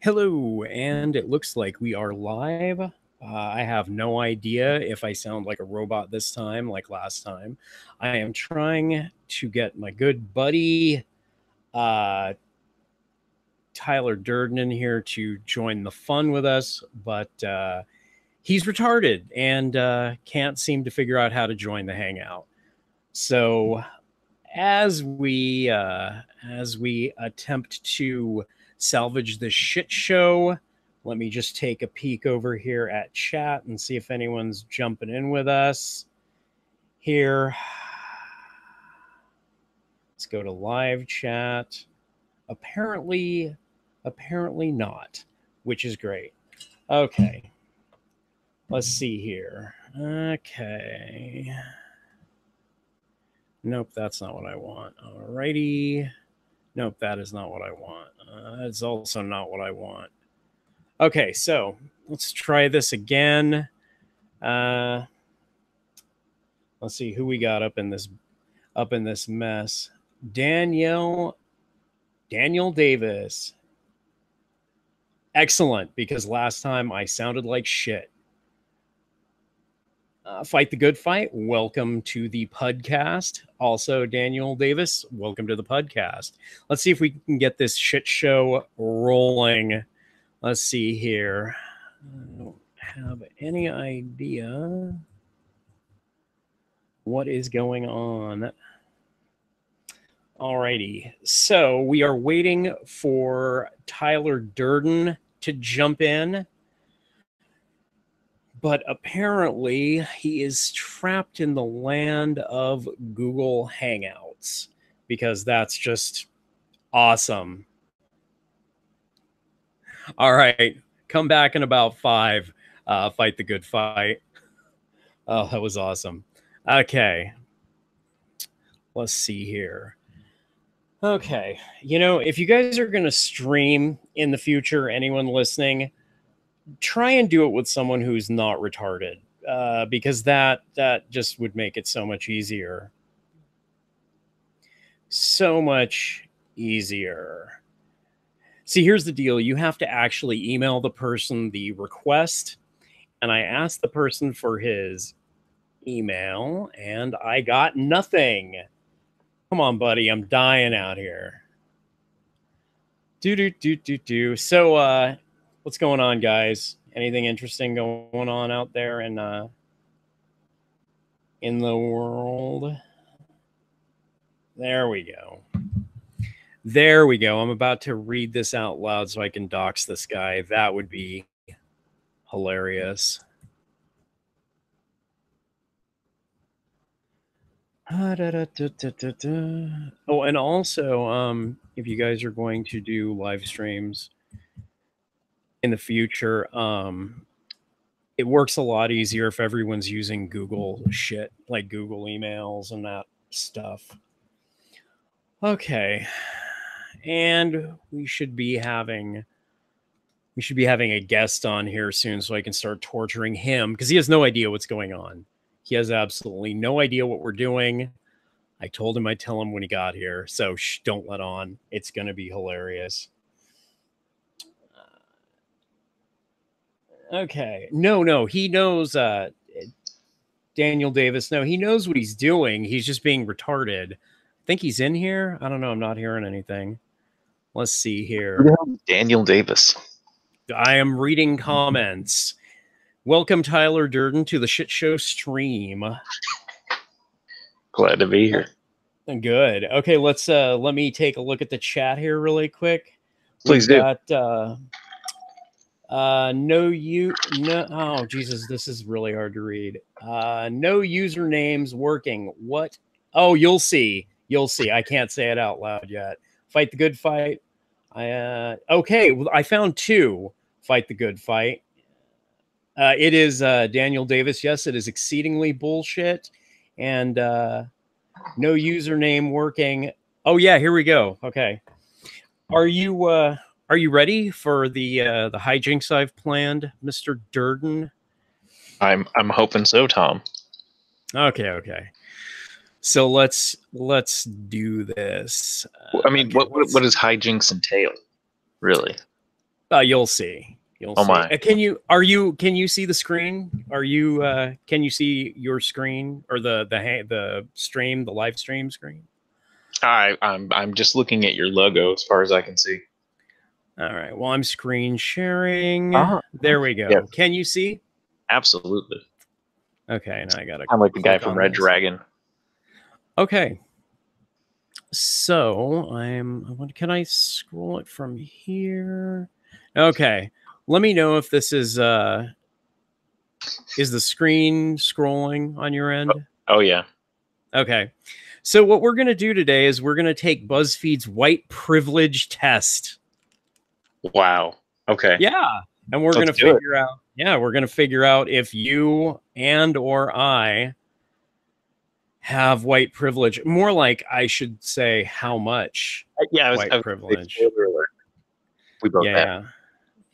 Hello, and it looks like we are live. I have no idea if I sound like a robot this time, like last time. I am trying to get my good buddy uh, Tyler Durden in here to join the fun with us, but he's retarded and can't seem to figure out how to join the hangout. So as we attempt to salvage this shit show, let me just take a peek over here at chat and see if anyone's jumping in with us here. Let's go to live chat. Apparently not, which is great. Okay, let's see here. Okay, nope, that's not what I want. Alrighty. Nope, that is not what I want. That's also not what I want. Okay, so let's try this again. Let's see who we got up in this mess. Daniel Davis. Excellent, because last time I sounded like shit. Fight the Good Fight, welcome to the Pudcast. Also, Daniel Davis, welcome to the Pudcast. Let's see if we can get this shit show rolling. Let's see here. I don't have any idea what is going on. Alrighty, so we are waiting for Tyler Durden to jump in. But apparently he is trapped in the land of Google Hangouts because that's just awesome. All right, come back in about 5. Fight the good fight. Oh, that was awesome. Okay, let's see here. Okay, if you guys are going to stream in the future, anyone listening, try and do it with someone who's not retarded, because that just would make it so much easier. So much easier. See, here's the deal. You have to actually email the person the request, and I asked the person for his email, and I got nothing. Come on, buddy. I'm dying out here. So, what's going on, guys? Anything interesting going on out there in the world? There we go. There we go. I'm about to read this out loud so I can dox this guy. That would be hilarious. Oh, and also, if you guys are going to do live streams in the future, it works a lot easier if everyone's using Google shit, like Google emails and that stuff. Okay. And we should be having a guest on here soon so I can start torturing him because he has no idea what's going on. He has absolutely no idea what we're doing. I told him I'd tell him when he got here, so don't let on. It's going to be hilarious. Okay. No, he knows, Daniel Davis. No, he knows what he's doing. He's just being retarded. I think he's in here. I don't know. I'm not hearing anything. Let's see here. Daniel Davis. I am reading comments. Welcome, Tyler Durden, to the shit show stream. Glad to be here. Good. Okay, let me take a look at the chat here really quick. Please do. Oh Jesus, this is really hard to read. No usernames working. What? Oh, you'll see. I can't say it out loud yet. Fight the good fight. Okay, well, I found 2. Fight the good fight. It is Daniel Davis. Yes, it is exceedingly bullshit. And no username working. Oh yeah, here we go. Okay. Are you ready for the hijinks I've planned, Mr. Durden? I'm hoping so, Tom. Okay. So let's do this. I mean, what does hijinks entail, really? You'll see. You'll Oh see. my. Can you see the screen? Can you see your screen or the stream, the live stream screen? I'm just looking at your logo as far as I can see. All right. Well, I'm screen sharing. Uh-huh. There we go. Yes. Can you see? Absolutely. Okay, now I gotta. I'm like the guy click from on Red this. Dragon. Okay. So can I scroll it from here? Okay. Let me know if this is the screen scrolling on your end? Oh yeah. Okay. So what we're going to do today is we're going to take BuzzFeed's white privilege test. Wow. Okay. Yeah. And we're going to we're going to figure out if you and or I have white privilege. More like I should say how much white privilege. We both have.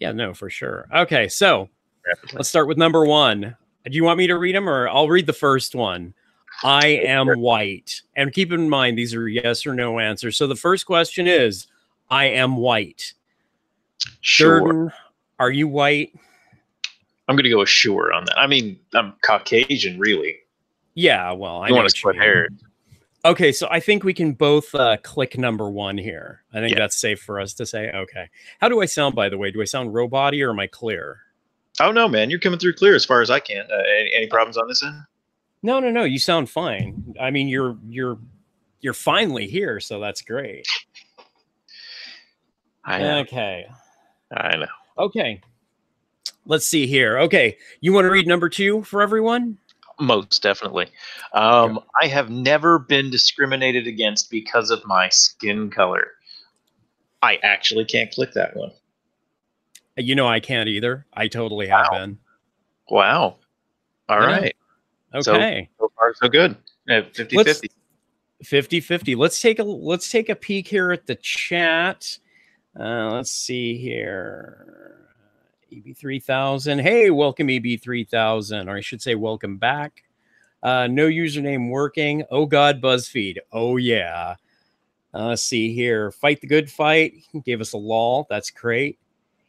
Yeah, no, for sure. Okay, so let's start with number 1. Do you want me to read them or I'll read the first one? I am white. And keep in mind, these are yes or no answers. So the first question is, I am white. Sure. Jordan, are you white? I'm going to go with sure on that. I mean, I'm Caucasian, really. Yeah, well, I you know want to split hairs. Okay, so I think we can both click number 1 here. I think that's safe for us to say. Okay. How do I sound, by the way? Do I sound robot-y or am I clear? Oh, no, man. You're coming through clear as far as I can. Any problems on this end? No. You sound fine. I mean, you're finally here, so that's great. I know. Okay. I know. Okay. Let's see here. Okay. You want to read number 2 for everyone? Most definitely. I have never been discriminated against because of my skin color. I actually can't click that one. You know, I can't either. I totally have been. Wow. All right. Okay. So far, so good. 50-50. 50-50. Let's take a peek here at the chat. Let's see here. EB3000. Hey, welcome EB3000. Or I should say welcome back. No username working. Oh God, BuzzFeed. Oh yeah. Let's see here. Fight the good fight. Gave us a lol. That's great.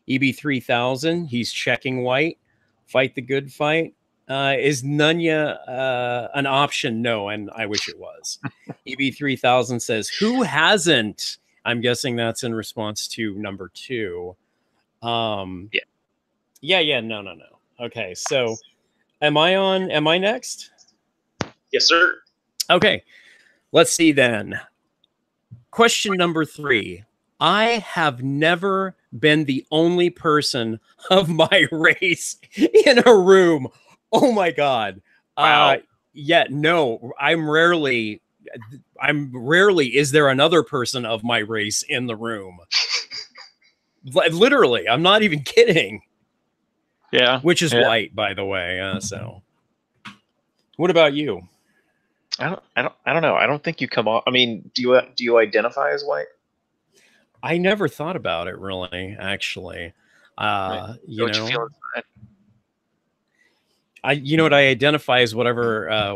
EB3000. He's checking white. Fight the good fight. Is Nunya an option? No, and I wish it was. EB3000 says, who hasn't? I'm guessing that's in response to number 2. Yeah. No. Okay, so am I next? Yes, sir. Okay, let's see then. Question number 3. I have never been the only person of my race in a room. Oh my God. Wow. No, I'm rarely, is there another person of my race in the room? Literally, I'm not even kidding. Yeah. Which is white, by the way. So what about you? I don't know. I don't think you come off. I mean, do you identify as white? I never thought about it really, actually. Right. You know, you know what I identify as whatever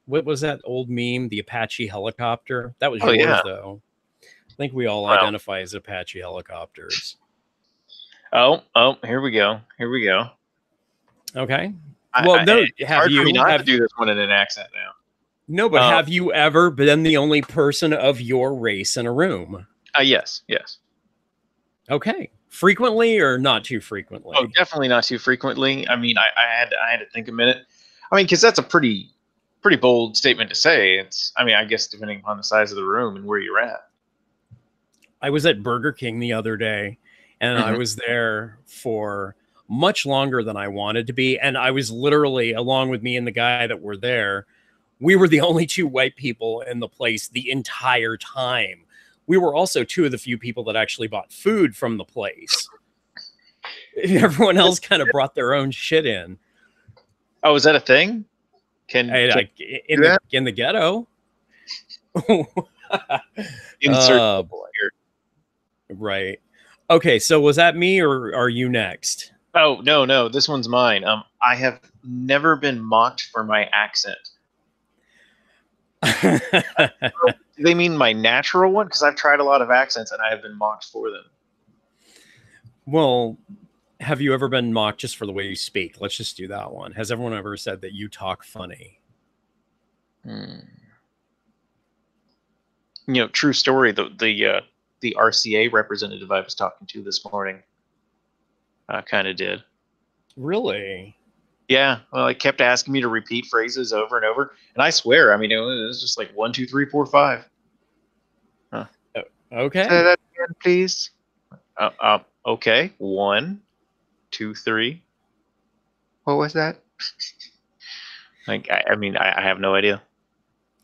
what was that old meme, the Apache helicopter? That was yours though. I think we all identify as Apache helicopters. Oh, here we go. Okay. Well, have you to do this one in an accent now? No, but have you ever been the only person of your race in a room? Yes. Okay. Frequently or not too frequently? Oh, definitely not too frequently. I mean, I had to think a minute. I mean, because that's a pretty bold statement to say. I guess depending on the size of the room and where you're at. I was at Burger King the other day, and I was there for much longer than I wanted to be. And I was literally, along with me and the guy that were there, we were the only 2 white people in the place the entire time. We were also 2 of the few people that actually bought food from the place. Everyone else kind of brought their own shit in. Oh, is that a thing? In the ghetto? Insert here. Right. Okay, so was that me or are you next? Oh, no, this one's mine. I have never been mocked for my accent. Do they mean my natural one? Because I've tried a lot of accents and I have been mocked for them. Well, have you ever been mocked just for the way you speak? Let's just do that one. Has everyone ever said that you talk funny? True story. The RCA representative I was talking to this morning kind of did. Really? Yeah. Well, I kept asking me to repeat phrases over and over, and I swear, I mean, it was just like 1, 2, 3, 4, 5. Okay. Say that again, please. Okay. 1, 2, 3. What was that? Like, I have no idea.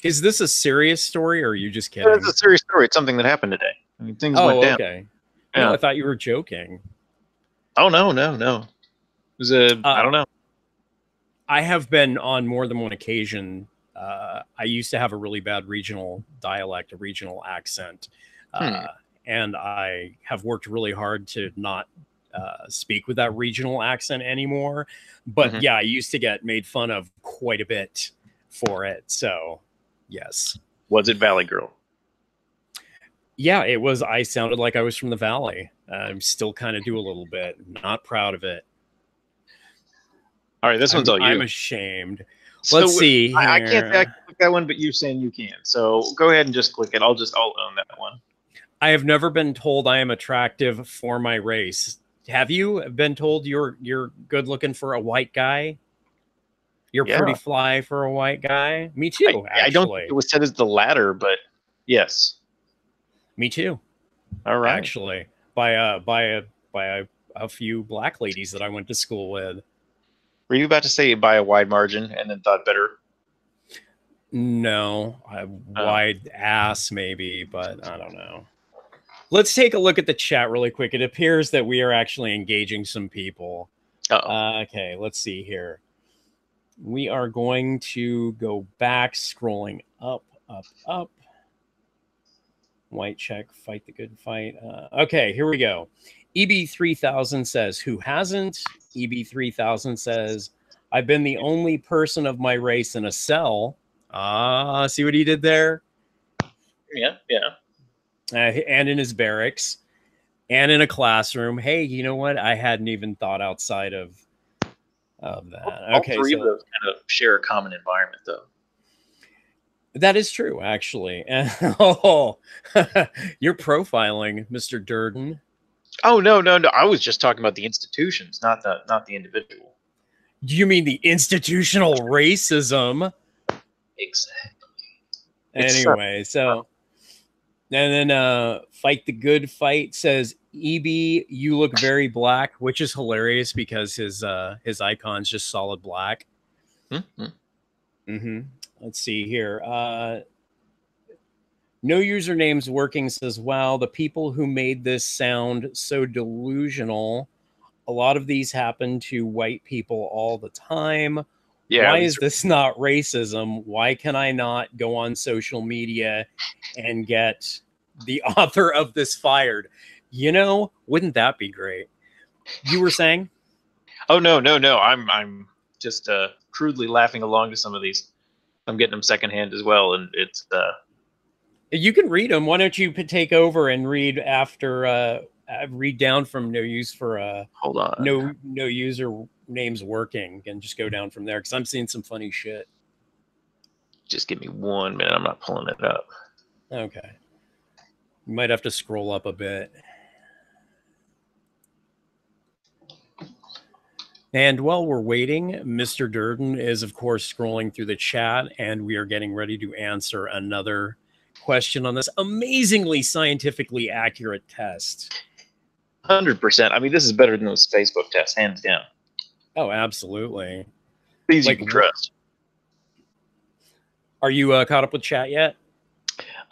Is this a serious story, or are you just kidding? It's a serious story. It's something that happened today. I mean, things went down. Okay. Yeah. No, I thought you were joking. Oh, no. It was I don't know. I have been on more than one occasion. I used to have a really bad regional dialect, a regional accent. And I have worked really hard to not speak with that regional accent anymore. But yeah, I used to get made fun of quite a bit for it. So, yes. Was it Valley Girl? Yeah, it was. I sounded like I was from the Valley. I still kind of do a little bit. Not proud of it. All right, this one's all you. I'm ashamed. Let's see here. I can't say I can click that one, but you're saying you can. So go ahead and just click it. I'll own that one. I have never been told I am attractive for my race. Have you been told you're good looking for a white guy? You're pretty fly for a white guy? Me too, actually. I don't think it was said as the latter, but yes. Me too. All right. Actually, by a few black ladies that I went to school with. Were you about to say by a wide margin and then thought better? No, wide ass maybe, but I don't know. Let's take a look at the chat really quick. It appears that we are actually engaging some people. Okay, let's see here. We are going to go back, scrolling up. White check, fight the good fight. Okay, here we go. EB3000 says, who hasn't? EB3000 says, I've been the only person of my race in a cell. See what he did there? Yeah. And in his barracks and in a classroom. Hey, you know what? I hadn't even thought outside of that. Okay, all three of those kind of share a common environment, though. That is true, actually. Oh, you're profiling, Mr. Durden. Oh, no. I was just talking about the institutions, not the individual. Do you mean the institutional racism? Exactly. Anyway, so... And then Fight the Good Fight says, EB, you look very black, which is hilarious because his icon's just solid black. Let's see here. No usernames working says, wow, the people who made this sound so delusional. A lot of these happen to white people all the time. Yeah, why is this not racism? Why can I not go on social media and get the author of this fired? You know, wouldn't that be great? You were saying? Oh, no. I'm just crudely laughing along to some of these. I'm getting them secondhand as well, and it's... You can read them. Why don't you take over and read after... read down from no use for... Hold on. No user names working, and just go down from there, because I'm seeing some funny shit. Just give me 1 minute. I'm not pulling it up. Okay. You might have to scroll up a bit. And while we're waiting, Mr. Durden is, of course, scrolling through the chat, and we are getting ready to answer another question on this amazingly scientifically accurate test. 100%. I mean, this is better than those Facebook tests, hands down. Oh, absolutely. These you can trust. Are you caught up with chat yet?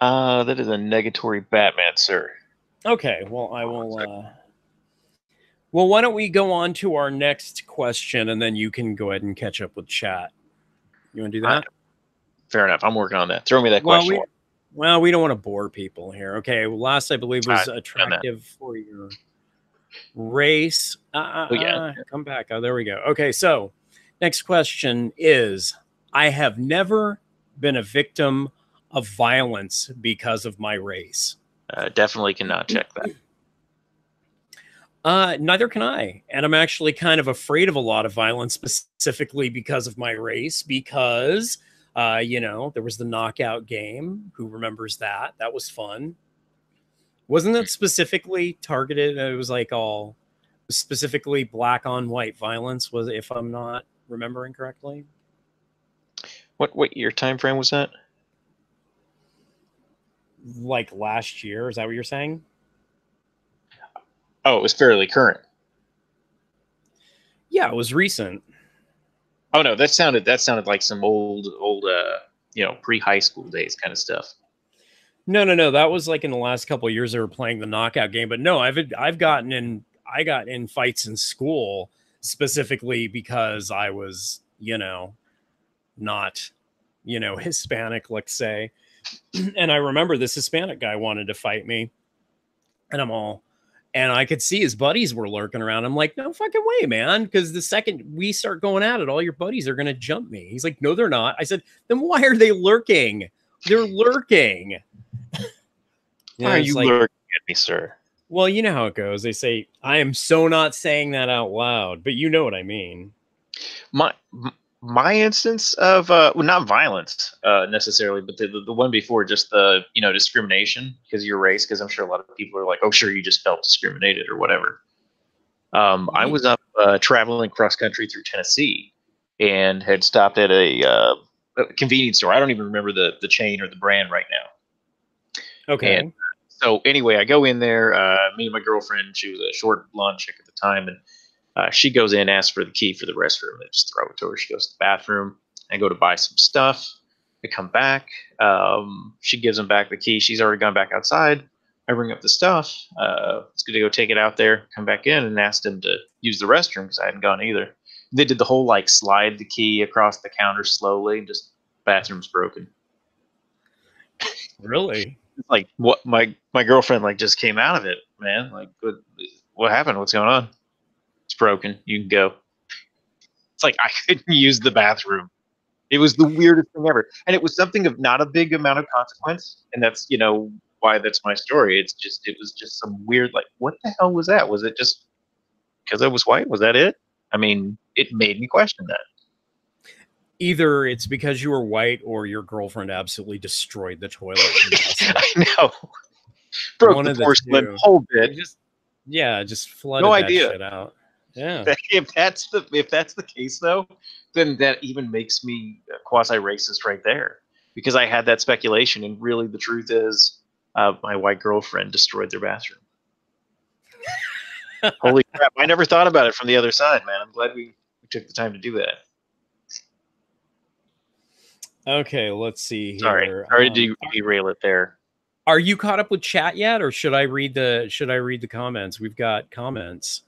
That is a negatory Batman, sir. Okay, well, I will... Well, why don't we go on to our next question, and then you can go ahead and catch up with chat. You want to do that? Fair enough. I'm working on that. Throw me that question. Well, we don't want to bore people here. Okay, well, last I believe was attractive for your race. Yeah. Come back. Oh, there we go. Okay, so next question is, I have never been a victim of violence because of my race. Definitely cannot check that. Neither can I. And I'm actually kind of afraid of a lot of violence, specifically because of my race, because, there was the knockout game. Who remembers that? That was fun. Wasn't that specifically targeted? It was like all specifically black on white violence, was it, if I'm not remembering correctly? What year time frame was that? Like last year, is that what you're saying? Oh, it was fairly current. Yeah, it was recent. Oh no, that sounded like some old pre-high school days kind of stuff. No. That was like in the last couple of years they were playing the knockout game. But no, I got in fights in school specifically because I was, not, Hispanic, let's say. And I remember this Hispanic guy wanted to fight me. And I could see his buddies were lurking around. I'm like, no fucking way, man. Because the second we start going at it, all your buddies are going to jump me. He's like, no, they're not. I said, then why are they lurking? They're lurking. Why are you lurking at me, sir? Well, you know how it goes. They say, I am so not saying that out loud, but you know what I mean. My instance of not violence necessarily, but the one before, just the discrimination because of your race, because I'm sure a lot of people are like, oh sure, you just felt discriminated or whatever. I was up traveling cross country through Tennessee and had stopped at a convenience store. I don't even remember the chain or the brand right now. Okay. And so anyway, I go in there, me and my girlfriend, she was a short blonde chick at the time, and she goes in, asks for the key for the restroom. I just throw it to her. She goes to the bathroom. I go to buy some stuff. I come back. She gives him back the key. She's already gone back outside. I bring up the stuff. It's good to go take it out there. Come back in and asked him to use the restroom because I hadn't gone either. They did the whole slide the key across the counter slowly. Just bathroom's broken. Really? Like what? My girlfriend just came out of it, man. Like what happened? What's going on? It's broken. You can go. It's like I couldn't use the bathroom. It was the weirdest thing ever. And it was something of not a big amount of consequence. And that's, why that's my story. It was just some weird, what the hell was that? Was it just because I was white? Was that it? I mean, it made me question that. Either it's because you were white or your girlfriend absolutely destroyed the toilet. I know. Broke the porcelain whole bit. Just flooded that shit out. Yeah. If that's the case, though, then that even makes me quasi-racist right there, because I had that speculation, and really the truth is, my white girlfriend destroyed their bathroom. Holy crap! I never thought about it from the other side, man. I'm glad we took the time to do that. Okay, let's see here. Sorry to derail it there. Are you caught up with chat yet, or should I read the comments? We've got comments.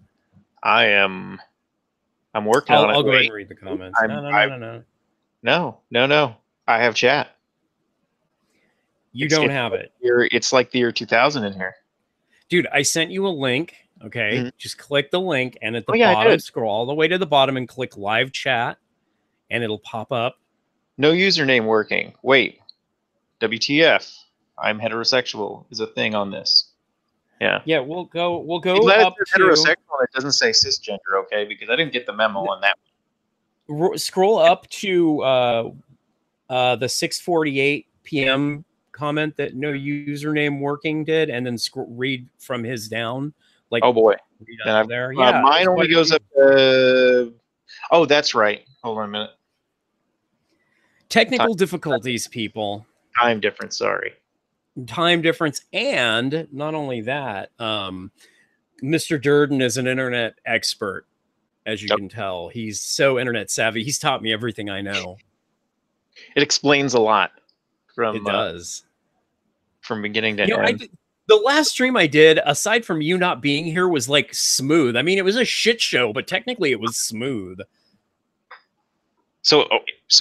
I'm working on it. I'll go ahead and read the comments. No. I have chat. You don't have it. It's like the year 2000 in here. Dude, I sent you a link. Okay. Mm-hmm. Just click the link, and at the bottom, scroll all the way to the bottom and click live chat, and it'll pop up. No username working. Wait. WTF. I'm heterosexual is a thing on this. Yeah. Yeah, we'll go up to heterosexual. It doesn't say cisgender, okay? Because I didn't get the memo on that one. Scroll up to the 6:48 p.m. comment that no username working did, and then read from his down. Oh boy. There. Mine only goes up to... Oh, that's right. Hold on a minute. Technical difficulties, people. Time difference, sorry. Time difference, and not only that, Mr. Durden is an internet expert, as you can tell. He's so internet savvy. He's taught me everything I know. It explains a lot. It does. From beginning to end. The last stream I did, aside from you not being here, was smooth. I mean, it was a shit show, but technically it was smooth. So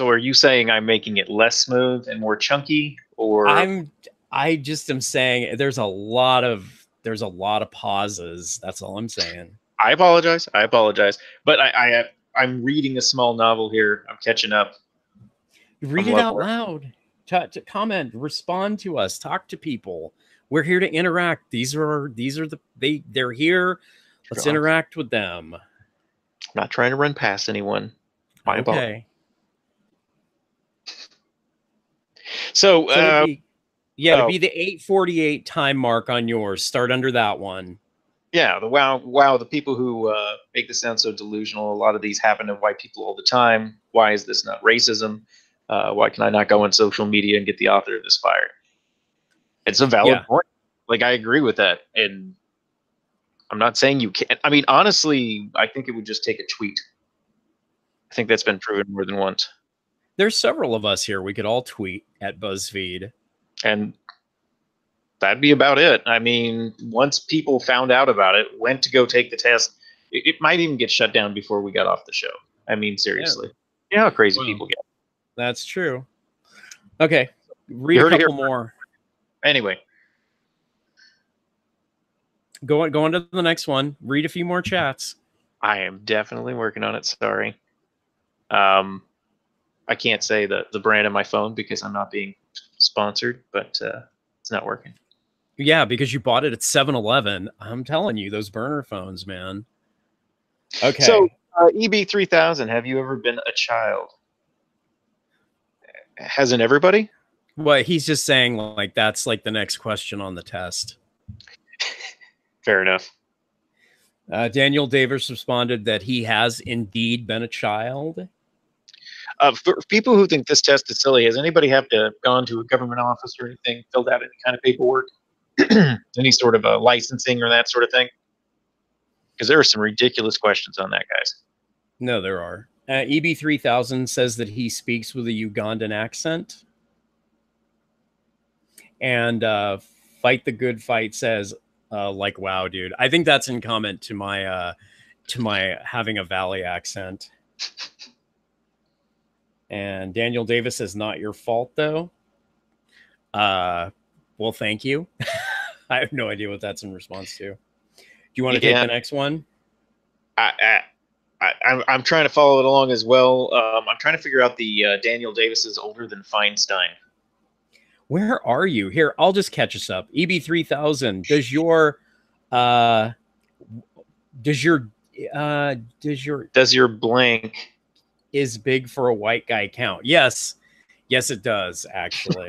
are you saying I'm making it less smooth and more chunky, or I just am saying there's a lot of pauses. That's all I'm saying. I apologize. But I'm reading a small novel here. I'm catching up. Read it out loud. To comment, respond to us, talk to people. We're here to interact. They're here Let's Go on. interact with them. I'm not trying to run past anyone. My apologies. Okay. So, So to be, to be the 8:48 time mark on yours, start under that one. yeah, the people who make this sound so delusional. A lot of these happen to white people all the time. Why is this not racism? Why can I not go on social media and get the author of this fired? It's a valid point. Like, I agree with that, and I'm not saying you can't. I mean, honestly, I think it would just take a tweet. I think that's been proven more than once. There's several of us here. We could all tweet at BuzzFeed. And that'd be about it. I mean, once people found out about it, went to go take the test, it might even get shut down before we got off the show. I mean, seriously. Yeah. You know how crazy people get. That's true. Okay. Read a couple more. Anyway. Go on to the next one. Read a few more chats. I am definitely working on it. Sorry. I can't say the brand of my phone because I'm not being sponsored, but it's not working. Yeah, because you bought it at 7-Eleven. I'm telling you, those burner phones, man. Okay. So, EB3000, have you ever been a child? Hasn't everybody? Well, he's just saying, like, that's like the next question on the test. Fair enough. Daniel Davis responded that he has indeed been a child. For people who think this test is silly, has anybody gone to a government office or anything, filled out any kind of paperwork? Any sort of a licensing or that sort of thing? Because there are some ridiculous questions on that, guys. No, there are. EB3000 says that he speaks with a Ugandan accent. And Fight the Good Fight says, like, wow, dude. I think that's in comment to my having a Valley accent. And Daniel Davis says, not your fault, though. Well, thank you. I have no idea what that's in response to. Do you want to take the next one? I'm trying to follow it along as well. I'm trying to figure out the Daniel Davis is older than Feinstein. Where are you? Here, I'll just catch us up. EB3000, does your blank is big for a white guy count? Yes, it does, actually.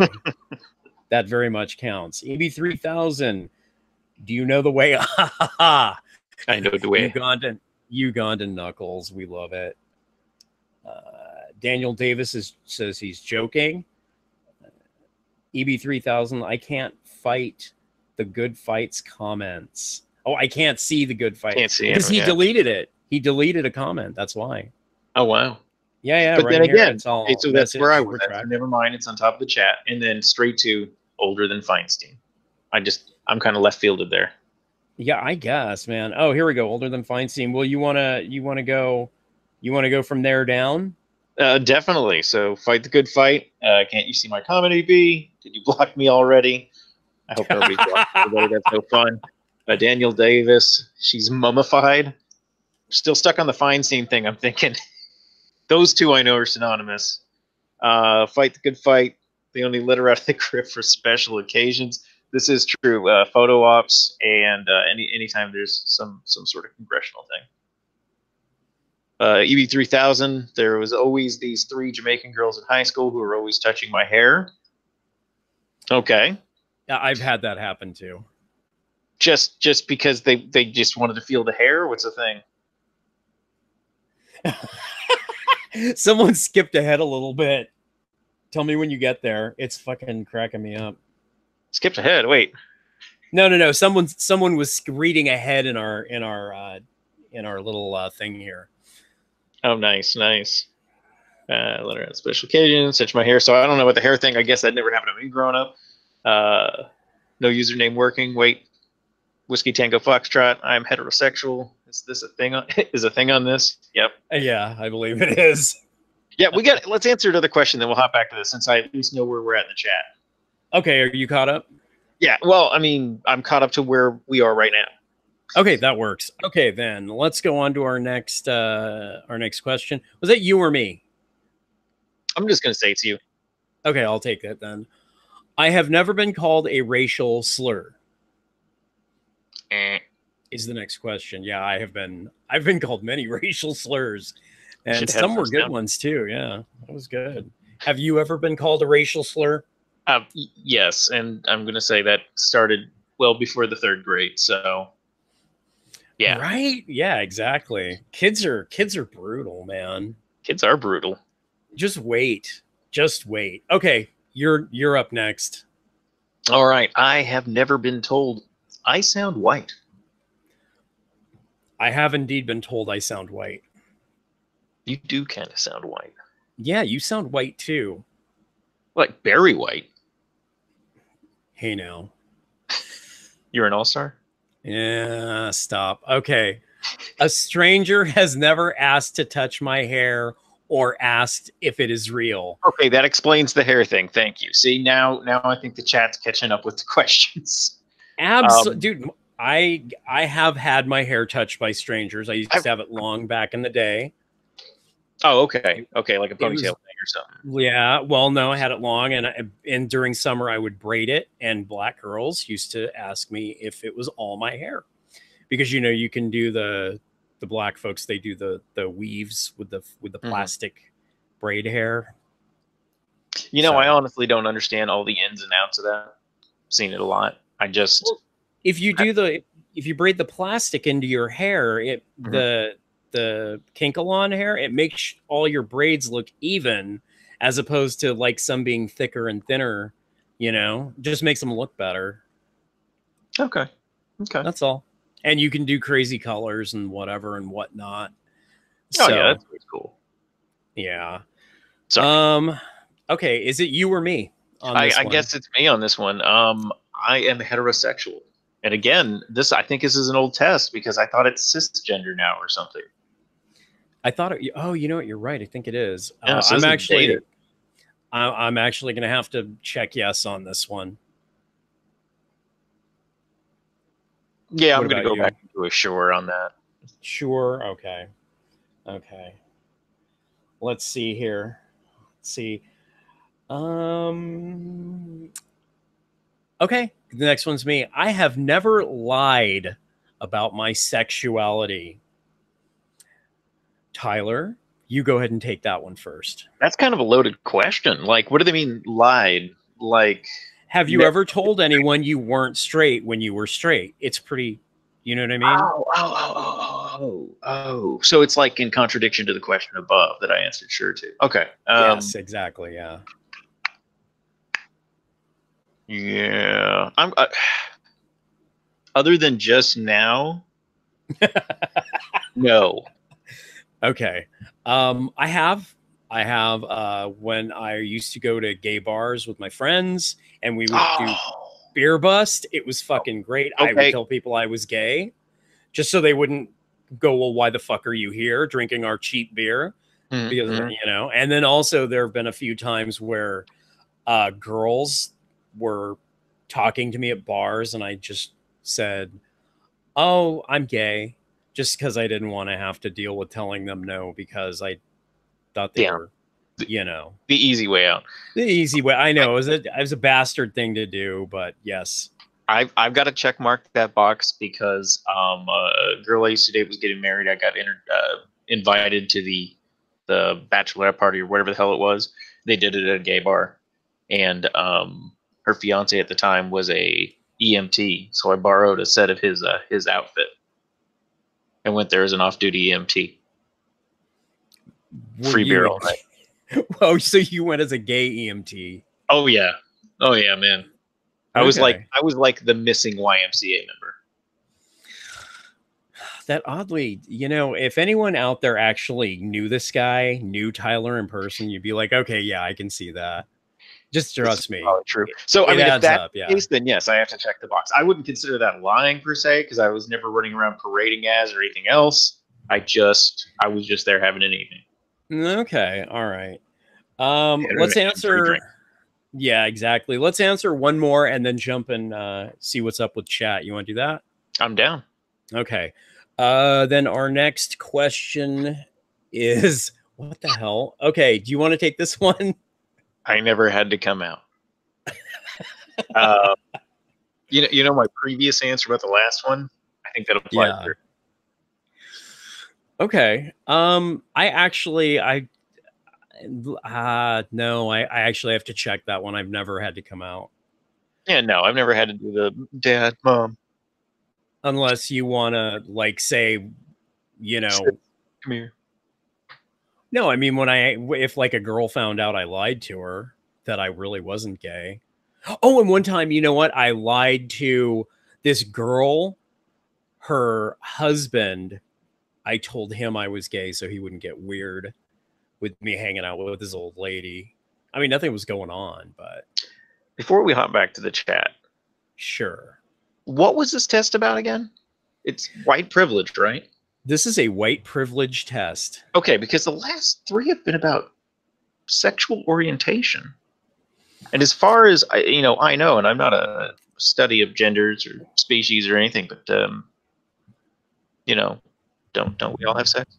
That very much counts. EB3000, do you know the way? I know the way. Ugandan knuckles, we love it. Daniel Davis says he's joking. EB3000, I can't fight the good fights comments. Oh, I can't see the good fight. Can't see because he deleted it. He deleted a comment. That's why. Oh, wow. Yeah. But right then here, again, it's all so that's where I was at. So never mind. It's on top of the chat. And then straight to older than Feinstein. I'm kind of left fielded there. Yeah, I guess, man. Oh, here we go. Older than Feinstein. Well, you wanna go from there down? Definitely. So Fight the Good Fight. Can't you see my comedy bee? Did you block me already? I hope nobody's blocked everybody. That's so fun. Daniel Davis. She's mummified. Still stuck on the Feinstein thing. I'm thinking those two I know are synonymous. Fight the Good Fight. They only let her out of the grip for special occasions. This is true. Photo ops and anytime there's some sort of congressional thing. EB3000, there was always these 3 Jamaican girls in high school who were always touching my hair. Okay. Yeah, I've had that happen too. Just because they just wanted to feel the hair? What's the thing? Someone skipped ahead a little bit. Tell me when you get there. It's fucking cracking me up. Skipped ahead. Wait. No. Someone was reading ahead in our little thing here. Oh, nice. Let her have special occasions, touch my hair. So I don't know about the hair thing. I guess that never happened to me growing up. No username working. Wait. Whiskey Tango Foxtrot. I'm heterosexual. Is this a thing? Is a thing on this? Yep. Yeah, I believe it is. Yeah, let's answer another question, then we'll hop back to this since I at least know where we're at in the chat. Okay, are you caught up? Yeah, well, I mean, I'm caught up to where we are right now. Okay, that works. Okay, then let's go on to our next question. Was that you or me? I'm just going to say it's you. Okay, I'll take that then. I have never been called a racial slur. is the next question. Yeah, I've been called many racial slurs, and Should have some were those good down. ones too. Yeah, that was good. Have you ever been called a racial slur? Yes, and I'm gonna say that started well before the third grade. So yeah, Right? Yeah, exactly. Kids are brutal, man. kids are brutal. Just wait. Just wait. Okay, you're up next. All right, I have never been told I sound white. I have indeed been told I sound white. You do kind of sound white, Yeah, you sound white too. like Barry White. Hey now. You're an all-star. Yeah, stop. Okay. A stranger has never asked to touch my hair or asked if it is real. Okay, that explains the hair thing. Thank you. See, now I think the chat's catching up with the questions. Dude, I have had my hair touched by strangers. I used I've, to have it long back in the day. oh, okay, like a It ponytail was thing or something. Yeah, well, no, I had it long, and during summer I would braid it, and black girls used to ask me if it was all my hair, because you can do the black folks, they do the weaves with the plastic braid hair. I So honestly don't understand all the ins and outs of that. Seen it a lot. I just well, if you do if you braid the plastic into your hair, Mhm. the kinkle hair, it makes all your braids look even, as opposed to like some being thicker and thinner. Just makes them look better. Okay. That's all. And you can do crazy colors and whatever and whatnot. Oh yeah, So that's pretty cool. yeah. Sorry. Okay, is it you or me on this I one? guess it's me on this one. I am heterosexual. And again, I think this is an old test because I thought it's cisgender now or something. I thought oh, you know what, you're right. I think it is. Yeah, it says it's dated. I'm actually going to have to check yes on this one. Yeah, What I'm gonna about go you? back to a sure on that. Sure. Okay. Okay. Let's see here. Let's see. Um. Okay. The next one's me. I have never lied about my sexuality. Tyler, you go ahead and take that one first. That's kind of a loaded question. Like, what do they mean lied? Like, Have you ne- ever told anyone you weren't straight when you were straight? It's pretty, you know what I mean? oh. So it's like in contradiction to the question above that I answered sure to. Okay. Yes, exactly. Yeah. Yeah. I'm other than just now. No. Okay. I have when I used to go to gay bars with my friends and we would do Oh. beer bust. It was fucking great. I would Okay. tell people I was gay just so they wouldn't go, well, why the fuck are you here drinking our cheap beer? Because, Mm-hmm. and then also there have been a few times where girls were talking to me at bars and I just said, oh, I'm gay, just because I didn't want to have to deal with telling them no because I thought they Yeah. were, The, the easy way out. the easy way. I know it was a bastard thing to do, but yes. I've got to check mark that box because a girl I used to date was getting married. I got invited to the bachelorette party or whatever the hell it was. They did it at a gay bar, and her fiance at the time was a EMT, so I borrowed a set of his outfit and went there as an off-duty EMT. Were Free you beer a all night. oh, so you went as a gay EMT? Oh yeah, man. Okay. I was like the missing YMCA member. That oddly, if anyone out there actually knew this guy, knew Tyler in person, you'd be like, okay, yeah, I can see that. Just This is trust me. probably true. So, I It mean, if adds that's up. the Yeah. case, then yes, I have to check the box. I wouldn't consider that lying per se because I was never running around parading as or anything else. I was just there having an evening. Okay. All right. Let's And free drink. answer. Yeah, exactly. Let's answer one more and then jump and see what's up with chat. You want to do that? I'm down. Okay. Then our next question is what the hell? Okay. Do you want to take this one? I never had to come out. Uh, my previous answer about the last one, I think that applies. Yeah. Okay. No, I actually have to check that one. I've never had to come out. Yeah, no, I've never had to do the dad, mom. Unless you want to, like, say, Come here. no, I mean, if like a girl found out I lied to her that I really wasn't gay. Oh, and one time, you know what? I lied to this girl, her husband. I told him I was gay so he wouldn't get weird with me hanging out with this old lady. I mean, nothing was going on, but Before we hop back to the chat, sure. what was this test about again? It's white privilege, right? This is a white privilege test. Okay, because the last 3 have been about sexual orientation. And as far as I know, and I'm not a study of genders or species or anything, but don't we all have sex?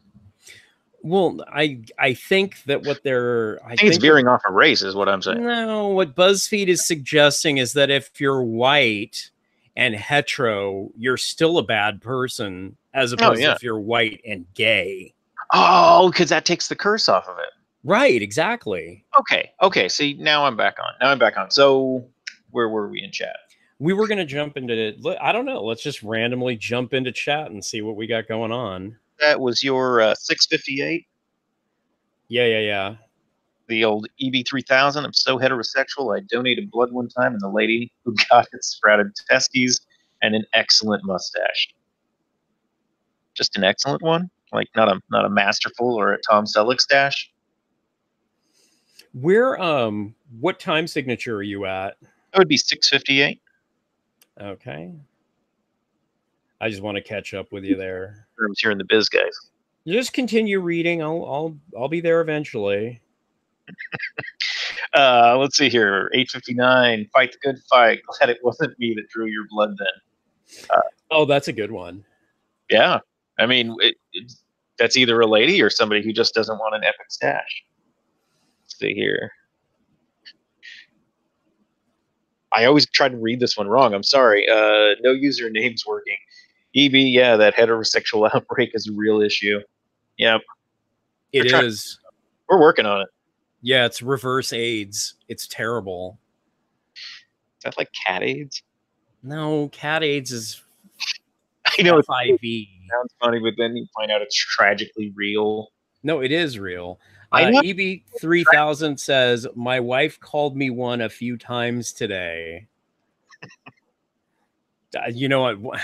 Well, I think that what they're I think it's veering off a race, is what I'm saying. No, what BuzzFeed is suggesting is that if you're white and hetero, you're still a bad person, as opposed to if you're white and gay. Oh, because that takes the curse off of it. Right, exactly. Okay. See, now I'm back on. So where were we in chat? We were going to jump into, I don't know, let's just randomly jump into chat and see what we got going on. That was your 658? Yeah. The old EB3000. I'm so heterosexual, I donated blood one time, and the lady who got it sprouted testes and an excellent mustache. Just an excellent one? Like not a masterful or a Tom Selleck stash? What time signature are you at? That would be 658. Okay. I just want to catch up with you there. Rooms here in the biz, guys. Just continue reading. I'll be there eventually. Let's see here. 859. Fight the good fight. Glad it wasn't me that drew your blood then. Oh, that's a good one. Yeah. I mean, that's either a lady or somebody who just doesn't want an epic stash. Let's see here. I always try to read this one wrong. I'm sorry. No username's working. EB, yeah, that heterosexual outbreak is a real issue. Yep. It is. We're working on it. Yeah, it's reverse AIDS. It's terrible. Is that like cat AIDS? No, cat AIDS is I know FIV. It sounds funny, but then you find out it's tragically real. No, it is real. EB3000 says, my wife called me one a few times today. You know what?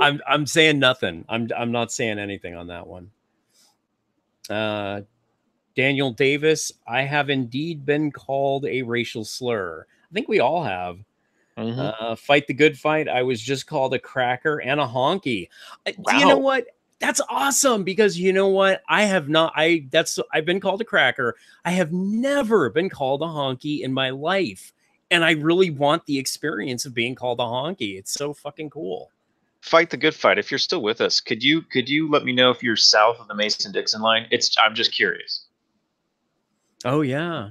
I'm saying nothing. I'm not saying anything on that one. Daniel Davis, I have indeed been called a racial slur. I think we all have. Fight the good fight. I was just called a cracker and a honky. Wow. You know what? That's awesome, because you know what? I've been called a cracker. I have never been called a honky in my life. And I really want the experience of being called a honky. It's so fucking cool. Fight the good fight. If you're still with us, could you let me know if you're south of the Mason-Dixon line? I'm just curious. Oh yeah.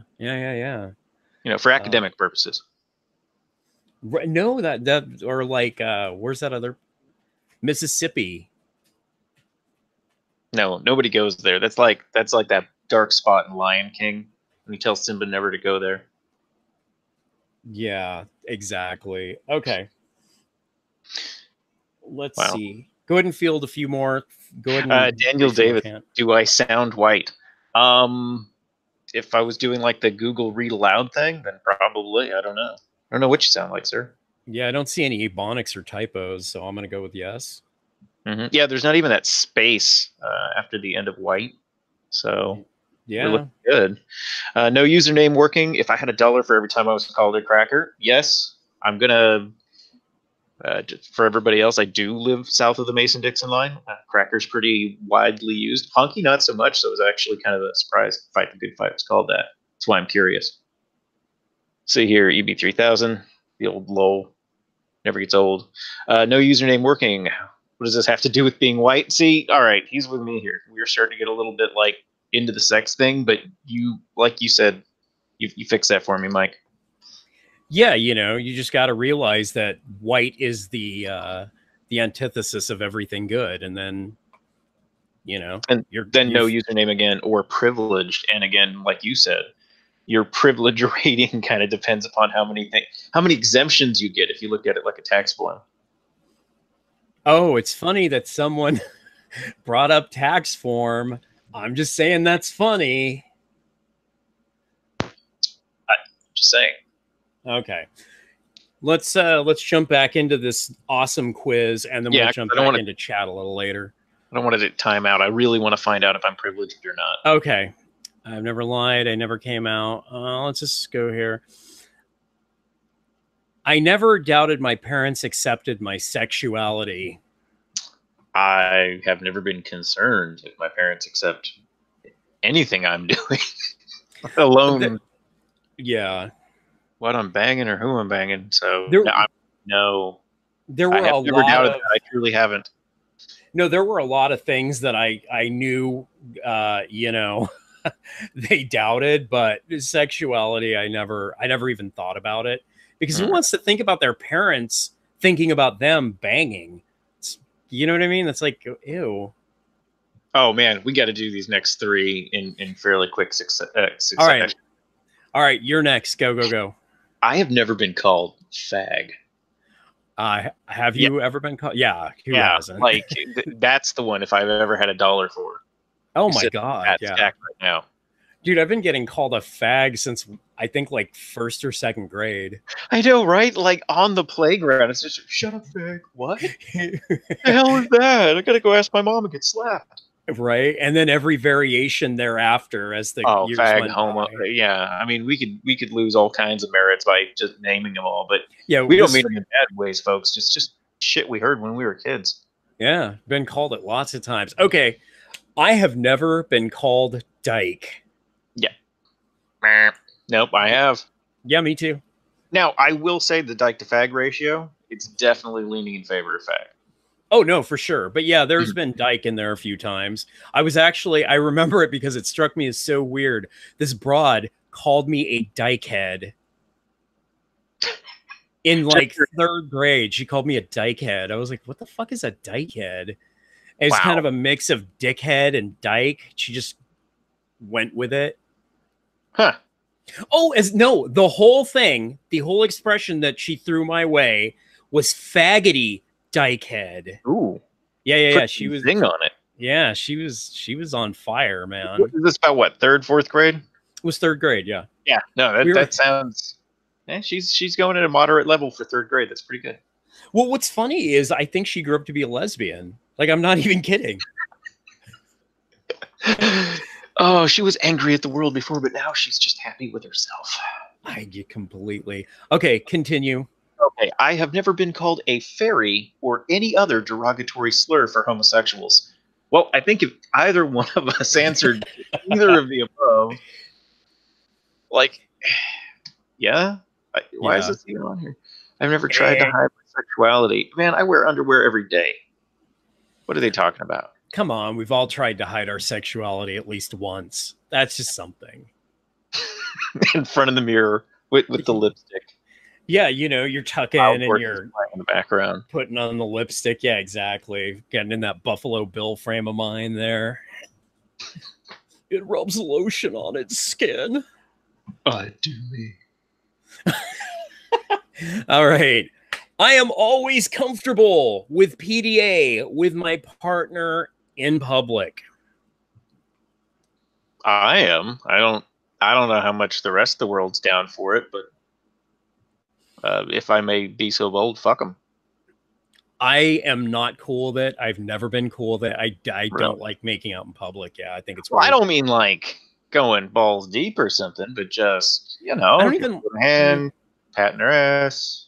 For academic purposes. No, that or like where's that other Mississippi? No, nobody goes there. That's like that dark spot in Lion King when he tells Simba never to go there. Yeah, exactly. Okay. Let's see. Go ahead and field a few more. Go ahead and Daniel Davis, do I sound white? If I was doing like the Google read aloud thing, then probably. I don't know. I don't know what you sound like, sir. Yeah, I don't see any ebonics or typos, so I'm going to go with yes. Yeah, there's not even that space after the end of white. So yeah, we're looking good. No username working. If I had $1 for every time I was called a cracker, yes, I'm gonna. For everybody else, I do live south of the Mason-Dixon line. Cracker's pretty widely used. Honky, not so much. So it was actually kind of a surprise. Fight the good fight was called that. That's why I'm curious. See here, EB3000, the old LOL, never gets old. No username working. What does this have to do with being white? See, all right, he's with me here. We're starting to get a little bit like into the sex thing, but like you said, you fix that for me, Mike. Yeah, you just got to realize that white is the antithesis of everything good, and then And you're then no you've username again, or privileged. And again, like you said, your privilege rating kind of depends upon how many exemptions you get if you look at it like a tax form. Oh, it's funny that someone brought up tax form. I'm just saying that's funny. Just saying. Okay. Let's jump back into this awesome quiz, and then we'll Yeah, jump I don't back want to. into chat a little later. I don't want to time out. I really want to find out if I'm privileged or not. Okay. I've never lied. I never came out. Let's just go here. I never doubted my parents accepted my sexuality. I have never been concerned if my parents accept anything I'm doing, let alone Yeah. what I'm banging or who I'm banging. So There, no, there I were have a never lot doubted of that. I truly haven't. no, there were a lot of things that I knew, they doubted, but sexuality, I never even thought about it, because who wants to think about their parents thinking about them banging? You know what I mean? That's like, ew. Oh man, we got to do these next three in fairly quick succession. All right, you're next. Go. I have never been called fag. Have you ever been called? Yeah, who hasn't? Like that's the one. If I've ever had $1 for. Oh my god, yeah, stack right now. Dude, I've been getting called a fag since I think like first or second grade. I know, right? Like on the playground, it's just shut up, fag. What? The hell is that? I gotta go ask my mom and get slapped. Right, and then every variation thereafter as the years fag, went homo. by. Yeah, I mean, we could lose all kinds of merits by just naming them all, but Yeah, we don't mean them in bad ways, folks. Just shit we heard when we were kids. Yeah, been called it lots of times. Okay, I have never been called dyke. Yeah. Nope, I have. Yeah, me too. Now, I will say the dyke to fag ratio, it's definitely leaning in favor of fag. Oh, no, for sure. But yeah, there's been dyke in there a few times. I remember it because it struck me as so weird. This broad called me a dyke head. In like third grade, she called me a dyke head. I was like, what the fuck is a dyke head? It's kind of a mix of dickhead and dyke. She just went with it. Huh. Oh, the whole thing, the whole expression that she threw my way was faggoty dykehead. Ooh. Yeah. She was zing on it. Yeah, she was on fire, man. Is this about what, third, fourth grade? It was third grade, yeah. Yeah, no, that sounds. She's going at a moderate level for third grade. That's pretty good. Well, what's funny is I think she grew up to be a lesbian. Like, I'm not even kidding. Oh, she was angry at the world before, but now she's just happy with herself. I get completely. Okay, continue. Okay, I have never been called a fairy or any other derogatory slur for homosexuals. Well, I think if either one of us answered either of the above, like, yeah, why is this even on here? I've never tried to hide my sexuality. Man, I wear underwear every day. What are they talking about? Come on, we've all tried to hide our sexuality at least once. That's just something. In front of the mirror with the lipstick. Yeah, you're tucking and you're in the background, putting on the lipstick. Yeah, exactly. Getting in that Buffalo Bill frame of mind there. It rubs lotion on its skin. Do me. All right. I am always comfortable with PDA with my partner in public. I am. I don't know how much the rest of the world's down for it, but if I may be so bold, fuck them. I am not cool with it. I've never been cool with it. I don't like making out in public. Yeah, I think it's weird. Well, I don't mean like going balls deep or something, but just, I don't even hand, patting her ass.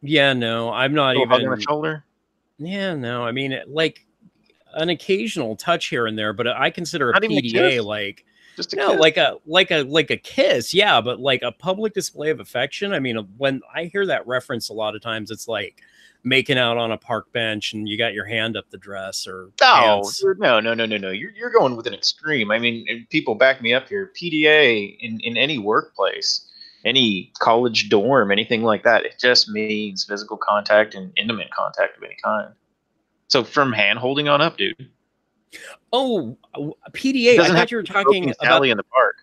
Yeah, no, I'm not even on the shoulder. Yeah, no, I mean, like an occasional touch here and there, but I consider a PDA like just like a kiss. Yeah, but like a public display of affection. I mean, when I hear that reference, a lot of times it's like making out on a park bench and you got your hand up the dress or pants. No. You're going with an extreme. I mean, people back me up here. PDA in any workplace any college dorm, anything like that. It just means physical contact and intimate contact of any kind. So from hand holding on up, dude. Oh, It PDA. I doesn't have thought to you were be Smoking talking about. Sally in the park.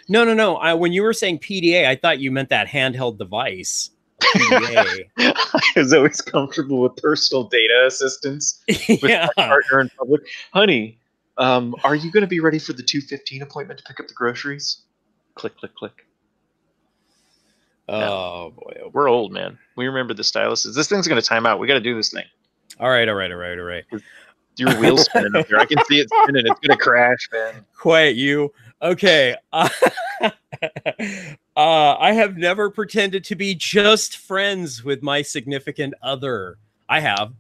No. When you were saying PDA, I thought you meant that handheld device. PDA. I was always comfortable with personal data assistance with Yeah. my partner in public. Honey, are you going to be ready for the 2:15 appointment to pick up the groceries? Click, click, click. Oh boy. Oh, we're old, man. We remember the styluses. This thing's going to time out. We got to do this thing. All right. Your wheel's spinning up there. I can see it spinning. It's going to crash, man. Quiet you. Okay. I have never pretended to be just friends with my significant other. I have.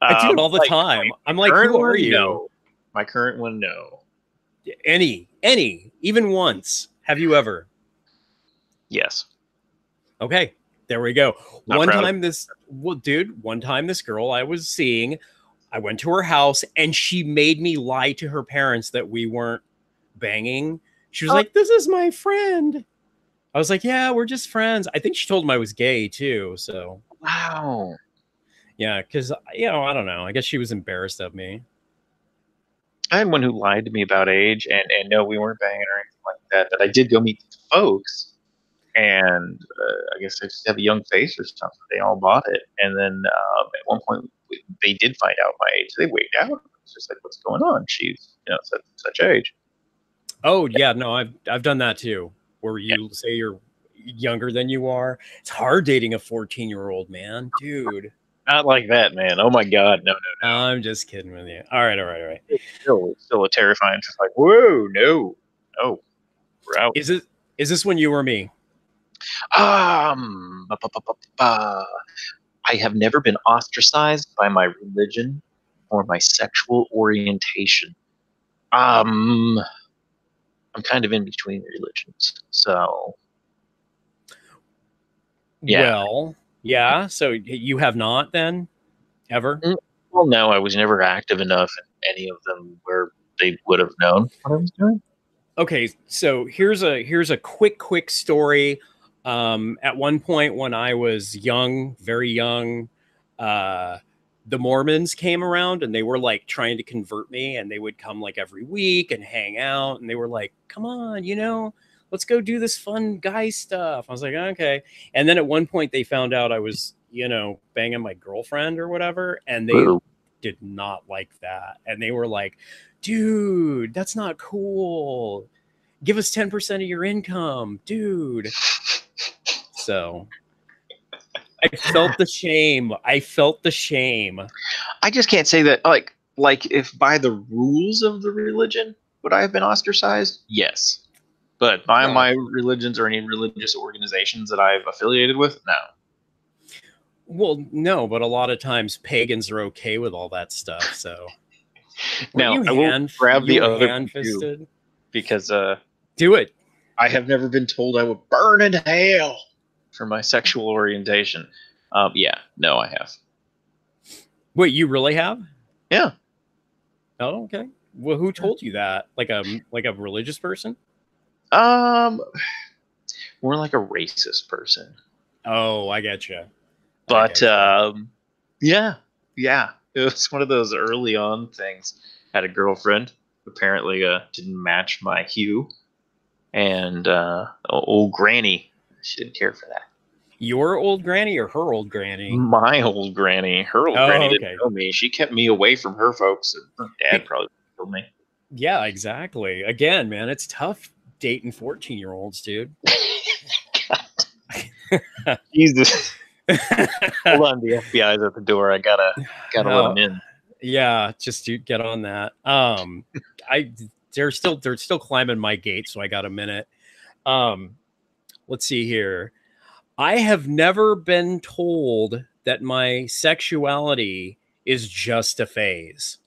I do it all the time. I'm like, who are you? No. My current one, no. Any, even once. Have you ever? Yes. Okay, there we go. Not One proud. time this girl I was seeing, I went to her house and she made me lie to her parents that we weren't banging. She was like, "This is my friend." I was like, "Yeah, we're just friends." I think she told him I was gay too. So wow. Yeah, because I don't know. I guess she was embarrassed of me. I had one who lied to me about age, and no, we weren't banging or anything like that. But I did go meet the folks, and I guess they just have a young face or something. They all bought it, and then at one point they did find out my age. They wigged out. It's just like, what's going on? She's such age. Oh yeah, no, I've done that too. Where you say you're younger than you are. It's hard dating a 14-year-old, man, dude. Not like that, man. Oh my God, no. I'm just kidding with you. All right. It's still a terrifying. Just like, whoa, no, we're out. Is this when you or me? I have never been ostracized by my religion or my sexual orientation. I'm kind of in between religions, so yeah. Well, yeah. So you have not then ever? Well, no, I was never active enough in any of them where they would have known what I was doing. Okay, so here's a quick story. At one point when I was young, very young, the Mormons came around and they were like trying to convert me, and they would come like every week and hang out, and they were like, "Come on, let's go do this fun guy stuff." I was like, "Okay." And then at one point they found out I was, banging my girlfriend or whatever, and they did not like that. And they were like, "Dude, that's not cool. Give us 10% of your income, dude." So I felt the shame. I just can't say that like if by the rules of the religion would I have been ostracized? Yes. But by my religions or any religious organizations that I've affiliated with, no. Well, no, but a lot of times pagans are okay with all that stuff. So now I will grab the other hand-fisted because do it. I have never been told I would burn in hell for my sexual orientation. Yeah, no, I have. Wait, you really have? Yeah. Oh, okay. Well, who told you that? Like a religious person? More like a racist person. Oh, I get you. But yeah, it was one of those early on things. Had a girlfriend, apparently didn't match my hue, and old granny, she didn't care for that. Your old granny or her old granny? My old granny. Her old granny didn't know me. She kept me away from her folks. And her dad probably killed me. Yeah, exactly. Again, man, it's tough dating 14-year-olds, dude. Jesus. Hold on, the FBI's at the door. I gotta let them in. Yeah, just to get on that. They're still climbing my gate, so I got a minute. Let's see here. I have never been told that my sexuality is just a phase.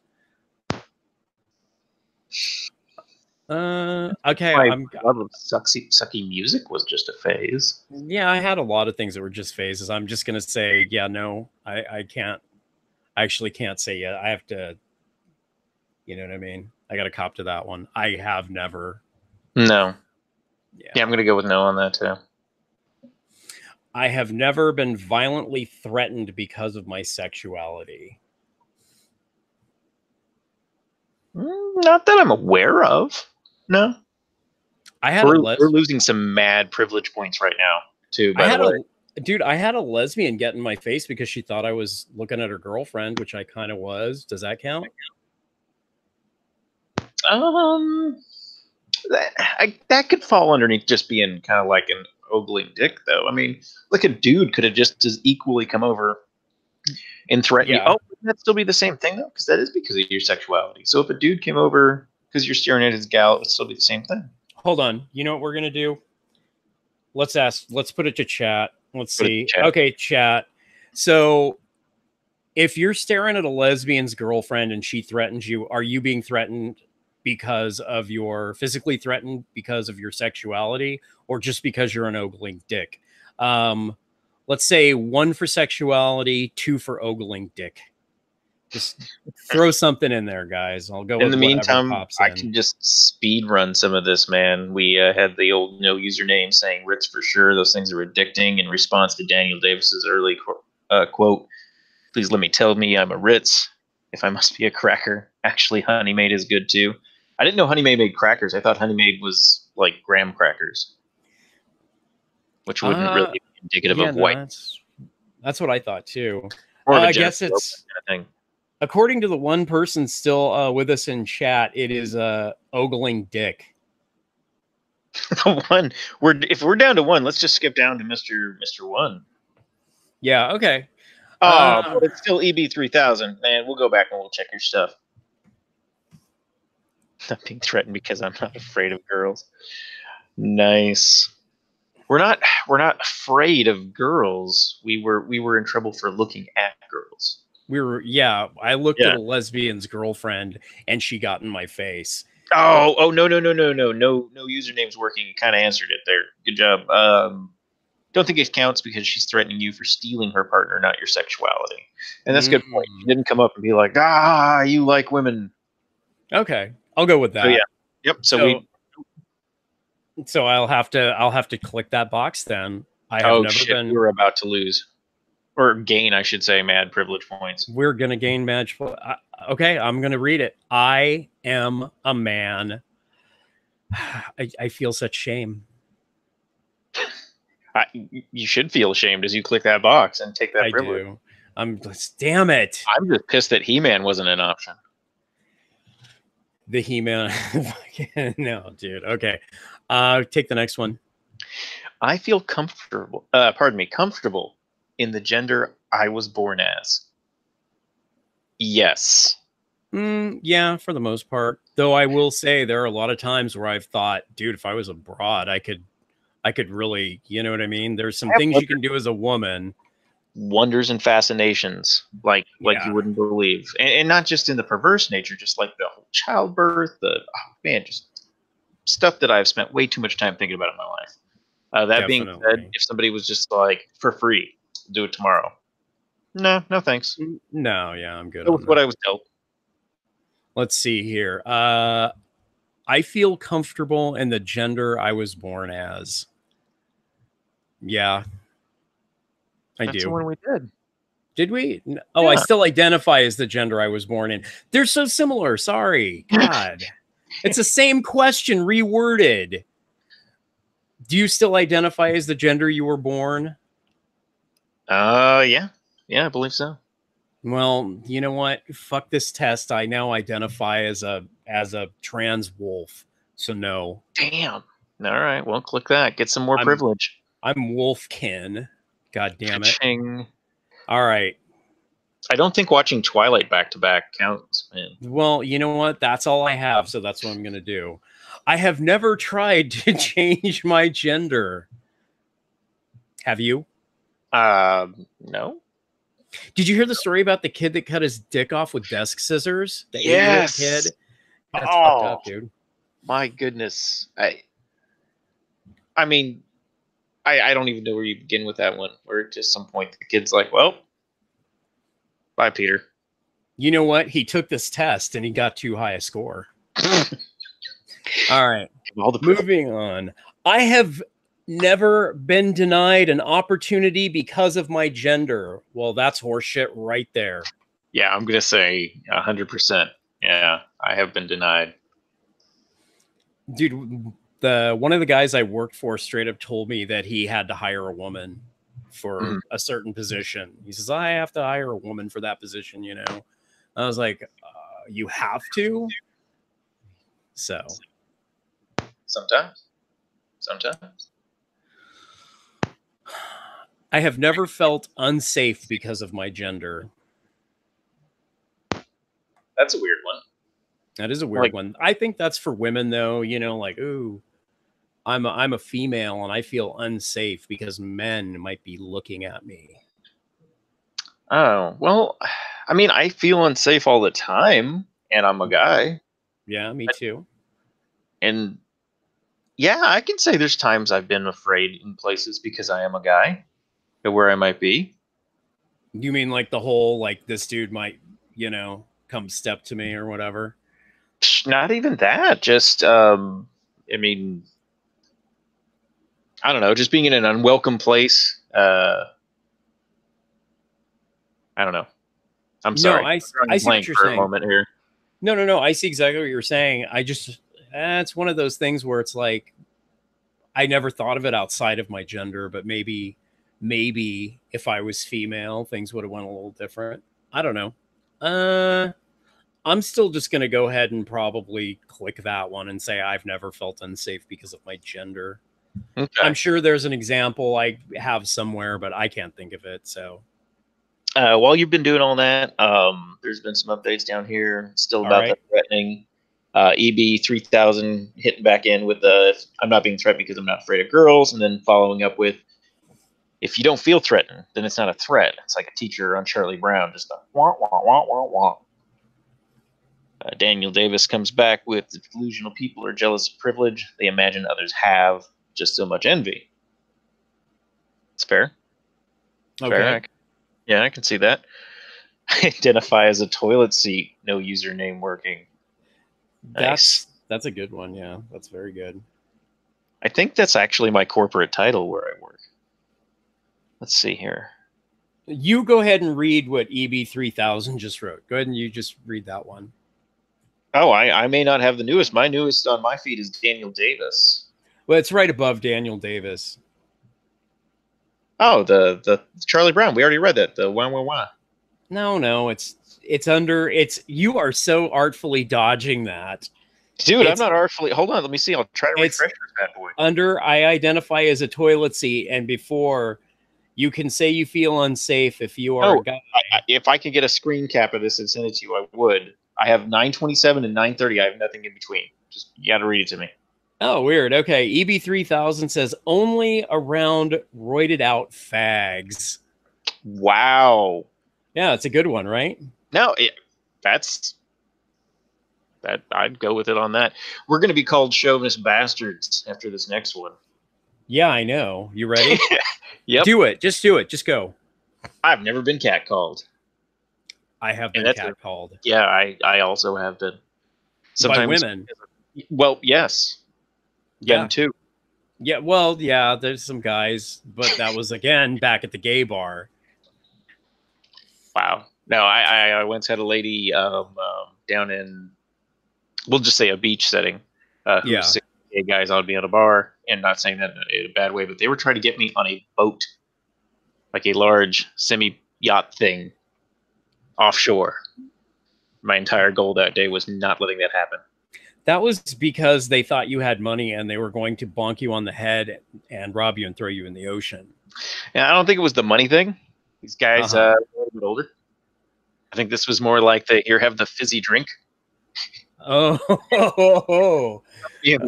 Okay. My love of sucky music was just a phase. Yeah, I had a lot of things that were just phases. I'm just gonna say, yeah, no, I can't. I actually can't say yet. I have to. You know what I mean? I got to cop to that one. I have never. No. Yeah, I'm gonna go with no on that too. I have never been violently threatened because of my sexuality. Not that I'm aware of. No. I had We're losing some mad privilege points right now, too, by the way. Dude, I had a lesbian get in my face because she thought I was looking at her girlfriend, which I kind of was. Does that count? That could fall underneath just being kind of like an ogling dick, though. I mean, like a dude could have just as equally come over and threaten you. Yeah. Oh, wouldn't that still be the same thing, though? Because that is because of your sexuality. So if a dude came over because you're staring at his gal, it would still be the same thing. Hold on. You know what we're going to do? Let's put it to chat. Let's see. Chat. Okay, chat. So if you're staring at a lesbian's girlfriend and she threatens you, are you being threatened because of your physically threatened because of your sexuality or just because you're an ogling dick? Let's say 1 for sexuality, 2 for ogling dick. Just throw something in there, guys. I'll go. In the meantime, pops I can just speed run some of this, man. We had the old no username saying Ritz for sure. Those things are addicting. In response to Daniel Davis's early quote, "Please let me tell me I'm a Ritz if I must be a cracker." Actually, Honey Maid is good too. I didn't know Honey Maid made crackers. I thought Honey Maid was like graham crackers, which wouldn't really be indicative of white. That's what I thought too. I guess it's kind of thing. According to the one person still with us in chat, it is ogling dick. The one if we're down to 1, let's just skip down to Mr. 1. Yeah, okay. But it's still EB3000. Man, we'll go back and we'll check your stuff. I'm being threatened because I'm not afraid of girls. Nice. We're not afraid of girls. We were in trouble for looking at girls. I looked at a lesbian's girlfriend and she got in my face. Oh no username's working. You kind of answered it there. Good job. Don't think it counts because she's threatening you for stealing her partner, not your sexuality. And that's a good point. She didn't come up and be like, you like women. Okay, I'll go with that. So, yeah. Yep. So I'll have to click that box then. I have never been. We're about to lose. Or gain, I should say, mad privilege points. We're going to gain match. Okay, I'm going to read it. I am a man. I feel such shame. You should feel ashamed as you click that box and take that privilege. Do. Damn it. I'm just pissed that He-Man wasn't an option. The He-Man. No, dude. Okay. Take the next one. I feel comfortable in the gender I was born as. Yes. Yeah, for the most part. Though I will say there are a lot of times where I've thought, dude, if I was a broad, I could really, you know what I mean? There's some things you can do as a woman. Wonders and fascinations like you wouldn't believe. And not just in the perverse nature, just like the whole childbirth, just stuff that I've spent way too much time thinking about in my life. That being said, if somebody was just like, for free, do it tomorrow. No thanks. No, yeah, I'm good. With what I was told. Let's see here. I feel comfortable in the gender I was born as. Yeah, That's the one we did. Did we? Oh, yeah. I still identify as the gender I was born in. They're so similar. Sorry. God. It's the same question reworded. Do you still identify as the gender you were born? Yeah. Yeah, I believe so. Well, you know what? Fuck this test. I now identify as a trans wolf. So no. Damn. All right. Well, click that. Get some more privilege. I'm Wolfkin. God damn it. Ka-ching. All right. I don't think watching Twilight back to back counts, man. Well, you know what? That's all I have, so that's what I'm going to do. I have never tried to change my gender. Have you? No. Did you hear the story about the kid that cut his dick off with desk scissors? The 8-year-old kid. That's fucked up, dude. My goodness. I mean, I don't even know where you begin with that one. Where at some point the kid's like, well, bye, Peter. You know what? He took this test and he got too high a score. All right. Moving on. I have never been denied an opportunity because of my gender. Well, that's horseshit right there. Yeah, I'm gonna say 100%. Yeah, I have been denied. Dude, one of the guys I worked for straight up told me that he had to hire a woman for Mhm. a certain position. He says, I have to hire a woman for that position, you know? I was like, you have to? So Sometimes. I have never felt unsafe because of my gender. That's a weird one. That is a weird Like, one. I think that's for women though, you know, like, ooh, I'm a female and I feel unsafe because men might be looking at me. oh, well, I mean, I feel unsafe all the time, and I'm a guy. Yeah, me too. And yeah, I can say there's times I've been afraid in places because I am a guy, of where I might be. You mean like the whole like this dude might, you know, come step to me or whatever? Not even that. Just, I mean, I don't know. Just being in an unwelcome place. I don't know. I'm No, sorry. I'm drawing I a see what blank you're for a saying. moment here. No. I see exactly what you're saying. I just it's one of those things where it's like I never thought of it outside of my gender, but maybe if I was female, things would have went a little different. I don't know. I'm still just going to go ahead and probably click that one and say I've never felt unsafe because of my gender. I'm Okay. sure there's an example I have somewhere, but I can't think of it. So, While you've been doing all that, there's been some updates down here. Still all about right. that threatening. EB 3000 hitting back in with I'm not being threatened because I'm not afraid of girls, and then following up with, if you don't feel threatened, then it's not a threat. It's like a teacher on Charlie Brown, just a wah wah wah wah wah. Daniel Davis comes back with, the delusional people are jealous of privilege. They imagine others have just so much envy. It's fair. Fair. Okay. Yeah, I can see that. Identify as a toilet seat. No username working. Nice. That's a good one. Yeah, that's very good. I think that's actually my corporate title where I work. Let's see here. You go ahead and read what EB3000 just wrote. Go ahead and you just read that one. Oh, I may not have the newest. My newest on my feed is Daniel Davis. Well, it's right above Daniel Davis. Oh, the Charlie Brown. We already read that. The wah wah wah. No, it's under it's you are so artfully dodging that. Dude, I'm It's not artfully. Hold on, let me see. I'll try to it's refresh this bad boy. under I identify as a toilet seat and before you can say you feel unsafe if you are a Oh, guy. if I could get a screen cap of this and send it to you, I would. I have 927 and 930. I have nothing in between. Just you got to read it to me. Oh, weird. Okay. EB3000 says only around roided out fags. Wow. Yeah, it's a good one, right? No, that's that. I'd go with it on that. We're going to be called chauvinist bastards after this next one. Yeah, I know. You ready? Yep. Do it. Just do it. Just go. I've never been catcalled. I have been And catcalled. Yeah, I also have been. By women. Well, yes. Yeah. Them too. Yeah, well, yeah, there's some guys, but that was again back at the gay bar. Wow. No, I once had a lady down in, we'll just say a beach setting, who was 6 gay guys on me at a bar, and not saying that in a bad way, but they were trying to get me on a boat, like a large semi yacht thing, offshore. My entire goal that day was not letting that happen. That was because they thought you had money and they were going to bonk you on the head and rob you and throw you in the ocean. And I don't think it was the money thing. These guys are a little bit older. I think this was more like here, have the fizzy drink. Oh, Yeah,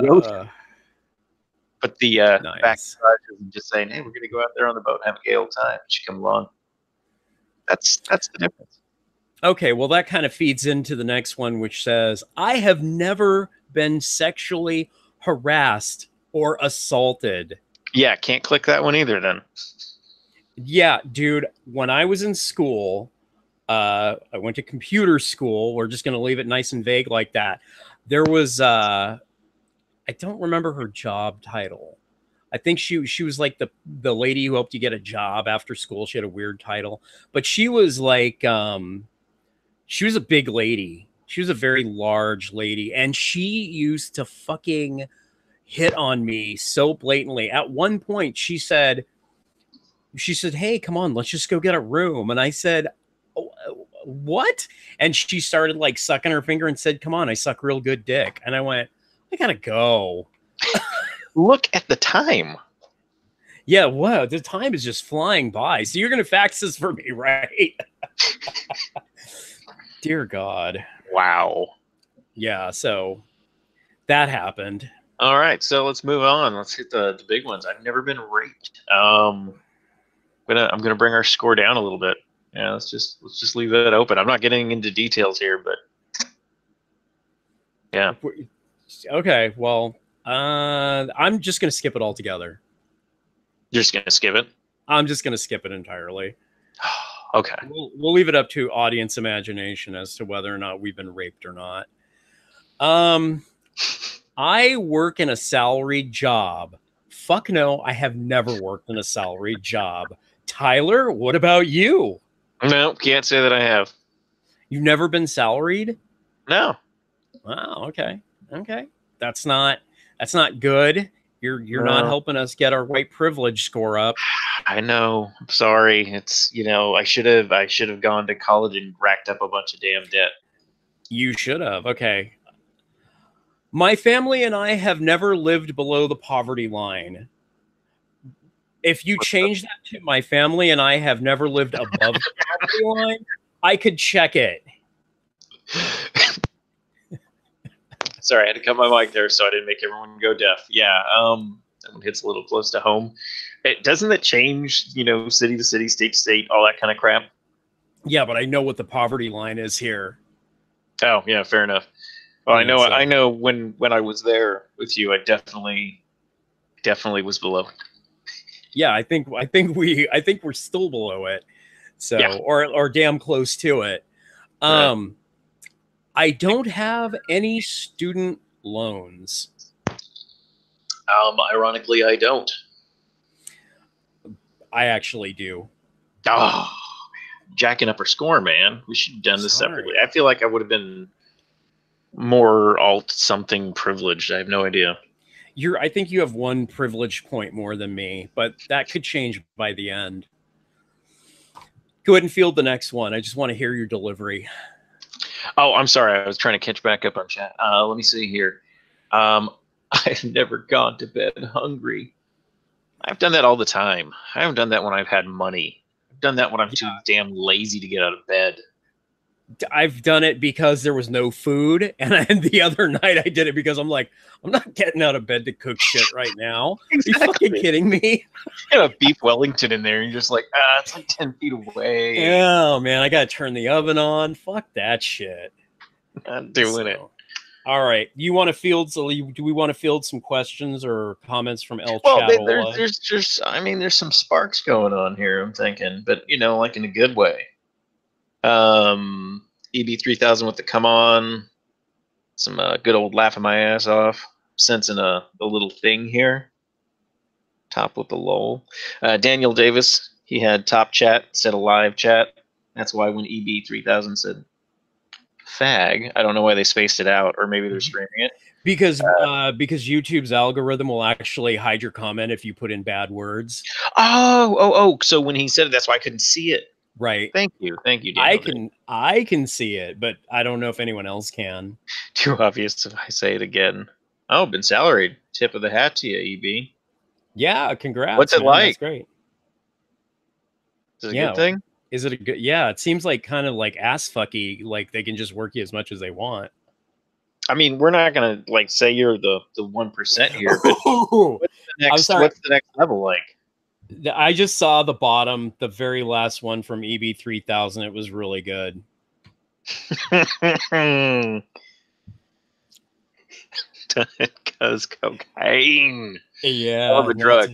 but the nice. back is just saying, hey, we're going to go out there on the boat and have a gay old time. You should come along. That's the difference. Okay, well, that kind of feeds into the next one, which says, I have never been sexually harassed or assaulted. Yeah, can't click that one either then. Yeah, dude, when I was in school, I went to computer school. We're just going to leave it nice and vague like that. There was, I don't remember her job title, I think she was like the lady who helped you get a job after school. She had a weird title, but she was like she was a big lady. She was a very large lady, and she used to fucking hit on me so blatantly. At one point, she said, "Hey, come on, let's just go get a room." And I said, "Oh, what?" And she started like sucking her finger and said, "Come on, I suck real good dick." And I went, "I gotta go." Look at the time. Yeah, wow, the time is just flying by. So you're gonna fax this for me, right? Dear God. Wow. Yeah, so that happened. All right, so let's move on. Let's hit the big ones. I've never been raped. I'm gonna bring our score down a little bit. Yeah, let's just leave that open. I'm not getting into details here, but yeah. Okay, well, I'm just gonna skip it altogether. You're just gonna skip it? I'm just gonna skip it entirely. Okay. We'll leave it up to audience imagination as to whether or not we've been raped or not. I work in a salaried job. Fuck no, I have never worked in a salaried job. Tyler, what about you? No, can't say that I have. You've never been salaried? No. Wow, okay. Okay. That's not good. You're not helping us get our white privilege score up. I know. I'm sorry. It's, I should have gone to college and racked up a bunch of damn debt. You should have. Okay. My family and I have never lived below the poverty line. If you change that to my family and I have never lived above the poverty line, I could check it. Sorry, I had to cut my mic there so I didn't make everyone go deaf. Yeah, that one hits a little close to home. Doesn't it change, city to city, state to state, all that kind of crap? Yeah, but I know what the poverty line is here. Oh, yeah, fair enough. Well, I know when I was there with you, I definitely was below. Yeah, I think we're still below it. So, yeah. or damn close to it. I don't have any student loans. Ironically, I don't. I actually do. Oh, jacking up our score, man. We should have done this separately. I feel like I would have been more alt something privileged. I have no idea. I think you have one privilege point more than me, but that could change by the end. Go ahead and field the next one. I just want to hear your delivery. Oh, I'm sorry. I was trying to catch back up on chat. Let me see here. I've never gone to bed hungry. I've done that all the time. I haven't done that when I've had money. I've done that when I'm too damn lazy to get out of bed. I've done it because there was no food, and the other night I did it because I'm like, I'm not getting out of bed to cook shit right now. Exactly. Are you fucking kidding me? You have a beef Wellington in there, and you're just like, it's like 10 feet away. Oh man, I gotta turn the oven on. Fuck that shit. Not doing it. All right, do we want to field some questions or comments from El Well, Chat? there's some sparks going on here. I'm thinking, but like in a good way. EB3000 with the come on, some good old laughing my ass off, sensing a little thing here. Top with the lol. Daniel Davis, he had top chat instead of live chat. That's why when EB3000 said fag, I don't know why they spaced it out, or maybe they're streaming it. Because YouTube's algorithm will actually hide your comment if you put in bad words. Oh! So when he said it, that's why I couldn't see it. Right. Thank you, Daniel. I can see it, but I don't know if anyone else can. Too obvious if I say it again. Oh, been salaried. Tip of the hat to you, EB. Yeah, congrats. What's it like? That's great. Is it a good thing? Is it a good? Yeah, it seems like kind of like ass fucky. Like they can just work you as much as they want. I mean, we're not gonna say you're the 1% here, but what's the next level like? I just saw the very last one from EB3000. It was really good. Because cocaine. Yeah. Hell of a drug,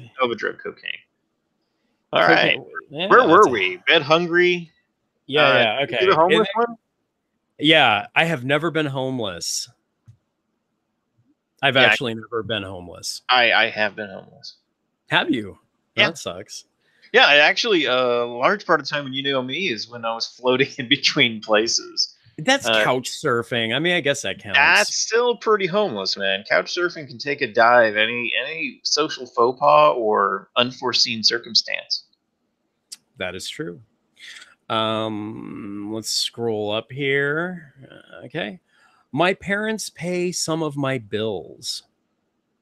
cocaine. All right. Yeah, where were we? Bed hungry? Yeah, okay. The homeless one? Yeah, I have never been homeless. I've actually never been homeless. I have been homeless. Have you? Yeah. That sucks. Yeah, actually, a large part of the time when you know me is when I was floating in between places. That's couch surfing. I mean, I guess that counts. That's still pretty homeless, man. Couch surfing can take a dive any social faux pas or unforeseen circumstance. That is true. Let's scroll up here. Okay. My parents pay some of my bills.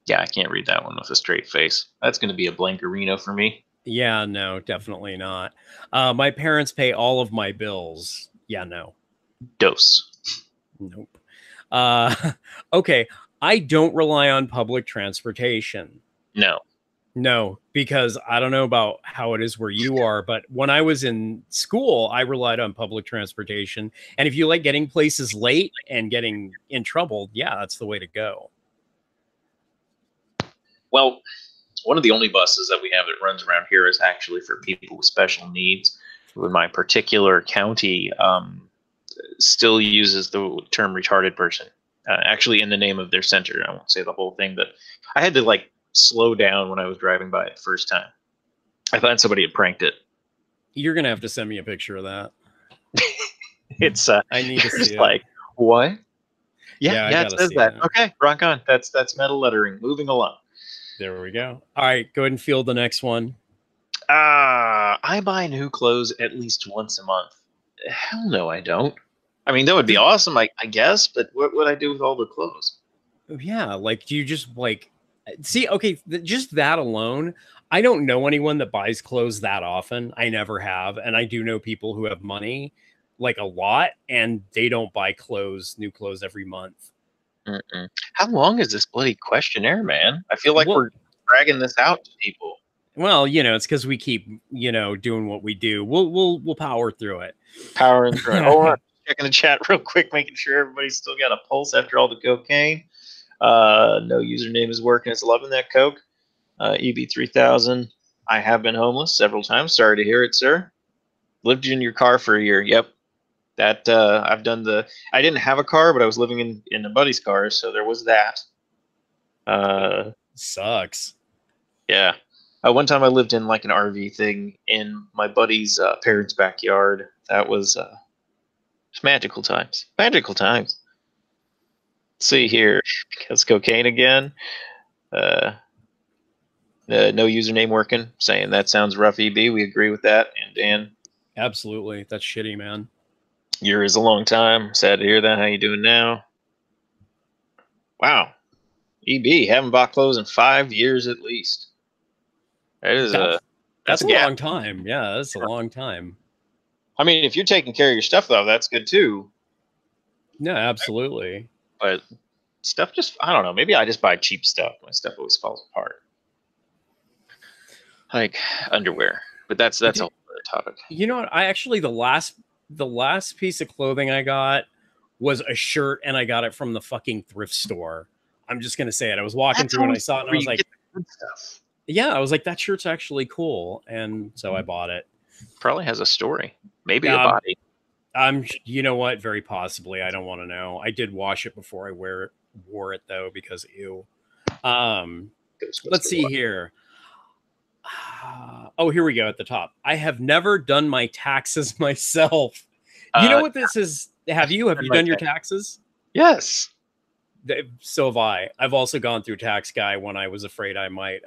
Yeah, I can't read that one with a straight face. That's going to be a blankerino for me. Yeah, no, definitely not. My parents pay all of my bills. Yeah, no. Dose. Nope. Okay. I don't rely on public transportation. No. No, because I don't know about how it is where you are, but when I was in school, I relied on public transportation. And if you like getting places late and getting in trouble, yeah, that's the way to go. Well, one of the only buses that we have that runs around here is actually for people with special needs. With my particular county, still uses the term retarded person, actually in the name of their center. I won't say the whole thing, but I had to like slow down when I was driving by it the first time. I thought somebody had pranked it. You're gonna have to send me a picture of that. It's I need to see it. Like, what? Yeah, it says that. Okay, rock on. That's metal lettering. Moving along. There we go. All right, go ahead and field the next one. I buy new clothes at least once a month. Hell no, I don't. I mean, that would be awesome, I guess, but what would I do with all the clothes? Yeah, like, do you just like see? Okay, just that alone. I don't know anyone that buys clothes that often. I never have, and I do know people who have money, like a lot, and they don't buy new clothes every month. How long is this bloody questionnaire, man? I feel like we're dragging this out to people. Well, it's because we keep, doing what we do. We'll power through it. Powering through it. Hold on, checking the chat real quick, making sure everybody's still got a pulse after all the cocaine. No username is working. It's loving that coke. EB3000. I have been homeless several times. Sorry to hear it, sir. Lived in your car for a year. Yep. That I've done I didn't have a car, but I was living in a buddy's car, so there was that. Sucks. Yeah. One time I lived in like an RV thing in my buddy's parents' backyard. That was magical times. Magical times. Let's see here. Because cocaine again. No username working. Saying that sounds rough, EB. We agree with that. And Dan. Absolutely. That's shitty, man. Year is a long time. Sad to hear that. How you doing now? Wow. EB, haven't bought clothes in 5 years at least. That is that's a long time. Yeah, that's a long time. I mean, if you're taking care of your stuff, though, that's good too. No, absolutely. But stuff I don't know. Maybe I just buy cheap stuff. My stuff always falls apart. Like underwear. But that's a whole other topic. You know what? I actually, the last piece of clothing I got was a shirt, and I got it from the fucking thrift store. I'm just going to say it. I was walking through and I saw it and I was like, yeah, I was like, that shirt's actually cool. And so I bought it. Probably has a story. Maybe a body. You know what? Very possibly. I don't want to know. I did wash it before I wore it though, because ew. Let's see here. Oh, here we go at the top. I have never done my taxes myself. You know what this is? Have you done your taxes? Yes. So have I. I've also gone through Tax Guy when I was afraid I might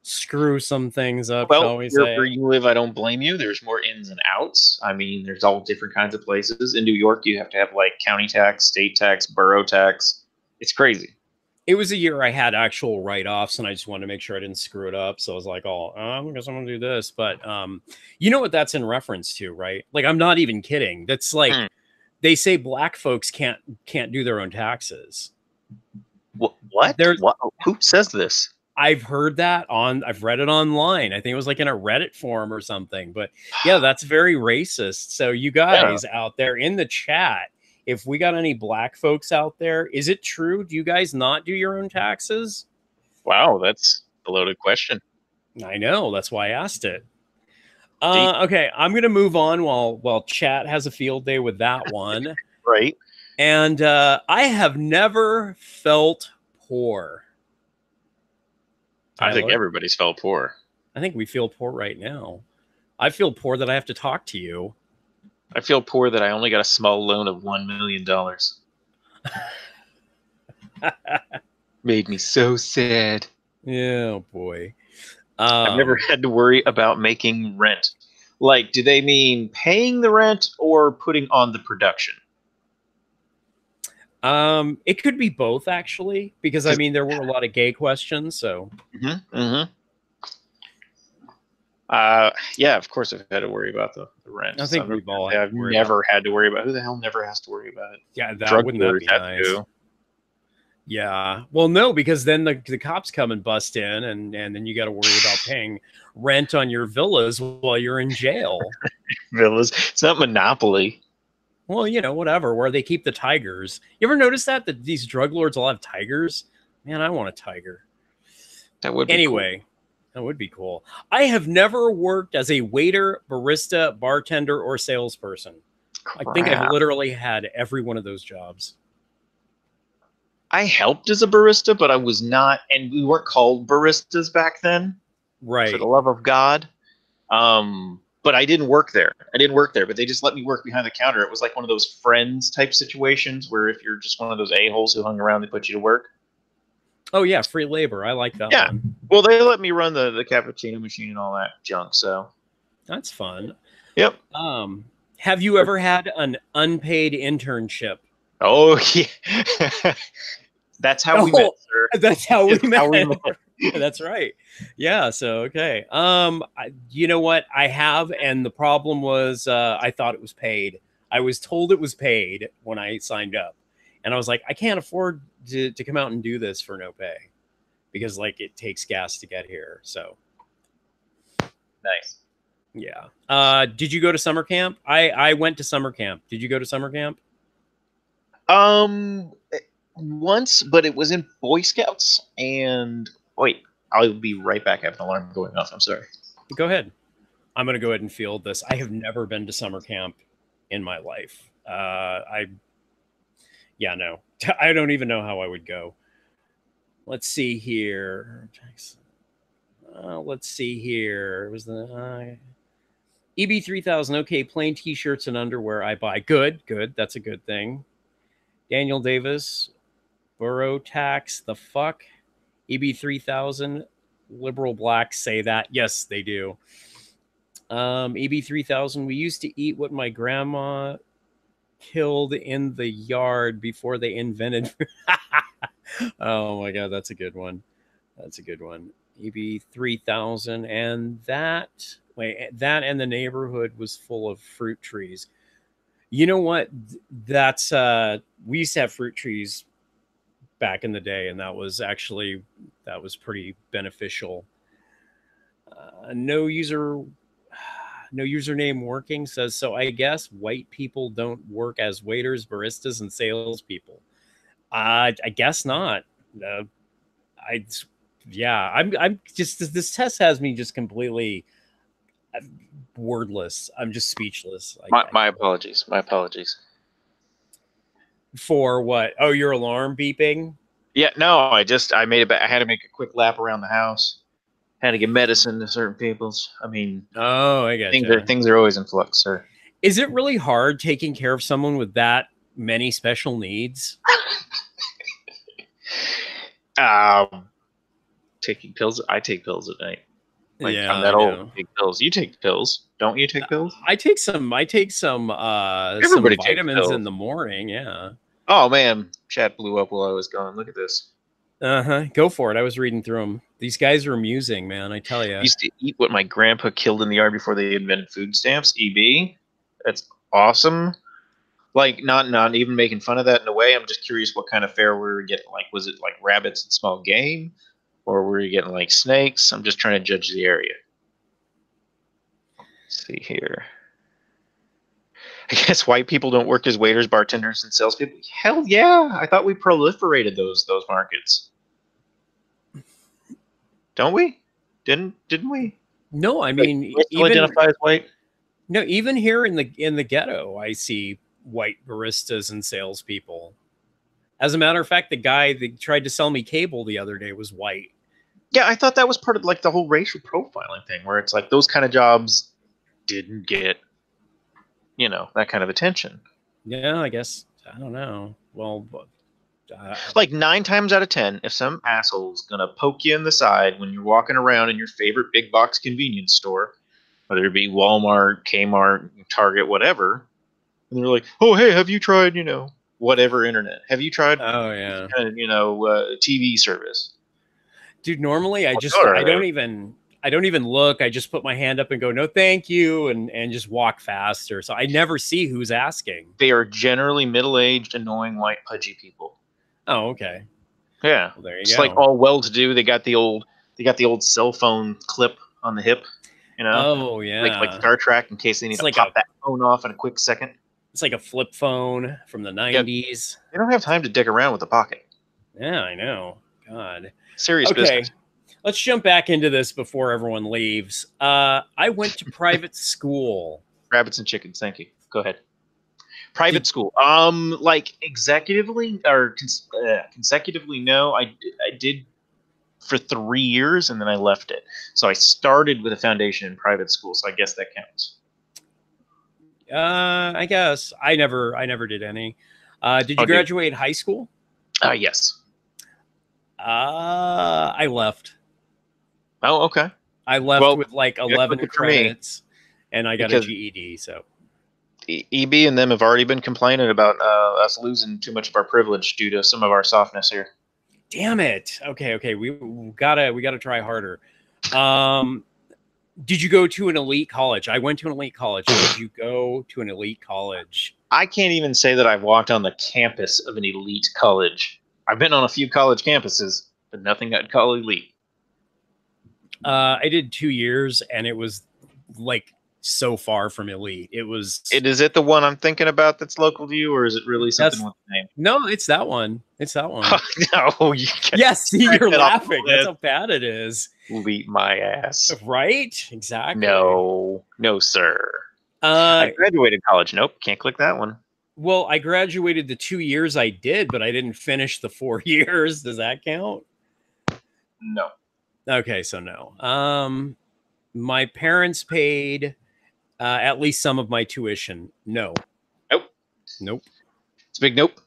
screw some things up. Well, where you live, I don't blame you. There's more ins and outs. I mean, there's all different kinds of places. In New York, you have to have like county tax, state tax, borough tax. It's crazy. It was a year I had actual write-offs, and I just wanted to make sure I didn't screw it up. So I was like, I guess I'm going to do this. But you know what that's in reference to, right? Like, I'm not even kidding. That's like, they say black folks can't do their own taxes. What? Who says this? I've heard that I've read it online. I think it was like in a Reddit forum or something. But yeah, that's very racist. So you guys out there in the chat, if we got any black folks out there, is it true? Do you guys not do your own taxes? Wow, that's a loaded question. I know. That's why I asked it. Okay, I'm going to move on while chat has a field day with that one. Right. And I have never felt poor. I think Tyler? everybody's felt poor. I think we feel poor right now. I feel poor that I have to talk to you. I feel poor that I only got a small loan of $1 million. Made me so sad. Yeah, boy. I've never had to worry about making rent. Like, do they mean paying the rent or putting on the production? It could be both actually, because I mean there were a lot of gay questions, so yeah, of course I've had to worry about the rent. I think we've all I've never had to worry about. Who the hell never has to worry about it? Yeah, Drug wouldn't that dealers be have nice? to. Yeah. Well, no, because then the cops come and bust in, and then you got to worry about paying rent on your villas while you're in jail. Villas. It's not Monopoly. Well, you know, whatever, where they keep the tigers. You ever notice that these drug lords all have tigers? Man, I want a tiger. That would be anyway. Cool. That would be cool. I have never worked as a waiter, barista, bartender, or salesperson. Crap. I think I've literally had every one of those jobs. I helped as a barista, but I was not, and we weren't called baristas back then. Right. For the love of God. But I didn't work there. But they just let me work behind the counter. It was like one of those friends type situations where if you're just one of those a-holes who hung around, they put you to work. Oh, yeah, free labor. I like that one. Well, they let me run the cappuccino machine and all that junk, so. That's fun. Yep. Have you ever had an unpaid internship? Oh, yeah. That's how we met, sir. That's how we met. That's right. Yeah. So, okay. You know what? I have, and the problem was I thought it was paid. I was told it was paid when I signed up. And I was like, I can't afford to come out and do this for no pay because, like, it takes gas to get here. So. Nice. Yeah. Did you go to summer camp? I went to summer camp. Did you go to summer camp? Once, but it was in Boy Scouts. And wait, I'll be right back. I have an alarm going off. I'm sorry. Go ahead. I'm going to go ahead and field this. I have never been to summer camp in my life. No, I don't even know how I would go. Let's see here. Let's see here. It was the EB3000. Okay, plain t-shirts and underwear I buy. Good. That's a good thing. Daniel Davis, borough tax. The fuck? EB3000. Liberal blacks say that. Yes, they do. EB3000. We used to eat what my grandma killed in the yard before they invented. Oh my god, that's a good one. EB3000, and that and the neighborhood was full of fruit trees. You know what? That's we used to have fruit trees back in the day, and that was pretty beneficial. No username working says, so I guess white people don't work as waiters, baristas, and salespeople. I guess not. I'm just, this test has me just completely wordless. I'm just speechless. My apologies. For what? Oh, your alarm beeping? Yeah, no, I made it back. I had to make a quick lap around the house. Had to give medicine to certain people's. I mean, I got things are always in flux, sir. Is it really hard taking care of someone with that many special needs? Taking pills. I take pills at night. Yeah, I'm that old. Take pills. You take pills, don't you? Take pills? I take some. Everybody some vitamins in the morning. Yeah. Oh man, chat blew up while I was gone. Look at this. Go for it. I was reading through them. These guys are amusing, man. I tell you. I used to eat what my grandpa killed in the yard before they invented food stamps. EB. That's awesome. Like, not even making fun of that in a way. I'm just curious what kind of fare we were getting. Like, was it like rabbits and small game? Or were you getting like snakes? I'm just trying to judge the area. Let's see here. I guess white people don't work as waiters, bartenders, and salespeople. Hell yeah! I thought we proliferated those markets. Don't we? Didn't we? No, I mean, even identify as white. No, even here in the ghetto, I see white baristas and salespeople. As a matter of fact, the guy that tried to sell me cable the other day was white. Yeah, I thought that was part of like the whole racial profiling thing, where it's like those kind of jobs didn't get, that kind of attention. Yeah, I guess. I don't know. Well, Like 9 times out of 10, if some asshole's gonna poke you in the side when you're walking around in your favorite big box convenience store, whether it be Walmart, Kmart, Target, whatever, and they're like, "Oh, hey, have you tried, whatever internet? Have you tried oh this yeah. kind of, TV service?" Dude, normally Well, all I don't even look. I just put my hand up and go, no, thank you, and just walk faster. So I never see who's asking. They are generally middle-aged, annoying, white, pudgy people. Oh, okay. Yeah, Well, there you just like go. all well-to-do. They got the old cell phone clip on the hip, Oh like yeah. Star Trek, in case they need It's to like pop that phone off in a quick second. a flip phone from the Yeah, 90s. they don't have time to dick around with the pocket. Yeah, I know. God. Serious Okay. business. Let's jump back into this before everyone leaves. I went to private school. Rabbits and chickens. Thank you. Go ahead. Did Private school. Like executively or consecutively, no. I did for 3 years and then I left it. So I started with a foundation in private school. So I guess that counts. I guess I never did any. Did Oh, you dude. graduate high school? Yes. I left. Oh, okay. I left Well, with like you took 11 it for me credits and I got a because GED. So, EB and them have already been complaining about us losing too much of our privilege due to some of our softness here. damn it. Okay. We gotta try harder. Um, did you go to an elite college? I went to an elite college. Did you go to an elite college? I can't even say that I've walked on the campus of an elite college. I've been on a few college campuses, but nothing I'd call elite. I did 2 years and it was like so far from elite. Is it the one I'm thinking about that's local to you, or is it really something That's with the name? no, it's that one. It's that one. No, you can't Yes, see, scratch you're that off the laughing. That's list. how bad it is. Elite my ass. Right? Exactly. No, sir. Uh, I graduated college. Nope, can't click that one. well, I graduated the 2 years I did, but I didn't finish the 4 years. Does that count? No. Okay, so no. My parents paid at least some of my tuition. No. Nope. Nope. It's a big nope.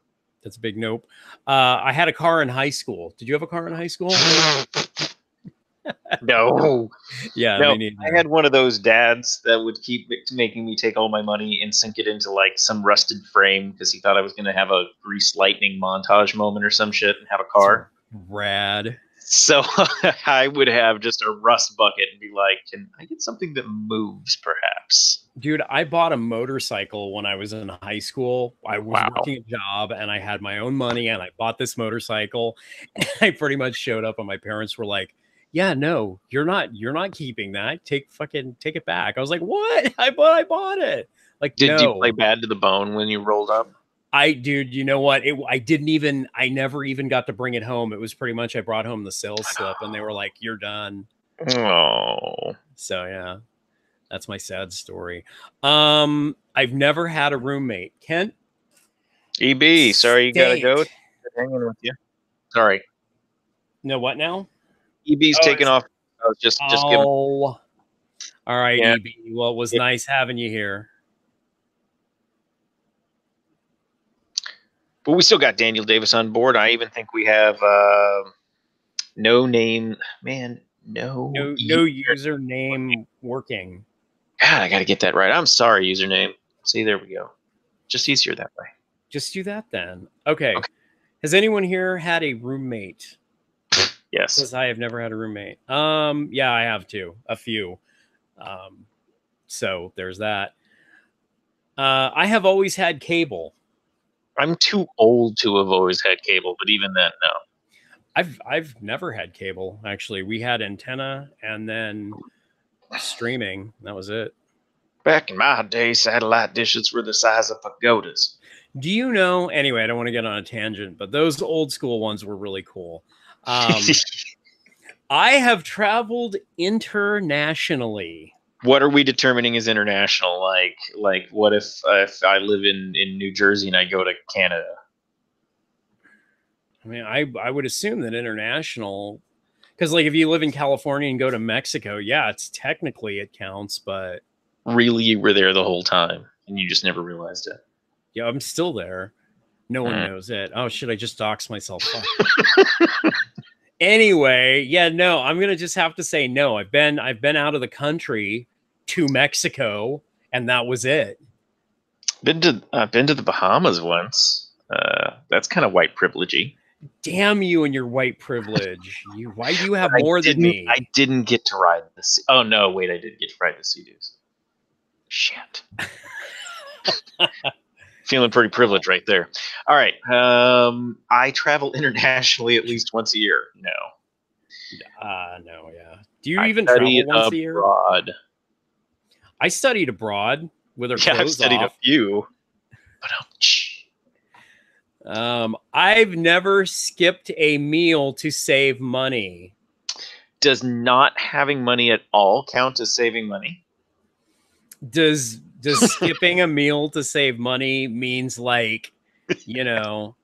That's a big nope. I had a car in high school. Did you have a car in high school? No. Yeah, No, me neither. I had one of those dads that would keep making me take all my money and sink it into like some rusted frame because he thought I was going to have a grease lightning montage moment or some shit and have a car. Rad. So I would have just a rust bucket and be like, "Can I get something that moves, perhaps?" Dude, I bought a motorcycle when I was in high school. I was Wow. working a job and I had my own money and I bought this motorcycle. And I pretty much showed up and my parents were like, "Yeah, no, you're not keeping that. Take it back." I was like, "What? I bought it." Like, Did you no. play bad to the bone when you rolled up? Dude, you know what? I never even got to bring it home. It was pretty much I brought home the sales slip and they were like, "You're done." Oh. So yeah, that's my sad story. I've never had a roommate. Kent? EB, sorry you gotta go. State. Good hanging with you. Sorry. No, what now? EB's Oh, taking off. I was just giving. all right, Yeah. EB. Well, it was Yeah. nice having you here. But we still got Daniel Davis on board. I even think we have no name. Man, No username working. God, I got to get that right. I'm sorry, username. See, there we go. Just easier that way. Just do that then. Okay. Has anyone here had a roommate? Yes. Because I have never had a roommate. Yeah, I have too. A few. So there's that. I have always had cable. I'm too old to have always had cable, but even then, no. I've never had cable, actually. We had antenna and then streaming. That was it. Back in my day, satellite dishes were the size of pagodas. Do you know? Anyway, I don't want to get on a tangent, but those old school ones were really cool. I have traveled internationally. What are we determining as international? Like what if I live in New Jersey and I go to Canada? I mean, I would assume that international, Because like if you live in California and go to Mexico, yeah, it's technically it counts, but Really, you were there the whole time, and you just never realized it. yeah, I'm still there. No one knows it. Oh shit, I just doxed myself. Fuck. Anyway, yeah, no, I'm gonna just have to say no. I've been out of the country to Mexico, and that was it. I've been to the Bahamas once. That's kind of white privilege-y. Damn you and your white privilege. Why do you have more than me? I didn't get to ride the sea. Oh no, wait, I did get to ride the Sea-Doos. Shit. Feeling pretty privileged right there. All right. I travel internationally at least once a year. No. No, yeah. Do you even travel once a year? Abroad. I studied abroad with our clothes I've studied off. a few. But I've never skipped a meal to save money. Does not having money at all count as saving money? Does skipping a meal to save money means like, you know,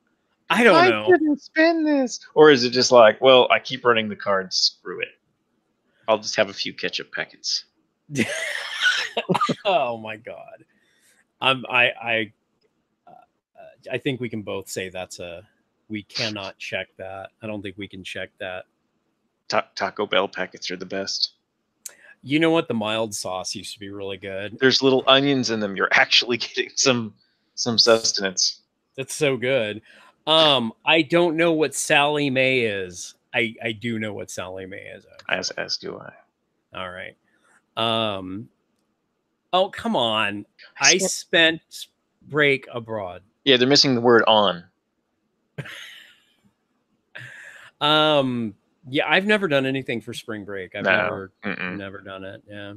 I don't know. I didn't spend this. Or is it just like, well, I keep running the card, screw it. I'll just have a few ketchup packets. Oh my god. I think we can both say we cannot check that. I don't think we can check that. Taco Bell packets are the best. You know what? The mild sauce used to be really good. There's little onions in them. You're actually getting some sustenance. That's so good. I don't know what Sally Mae is. I do know what Sally Mae is. As do I. All right. Oh, come on. I spent break abroad. Yeah, they're missing the word on. Yeah, I've never done anything for spring break. I've never done it. Yeah.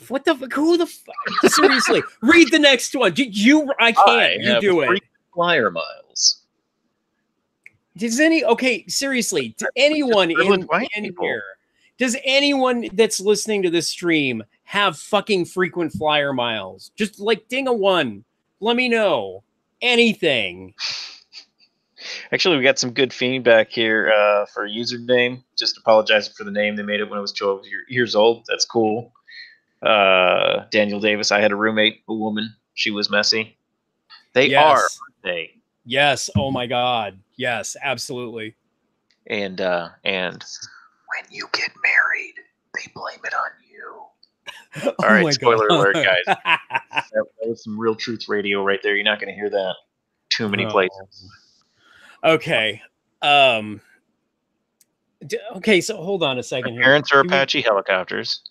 What the fuck? Who the fuck? Seriously, read the next one. I can't. You do it. Flyer miles. Seriously, does anyone in here, does anyone that's listening to this stream have fucking frequent flyer miles? Just like ding a one. Let me know. Anything. Actually, we got some good feedback here for username. Just apologizing for the name. They made it when I was 12 years old. That's cool. Daniel Davis. I had a roommate, a woman. She was messy. They are, aren't they? Yes. Oh my God. Yes, absolutely. And when you get married, they blame it on you. All right, spoiler alert, guys. That was some real truth radio right there. You're not going to hear that too many places. Okay. Okay, so hold on a second here. Parents are Apache helicopters.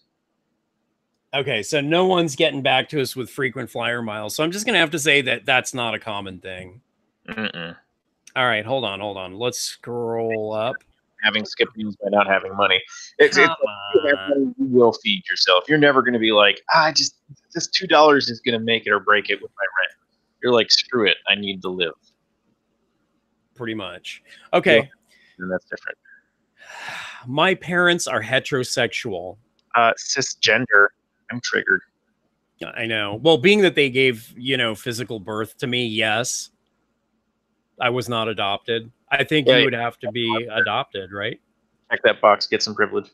Okay, so no one's getting back to us with frequent flyer miles. So I'm just going to have to say that that's not a common thing. All right, hold on. Let's scroll up. Having skipped meals by not having money. It's like you have money, you will feed yourself. You're never going to be like, this $2 is going to make it or break it with my rent. You're like, screw it. I need to live. Pretty much. Okay. Yeah, and that's different. My parents are heterosexual. Cisgender. I'm triggered. I know. Well, being that they gave, physical birth to me, yes. I was not adopted. I think you would have to be adopted, right? Check that box. Get some privilege.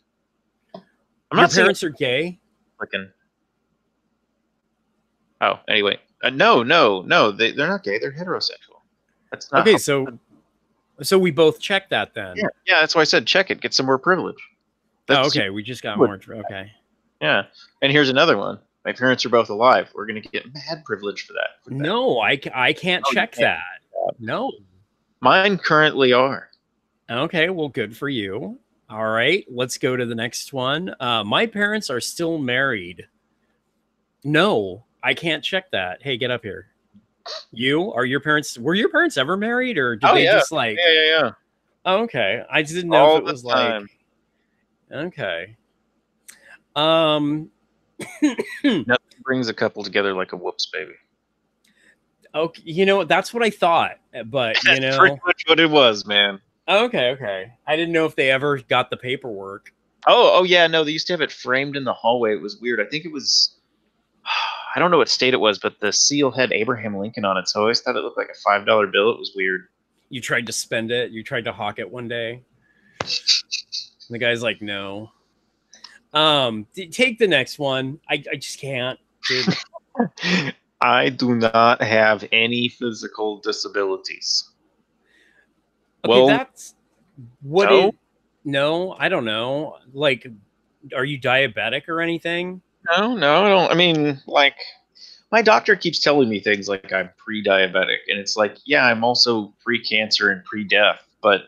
Your parents are gay? Oh, anyway. No. They're not gay. They're heterosexual. That's not okay, so we both check that then. Yeah, that's why I said check it. Get some more privilege. Okay. We just got more. Okay. Yeah. And here's another one. My parents are both alive. We're going to get mad privilege for that. No, I can't check that. No. Mine currently are. Okay, well, good for you. All right, let's go to the next one. My parents are still married. No, I can't check that. Hey, get up here. Were your parents ever married, or did they just like? Yeah. Oh, okay, I just didn't know if it was like. Okay. Nothing brings a couple together like a whoops baby. Okay, that's what I thought, but That's pretty much what it was, man. Okay. I didn't know if they ever got the paperwork. Oh yeah, no, they used to have it framed in the hallway. It was weird. I think it was, I don't know what state it was, but the seal had Abraham Lincoln on it, so I always thought it looked like a $5 bill. It was weird. You tried to spend it. You tried to hawk it one day. The guy's like, no. Take the next one. I just can't, dude. I do not have any physical disabilities. Okay, Well, that's what no, it. No, I don't know. Like, are you diabetic or anything? no, I don't. I mean, like, my doctor keeps telling me things like I'm pre-diabetic, and it's like, yeah, I'm also pre-cancer and pre-death, but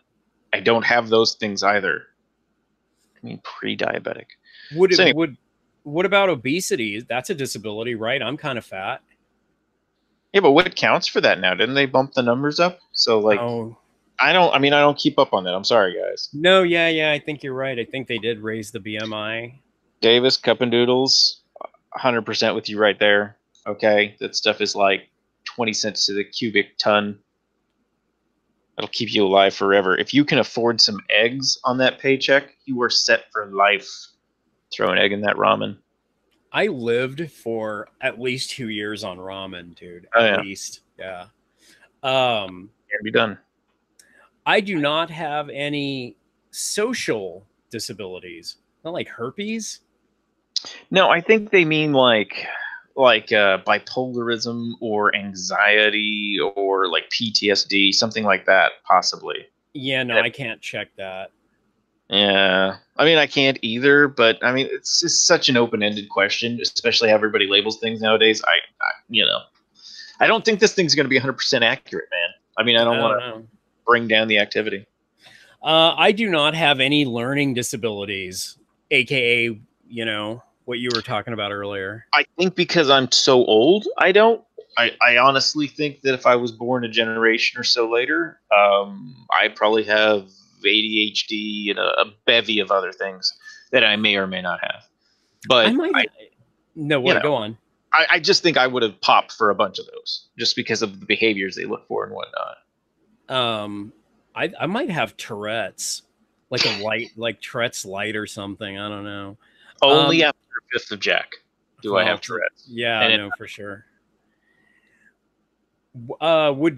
I don't have those things either. I mean, pre-diabetic. Would So it anyway, would? What about obesity? That's a disability, right? I'm kind of fat. yeah, but what counts for that now? Didn't they bump the numbers up? So like, Oh, I don't. I mean, I don't keep up on that. I'm sorry, guys. no, yeah. I think you're right. I think they did raise the BMI. Davis Cup and Doodles, 100% with you right there. Okay, that stuff is like 20 cents to the cubic ton. It'll keep you alive forever. If you can afford some eggs on that paycheck, you are set for life. Throw an egg in that ramen. I lived for at least 2 years on ramen, dude. Oh At yeah, least, yeah. Um, can't be done. I do not have any social disabilities. Not like herpes. No, I think they mean like bipolarism or anxiety or like PTSD, something like that, possibly. Yeah, no, I can't check that. Yeah, I mean, I can't either, but I mean, it's just such an open-ended question, especially how everybody labels things nowadays. I don't think this thing's going to be 100% accurate, man. I mean, I I don't want don't to know. bring down the activity. I do not have any learning disabilities, aka, what you were talking about earlier. I think because I'm so old, I don't. I honestly think that if I was born a generation or so later, I probably have ADHD and a bevy of other things that I may or may not have. I But might. No, you what? know, Go on. I just think I would have popped for a bunch of those just because of the behaviors they look for and whatnot. Um, I might have Tourette's, like a light, like Tourette's light or something. I don't know. Only Um, after a fifth of Jack do I well, have Tourette's, yeah, and no, for sure. Would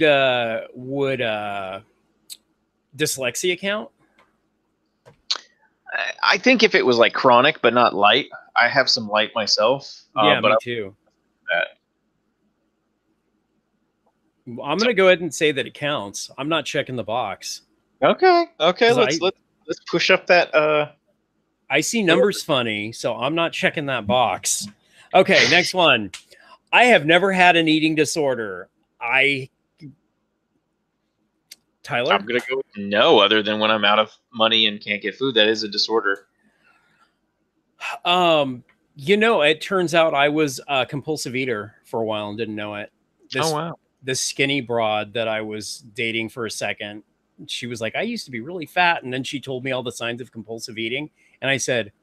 dyslexia count? I think if it was like chronic but not light, I have some light myself, Yeah, but me I'm too. that. I'm So, gonna go ahead and say that it counts. I'm not checking the box okay, because let's push up that. I see numbers funny, so I'm not checking that box. Okay, next one. I have never had an eating disorder. I'm Tyler? gonna go with no, other than when I'm out of money and can't get food. That is a disorder. Um, it turns out I was a compulsive eater for a while and didn't know it. Oh This wow. this skinny broad that I was dating for a second, she was like, I used to be really fat, and then she told me all the signs of compulsive eating, and I said,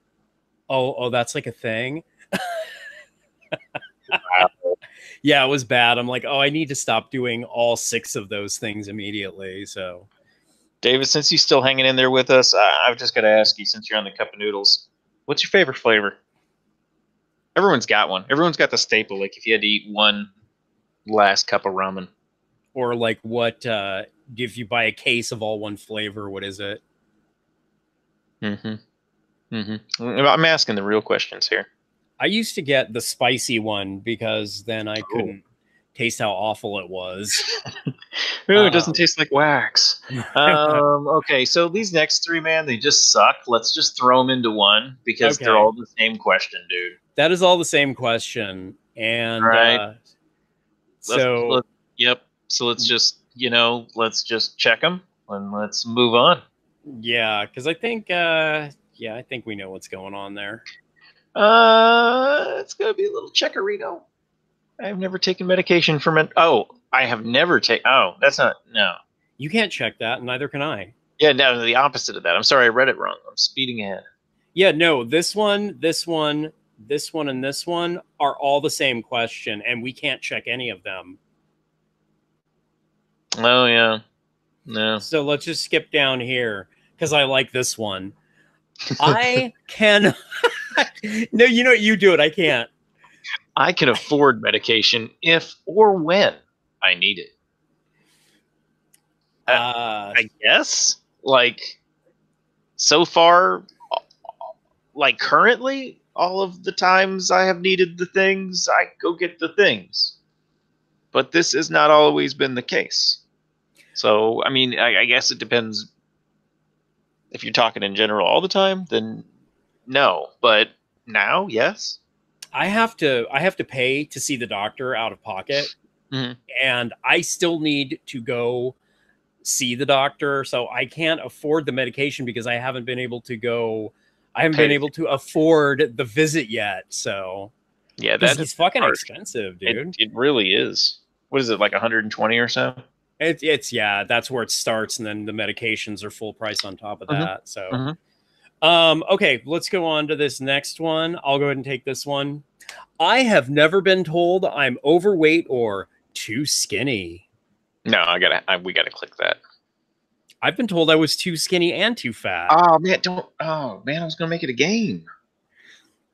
oh, that's like a thing. Wow. Yeah, it was bad. I'm like, oh, I need to stop doing all 6 of those things immediately. So David, since you're still hanging in there with us, I've just got to ask you, since you're on the cup of noodles, what's your favorite flavor? Everyone's got one. Everyone's got the staple. Like if you had to eat one last cup of ramen. or like what if you buy a case of all one flavor, what is it? Mm-hmm. Mm-hmm. I'm asking the real questions here. I used to get the spicy one because then I Oh. couldn't taste how awful it was. Ooh, it doesn't taste like wax. Okay, so these next three, man, they just suck. Let's just throw them into one because they're Okay. all the same question, dude. That is all the same question. All And right. so Yep. So let's just check them and let's move on. yeah, because I think I think we know what's going on there. It's gonna be a little checkerino. I've never taken medication for Oh, I have never taken. Oh, that's not no. You can't check that, and neither can I. Yeah, no, the opposite of that. I'm sorry, I read it wrong. I'm speeding ahead. Yeah, no, this one, and this one are all the same question, and we can't check any of them. Oh yeah, no. So let's just skip down here because I like this one. I can. No, you do it. I can't. I can afford medication if or when I need it. I guess. Like, so far, like currently, all of the times I have needed the things, I go get the things. But this has not always been the case. So, I mean, I guess it depends. If you're talking in general all the time, then no. But now, yes. I have to pay to see the doctor out of pocket, and I still need to go see the doctor, so I can't afford the medication because I haven't been able to go. I haven't been able to afford the visit yet. So yeah, because that he's is fucking hard. expensive, dude. It really is. What is it, like 120 or so? It's yeah, that's where it starts, and then the medications are full price on top of that. So okay, let's go on to this next one. I'll go ahead and take this one. I have never been told I'm overweight or too skinny. No, we gotta click that. I've been told I was too skinny and too fat. Oh man, I was gonna make it a game.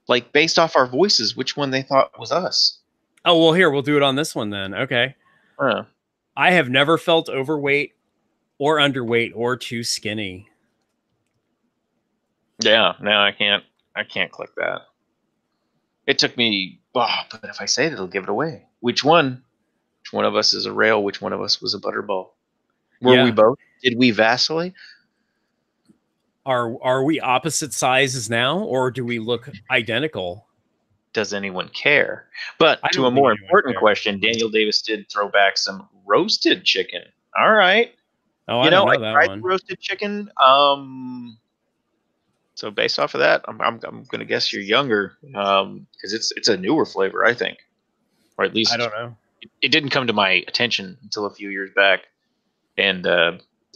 Like based off our voices, which one they thought was us. Oh, well, here, we'll do it on this one then. Okay. I have never felt overweight or underweight or too skinny. Yeah, no, I can't click that. It took me, but if I say it, it'll give it away. Which one? Which one of us is a rail? Which one of us was a butterball? Were we both? Did we vacillate? Are we opposite sizes now, or do we look identical? Does anyone care? But to a more important question, Daniel Davis did throw back some roasted chicken. All right. Oh, I don't know that tried one. Roasted chicken. So based off of that, I'm gonna guess you're younger, because it's a newer flavor, I think, or at least I don't know. It didn't come to my attention until a few years back, and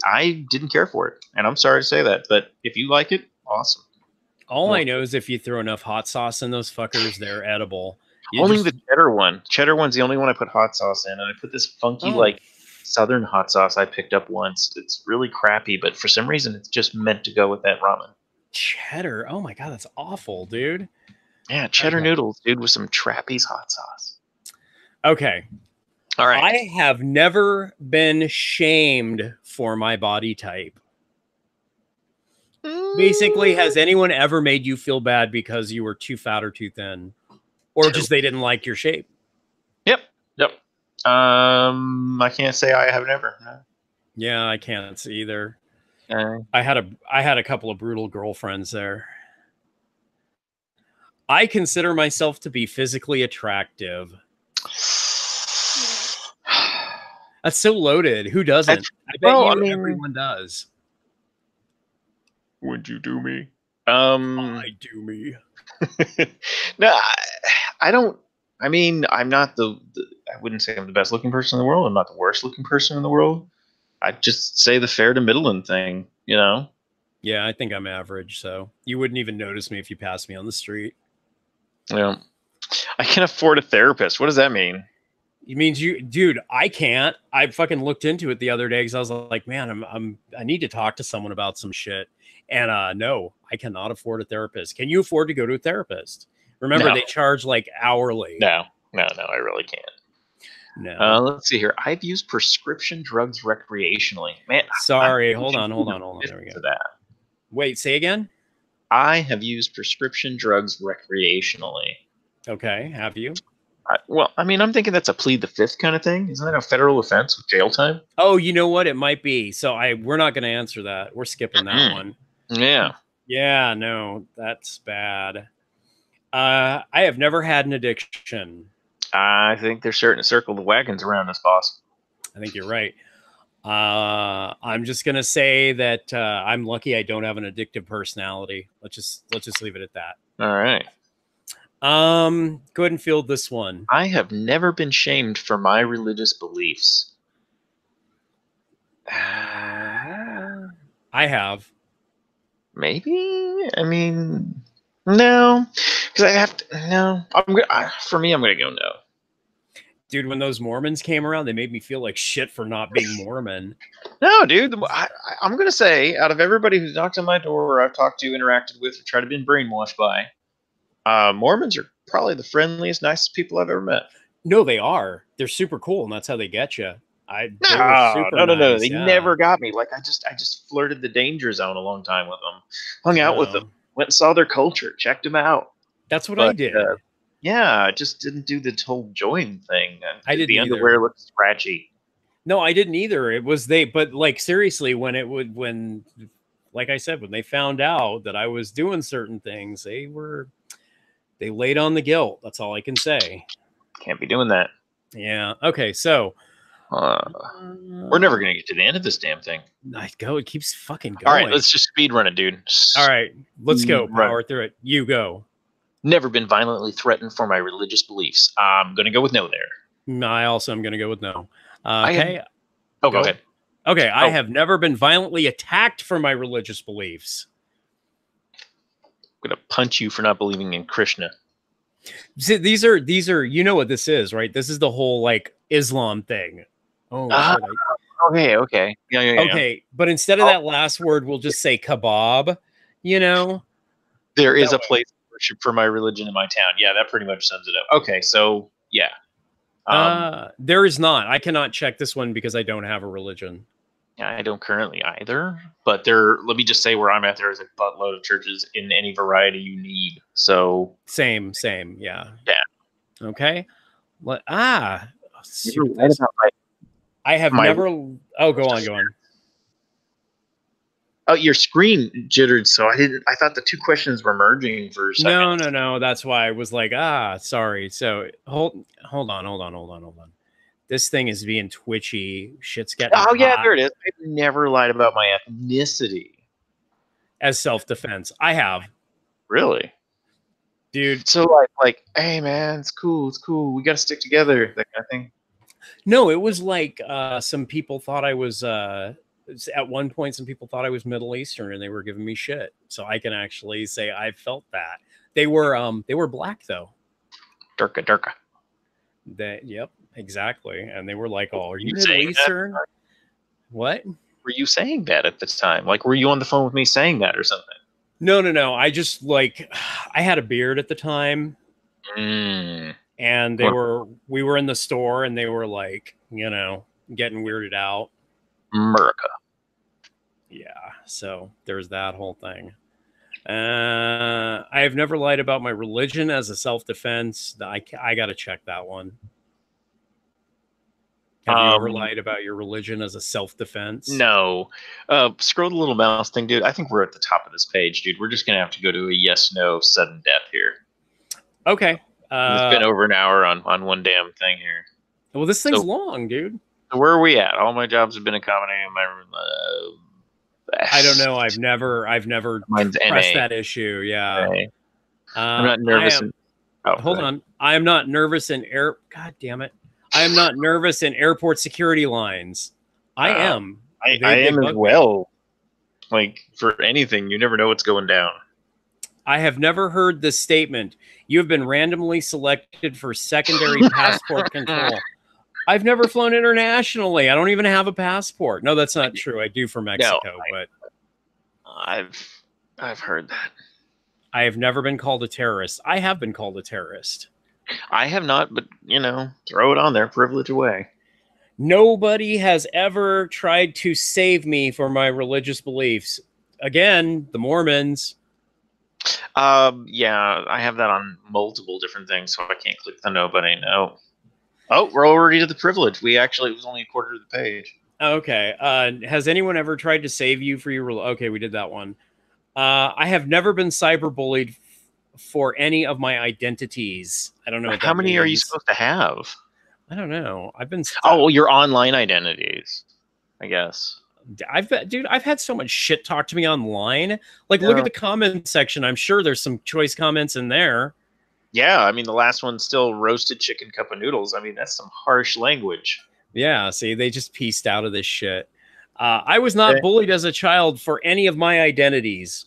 I didn't care for it, and I'm sorry to say that. But if you like it, awesome. All I know is if you throw enough hot sauce in those fuckers, they're edible. Only the cheddar one. Cheddar one's the only one I put hot sauce in, and I put this funky like southern hot sauce I picked up once. It's really crappy, but for some reason, it's just meant to go with that ramen. Cheddar. Oh my god, that's awful, dude. Yeah, cheddar noodles, dude, with some Trappy's hot sauce. Okay. All right. I have never been shamed for my body type. Basically, has anyone ever made you feel bad because you were too fat or too thin? Or just they didn't like your shape? Yep. I can't say I have never. No. Yeah, I can't either. I had a couple of brutal girlfriends there. I consider myself to be physically attractive. That's so loaded. Who doesn't? I bet everyone does. Would you do me? I do me. No, I don't. I mean, I'm not I wouldn't say I'm the best looking person in the world. I'm not the worst looking person in the world. I'd just say the fair to middling thing, you know? Yeah, I think I'm average, so you wouldn't even notice me if you passed me on the street. Yeah. I can afford a therapist. What does that mean? It means dude, I can't. I fucking looked into it the other day because I was like, man, I need to talk to someone about some shit. And no, I cannot afford a therapist. Can you afford to go to a therapist? Remember, they charge like hourly. No, I really can't. No. Let's see here. I've used prescription drugs recreationally. Man, sorry. Hold on. There we go. Wait, say again. I have used prescription drugs recreationally. Okay, have you? Well, I mean, I'm thinking that's a plead the fifth kind of thing. Isn't that a federal offense with jail time? Oh, you know what? It might be. So we're not going to answer that. We're skipping that one. Yeah. Yeah, no, that's bad. I have never had an addiction. I think there's starting to circle the wagons around us, boss. I think you're right. I'm just gonna say that I'm lucky I don't have an addictive personality. Let's just leave it at that. All right. Go ahead and field this one. I have never been shamed for my religious beliefs. I have. Maybe. I mean, no, because I have to. No, for me, I'm gonna go no. Dude, when those Mormons came around, they made me feel like shit for not being Mormon. No, dude, I'm going to say, out of everybody who's knocked on my door or I've talked to, interacted with, or tried to be brainwashed by, Mormons are probably the friendliest, nicest people I've ever met. No, they are. They're super cool, and that's how they get you. They were super nice. They Yeah. never got me. Like I just flirted the danger zone a long time with them, hung out with them, No. went and saw their culture, checked them out. That's what I But did. yeah, I just didn't do the whole join thing. I didn't The either. underwear looked scratchy. No, I didn't either. It was but like seriously, when like I said, when they found out that I was doing certain things, they laid on the guilt. That's all I can say. Can't be doing that. Yeah. Okay. So we're never gonna get to the end of this damn thing. It keeps fucking going. All right, let's just speed run it, dude. All right, let's go. Power through it. You go. Never been violently threatened for my religious beliefs. I'm gonna go with no there. I also am gonna go with no. Okay. Go ahead. Okay, I have never been violently attacked for my religious beliefs. I'm gonna punch you for not believing in Krishna. See, these are you know what this is, right? This is the whole like Islam thing. Oh, okay. Yeah. Okay, but instead of that last word, we'll just say kebab. You know, there is a place of worship for my religion in my town. Yeah, that pretty much sums it up. Okay, so yeah. There is not. I cannot check this one because I don't have a religion. Yeah, I don't currently either. But let me just say where I'm at, there is a buttload of churches in any variety you need. So same. Yeah. Okay. What? I have never. Oh, go on. Oh, your screen jittered, so I thought the two questions were merging for a second. No. That's why I was like, sorry. So hold on. This thing is being twitchy. Shit's getting hot. Yeah, there it is. I've never lied about my ethnicity. As self-defense. I have. Really? Dude. So like, hey man, it's cool. We gotta stick together, that kind of thing. No, it was like some people thought I was at one point some people thought I was Middle Eastern and they were giving me shit. So I can actually say I felt that. They were black though. Durka. Yep, exactly. And they were like, "Oh, are you Middle Eastern?" What? Were you saying that at the time? Like, were you on the phone with me saying that or something? No. I just I had a beard at the time. And we were in the store and they were like, getting weirded out. America. Yeah. So there's that whole thing. I have never lied about my religion as a self-defense. I got to check that one. Have you ever lied about your religion as a self-defense? No. Scroll the little mouse thing, dude. I think we're at the top of this page, dude. We're just going to have to go to a yes-no sudden death here. Okay. It's been over an hour on one damn thing here. Well, this thing's long, dude. So where are we at? All my jobs have been accommodating my... I don't know. I've never pressed that issue. Yeah. Okay. I'm not nervous. Hold on. I am not nervous in God damn it. I am not nervous in airport security lines. I am. I am as well. Like, for anything, you never know what's going down. I have never heard the statement, "You have been randomly selected for secondary passport control." I've never flown internationally. I don't even have a passport. No, that's not true. I do for Mexico, but I've heard that. I have never been called a terrorist. I have been called a terrorist. I have not, but throw it on there, privilege away. Nobody has ever tried to save me for my religious beliefs. Again, the Mormons. Yeah, I have that on multiple different things, so I can't click the nobody. No. Oh, we're already to the privilege. It was only a quarter of the page. Okay. Has anyone ever tried to save you for your... Okay, we did that one. I have never been cyberbullied for any of my identities. I don't know what How many are you supposed to have? I don't know. I've been... your online identities, I guess. I've had so much shit talked to me online. Like, look at the comment section. I'm sure there's some choice comments in there. Yeah, I mean, the last one's still roasted chicken cup of noodles. I mean, that's some harsh language. Yeah, see, they just pieced out of this shit. I was not bullied as a child for any of my identities.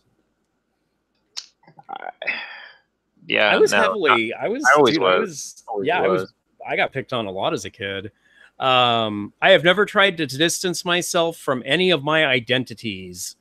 Yeah, I was heavily. I got picked on a lot as a kid. I have never tried to distance myself from any of my identities.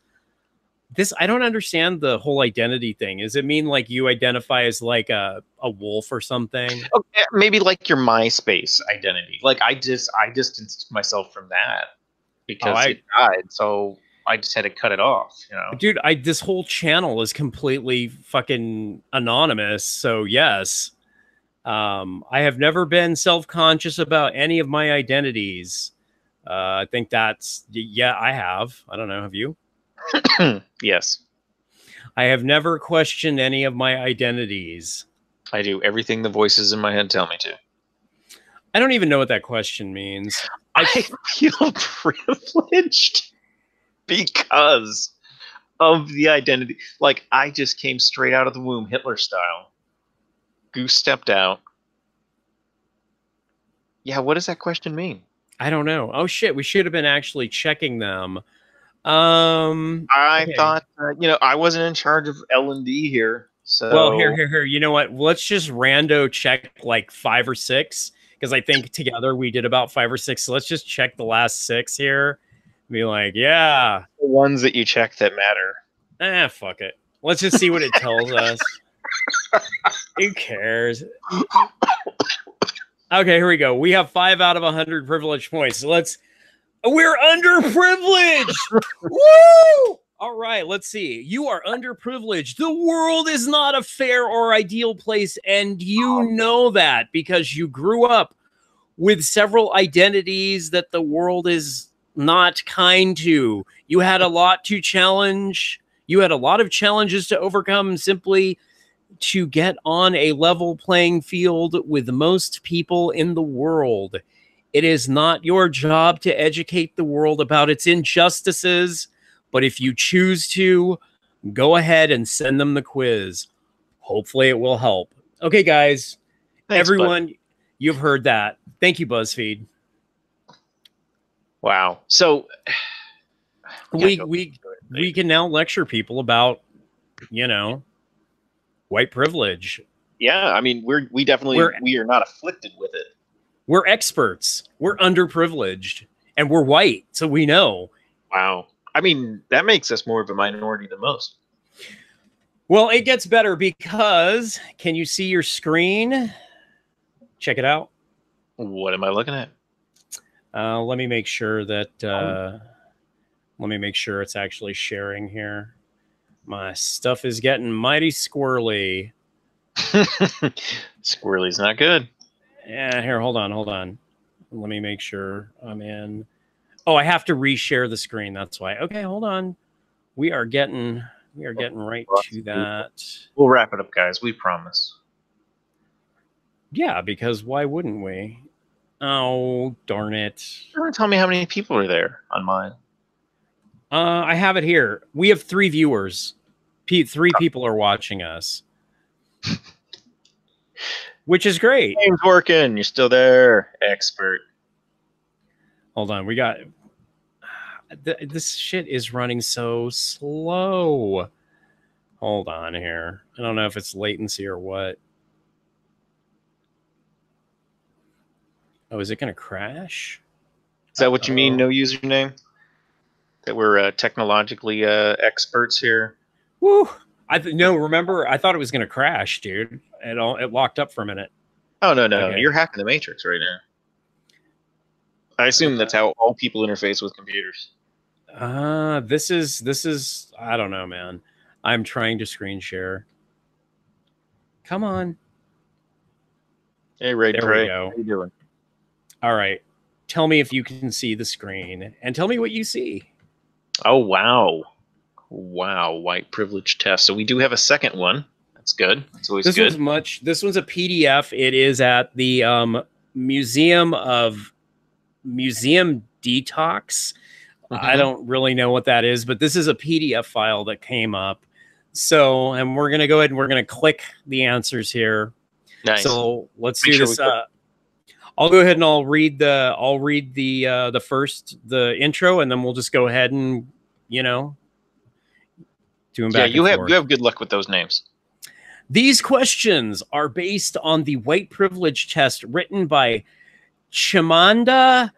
This, I don't understand the whole identity thing. Does it mean like you identify as like a wolf or something? Okay, maybe like your MySpace identity. Like I distanced myself from that Oh, because it died, so I just had to cut it off. You know, dude, this whole channel is completely fucking anonymous. So yes, I have never been self-conscious about any of my identities. I think that's, yeah, I have. I don't know. Have you? Yes, I have never questioned any of my identities. I do everything the voices in my head tell me to. I don't even know what that question means. I feel privileged because of the identity. Like I just came straight out of the womb, Hitler style. Goose stepped out. Yeah, what does that question mean? I don't know. Oh shit, we should have been actually checking them. I Okay. thought, I wasn't in charge of L&D here. So Well, here. You know what? Let's just rando check like 5 or 6 because I think together we did about 5 or 6. So let's just check the last 6 here. Be like, yeah, the ones that you check that matter. Fuck it. Let's just see what it tells us. Who cares? Okay, here we go. We have 5 out of 100 privilege points. So we're underprivileged. Woo! All right, let's see. You are underprivileged. The world is not a fair or ideal place, and you know that because you grew up with several identities that the world is not kind to. You had a lot to challenge. You had a lot of challenges to overcome simply to get on a level playing field with most people in the world. It is not your job to educate the world about its injustices, but if you choose to, go ahead and send them the quiz. Hopefully it will help. Okay, guys. Thanks, everyone, bud. You've heard that. Thank you, BuzzFeed. Wow. So we can now lecture people about, white privilege. Yeah, I mean, we are not afflicted with it. We're experts. We're underprivileged, and we're white, so we know. Wow. I mean, that makes us more of a minority than most. Well, it gets better because, can you see your screen? Check it out. What am I looking at? Let me make sure that, let me make sure it's actually sharing here. My stuff is getting mighty squirrely. Squirrely's not good. Yeah, here, hold on. Let me make sure I'm in. Oh, I have to reshare the screen. That's why. Okay, hold on. We are getting right to that. We'll wrap it up, guys. We promise. Yeah, because why wouldn't we? Oh, darn it. Don't tell me how many people are there on mine. I have it here. We have 3 viewers. 3 people are watching us. Which is great. Game's working. You're still there, expert. Hold on. We got... this shit is running so slow. Hold on here. I don't know if it's latency or what. Oh, is it going to crash? Is that what you mean, no username? That we're technologically experts here? Woo! No, remember, I thought it was going to crash, dude. It locked up for a minute. Oh, no. Okay. You're hacking the Matrix right now. I assume that's how all people interface with computers. This is, I don't know, man. I'm trying to screen share. Come on. Hey, Raid There Prey. we go. How you doing? All right. Tell me if you can see the screen and tell me what you see. Oh, wow. Wow, white privilege test. So we do have a second one. That's good. That's always good. This one's a PDF. It is at the Museum Detox. I don't really know what that is, but this is a PDF file that came up. So, and we're going to go ahead and we're going to click the answers here. Nice. So let's do this. I'll go ahead and I'll read the intro, and then we'll just go ahead and, do them back. Yeah, you have good luck with those names. These questions are based on the white privilege test written by Chimamanda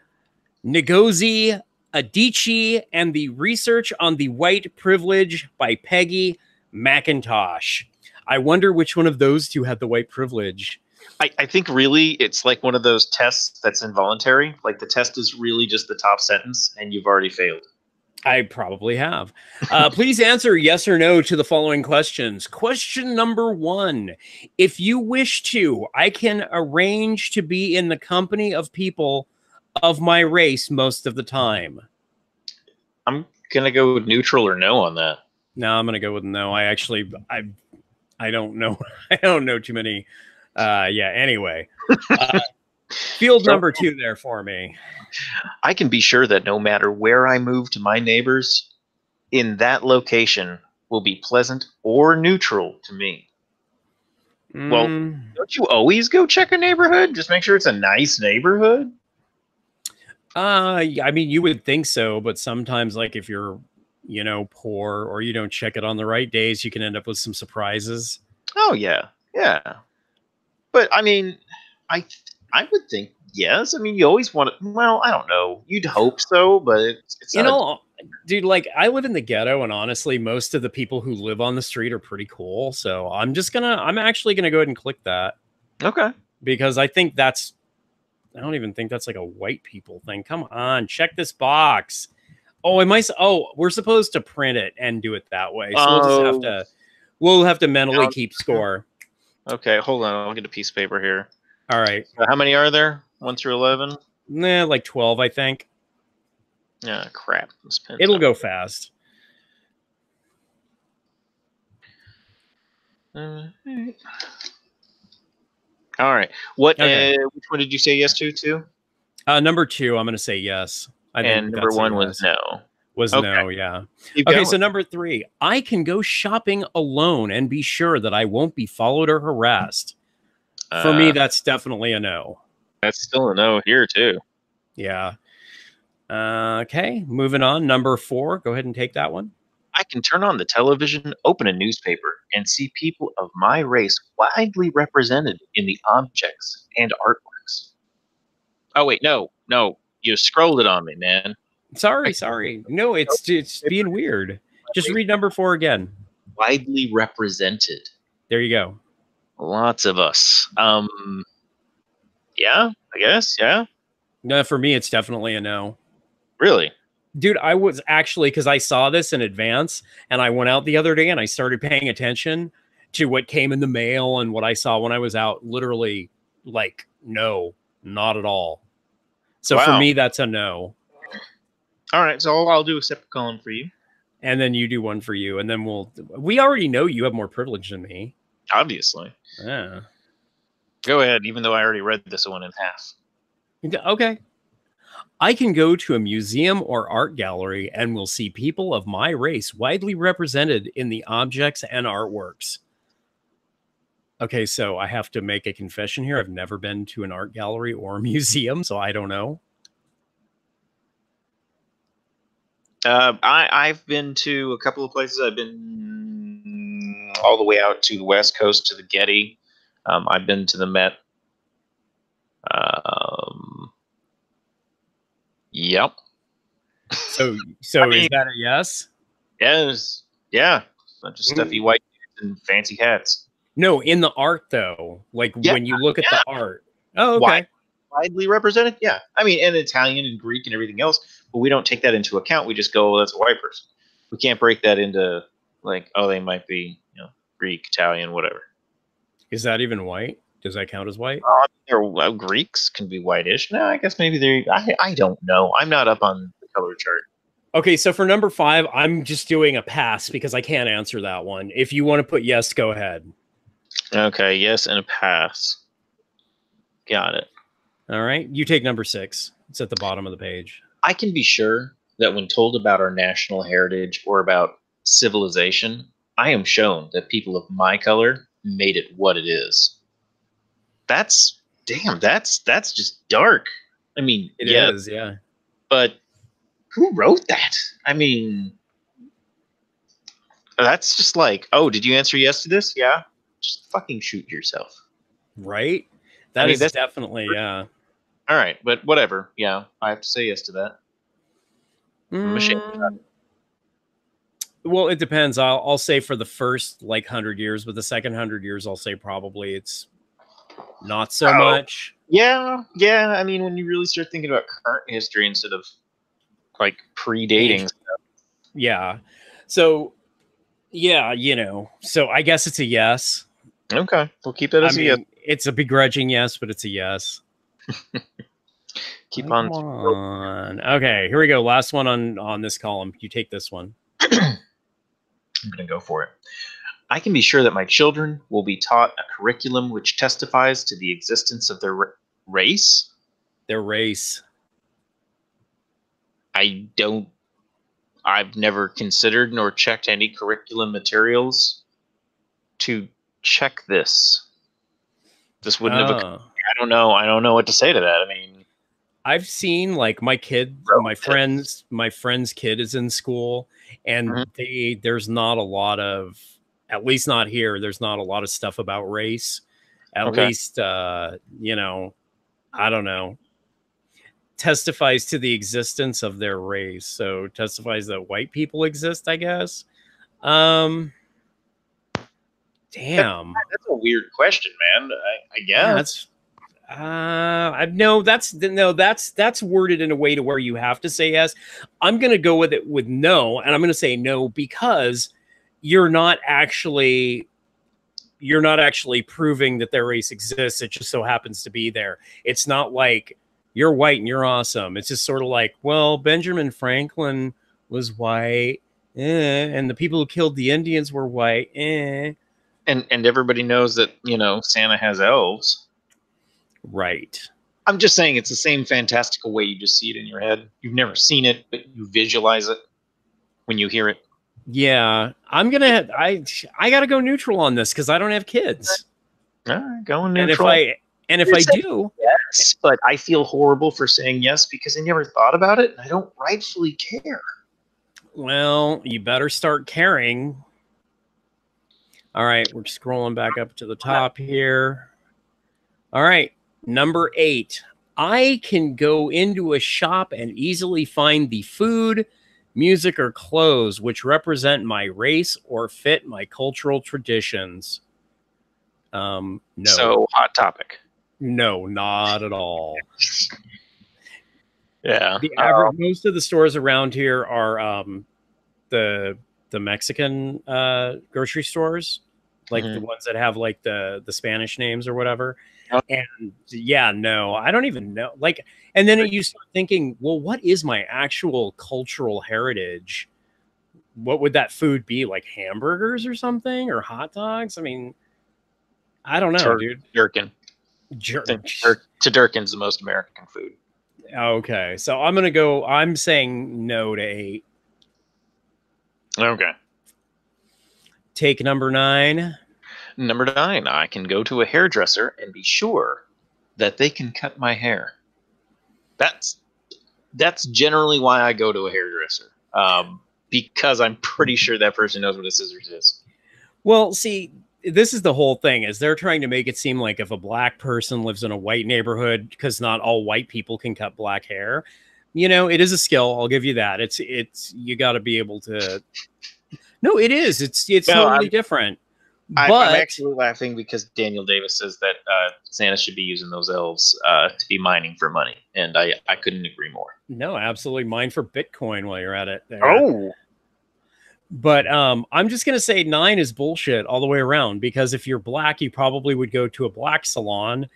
Ngozi Adichie and the Research on the White Privilege by Peggy McIntosh. I wonder which one of those two had the white privilege. I think really it's like one of those tests that's involuntary. Like the test is really just the top sentence and you've already failed. I probably have. Please answer yes or no to the following questions. Question number 1. If you wish to, I can arrange to be in the company of people of my race most of the time. I'm going to go with neutral or no on that. No, I'm going to go with no. I don't know. I don't know too many. Anyway. Field number 2 there for me. I can be sure that no matter where I move to, my neighbors in that location will be pleasant or neutral to me. Well, don't you always go check a neighborhood? Just make sure it's a nice neighborhood? I mean, you would think so, but sometimes, like, if you're, poor or you don't check it on the right days, you can end up with some surprises. Oh, yeah. Yeah. But, I mean, I would think yes. I mean, you always want to. Well, I don't know. You'd hope so, but it's dude. Like, I live in the ghetto, and honestly, most of the people who live on the street are pretty cool. So I'm actually gonna go ahead and click that. Okay. Because I think that's. I don't even think that's like a white people thing. Come on, check this box. Oh, we're supposed to print it and do it that way. So we'll have to mentally keep score. Okay, hold on. I'll get a piece of paper here. All right. How many are there? 1 through 11? Nah, like 12, I think. Yeah, crap. It'll go fast. All right. Which one did you say yes to? Number 2, I'm going to say yes. And number 1 was no. No, yeah. Okay, so number 3, I can go shopping alone and be sure that I won't be followed or harassed. For me, that's definitely a no. That's still a no here, too. Yeah. Okay, moving on. Number 4, go ahead and take that one. I can turn on the television, open a newspaper, and see people of my race widely represented in the objects and artworks. Oh, wait, no. You scrolled it on me, man. Sorry. No, it's being weird. Just read number 4 again. Widely represented. There you go. Lots of us. Yeah, I guess. Yeah. No, for me, it's definitely a no. Really? Dude, I was actually, because I saw this in advance and I went out the other day and I started paying attention to what came in the mail and what I saw when I was out. Literally, like, no, not at all. So for me, that's a no. All right. So I'll do a separate column for you. And then you do one for you. And then we already know you have more privilege than me. Obviously. Yeah. Go ahead, even though I already read this one in half. Okay. I can go to a museum or art gallery and will see people of my race widely represented in the objects and artworks. Okay, so I have to make a confession here. I've never been to an art gallery or a museum, so I don't know. I've been to a couple of places. I've been all the way out to the West Coast to the Getty. I've been to the Met. Yep. So is that a yes? Yes. Yeah. Bunch of stuffy white dudes and fancy hats. No, in the art though. Like when you look at the art. Oh, okay. Widely represented? Yeah. I mean, and Italian and Greek and everything else, but we don't take that into account. We just go, well, that's a white person. We can't break that into like, oh, they might be, Greek, Italian, whatever. Is that even white? Does that count as white? Greeks can be whitish. No, I guess maybe they're. I don't know. I'm not up on the color chart. Okay, so for number 5, I'm just doing a pass because I can't answer that one. If you want to put yes, go ahead. Okay, yes and a pass. Got it. All right, you take number 6. It's at the bottom of the page. I can be sure that when told about our national heritage or about civilization, I am shown that people of my color made it what it is. That's just dark. I mean, it is, yeah. But who wrote that? I mean, that's just like, oh, did you answer yes to this? Yeah. Just fucking shoot yourself. Right? That's definitely, yeah. All right, but whatever. Yeah, I have to say yes to that. Machine. Well, it depends. I'll say for the first like 100 years, but the second 100 years, I'll say probably it's not so much. Yeah. I mean, when you really start thinking about current history instead of like predating stuff. Yeah. So, yeah, so I guess it's a yes. Okay, we'll keep that as a yes. It's a begrudging yes, but it's a yes. Keep Come on. Okay, here we go. Last one on this column. You take this one. I'm going to go for it. I can be sure that my children will be taught a curriculum which testifies to the existence of their race. Their race. I've never considered nor checked any curriculum materials to check this. This wouldn't have. I don't know. I don't know what to say to that. I mean, I've seen like my friend's kid is in school, and there's not a lot of, at least not here, there's not a lot of stuff about race. At least, I don't know. Testifies to the existence of their race. So testifies that white people exist, I guess. Damn. That's a weird question, man. I guess. That's worded in a way to where you have to say yes. I'm going to go with it with no, and I'm going to say no because you're not actually proving that their race exists. It just so happens to be there. It's not like you're white and you're awesome. It's just sort of like, well, Benjamin Franklin was white, and the people who killed the Indians were white, and everybody knows that Santa has elves. Right. I'm just saying it's the same fantastical way you just see it in your head. You've never seen it, but you visualize it when you hear it. Yeah, I gotta go neutral on this because I don't have kids. All right, going neutral. And if I do, yes, but I feel horrible for saying yes because I never thought about it and I don't rightfully care. Well, you better start caring. All right, we're scrolling back up to the top here. All right, number 8. I can go into a shop and easily find the food, music, or clothes which represent my race or fit my cultural traditions. No. So, Hot Topic. No, not at all. Yeah. Most of the stores around here are the Mexican grocery stores, like the ones that have like the Spanish names or whatever. And yeah, no, I don't even know. Like, and then you start thinking, well, what is my actual cultural heritage? What would that food be? Like hamburgers or something, or hot dogs? I mean, I don't know, dude. Gherkin. Turduken's the most American food. Okay, so I'm saying no to 8. Okay. Take number 9. Number 9, I can go to a hairdresser and be sure that they can cut my hair. That's generally why I go to a hairdresser. Because I'm pretty sure that person knows what a scissors is. Well, see, this is the whole thing, is they're trying to make it seem like if a black person lives in a white neighborhood, because not all white people can cut black hair, it is a skill. I'll give you that. It's you got to be able to. No, it is. It's totally different. I'm actually laughing because Daniel Davis says that Santa should be using those elves to be mining for money, and I couldn't agree more. No, absolutely, mine for Bitcoin while you're at it. There. Oh. But I'm just going to say 9 is bullshit all the way around, because if you're black, you probably would go to a black salon.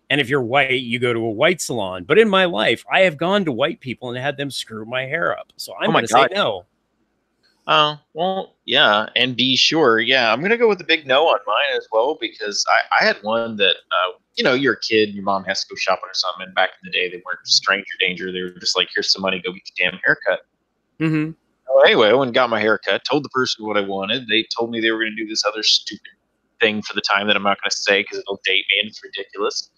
And if you're white, you go to a white salon. But in my life, I have gone to white people and had them screw my hair up. So I'm going to say no. Oh, well, yeah. And be sure. Yeah, I'm going to go with the big no on mine as well, because I had one that, you're a kid, your mom has to go shopping or something. And back in the day, they weren't stranger danger. They were just like, here's some money, go get your damn haircut. Mm-hmm. Anyway, I went and got my hair cut, told the person what I wanted. They told me they were going to do this other stupid thing for the time that I'm not going to say because it'll date me and it's ridiculous.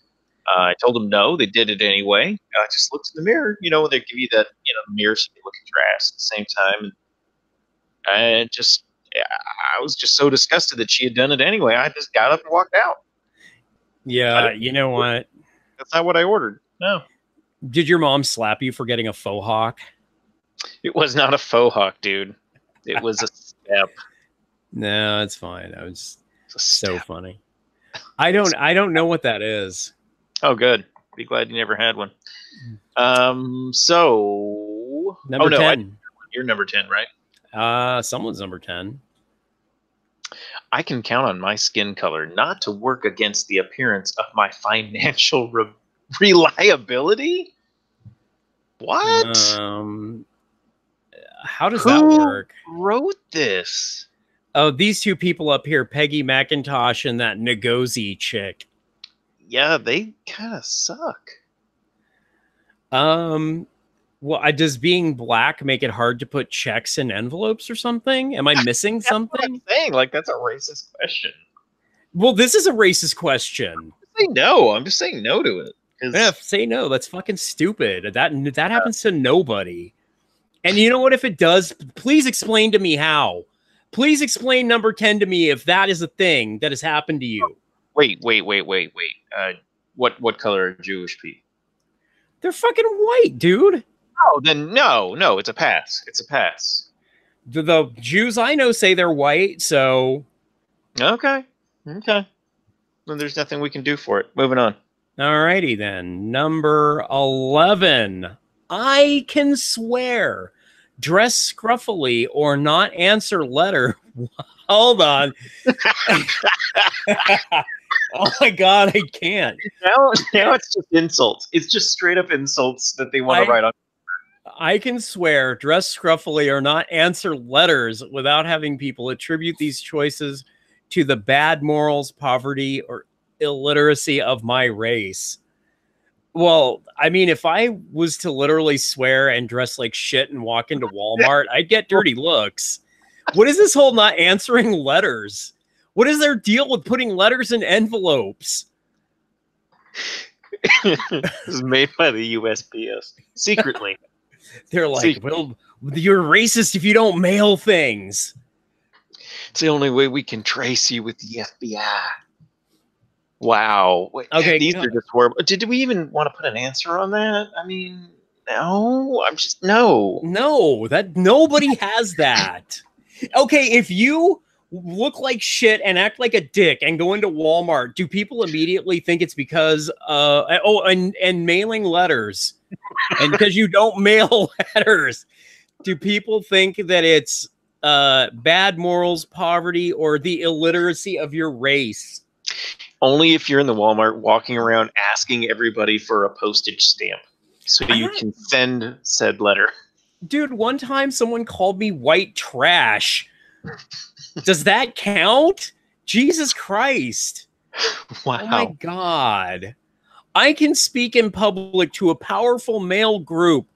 I told them no. They did it anyway. I just looked in the mirror, when they give you that, the mirror so you look at your ass at the same time. And I was just so disgusted that she had done it anyway. I just got up and walked out. Yeah, you know what? That's not what I ordered. No. Did your mom slap you for getting a faux hawk? It was not a faux hawk, dude. It was a step. No, it's fine. I was so Step. funny. I don't know what that is. Oh, good. Be glad you never had one. So Number 10. You're number 10, right? Someone's number 10. I can count on my skin color not to work against the appearance of my financial reliability. What? How does that work? Who wrote this? Oh, these two people up here, Peggy McIntosh and that Ngozi chick. Yeah, they kind of suck. Well, does being black make it hard to put checks in envelopes or something? Am I missing something? What I'm saying, like, that's a racist question. Well, this is a racist question. Say no. I'm just saying no to it. Yeah, say no. That's fucking stupid. That happens to nobody. And you know what? If it does, please explain to me how. Please explain number 10 to me if that is a thing that has happened to you. Wait. What color are Jewish people? They're fucking white, dude. Oh, then no, it's a pass. It's a pass. The Jews I know say they're white, so... Okay. Then there's nothing we can do for it. Moving on. Alrighty then. Number 11. I can swear. Dress scruffily or not answer letter. Hold on. Oh my God, I can't. Now it's just insults. It's just straight up insults that they want to write on. I can swear, dress scruffily or not answer letters without having people attribute these choices to the bad morals, poverty, or illiteracy of my race. Well, I mean, if I was to literally swear and dress like shit and walk into Walmart, I'd get dirty looks. What is this whole not answering letters? What is their deal with putting letters in envelopes? This is made by the USPS secretly. They're like, well, you're racist if you don't mail things. It's the only way we can trace you with the FBI. Wow. Wait, okay, these are just horrible. Did we even want to put an answer on that? I mean, no. No, that nobody has that. Okay, if you look like shit and act like a dick and go into Walmart, do people immediately think it's because and mailing letters and because you don't mail letters, do people think that it's bad morals, poverty, or the illiteracy of your race? Only if you're in the Walmart walking around asking everybody for a postage stamp so you can send said letter. Dude, one time someone called me white trash. Does that count? Jesus Christ. Wow. Oh my God. I can speak in public to a powerful male group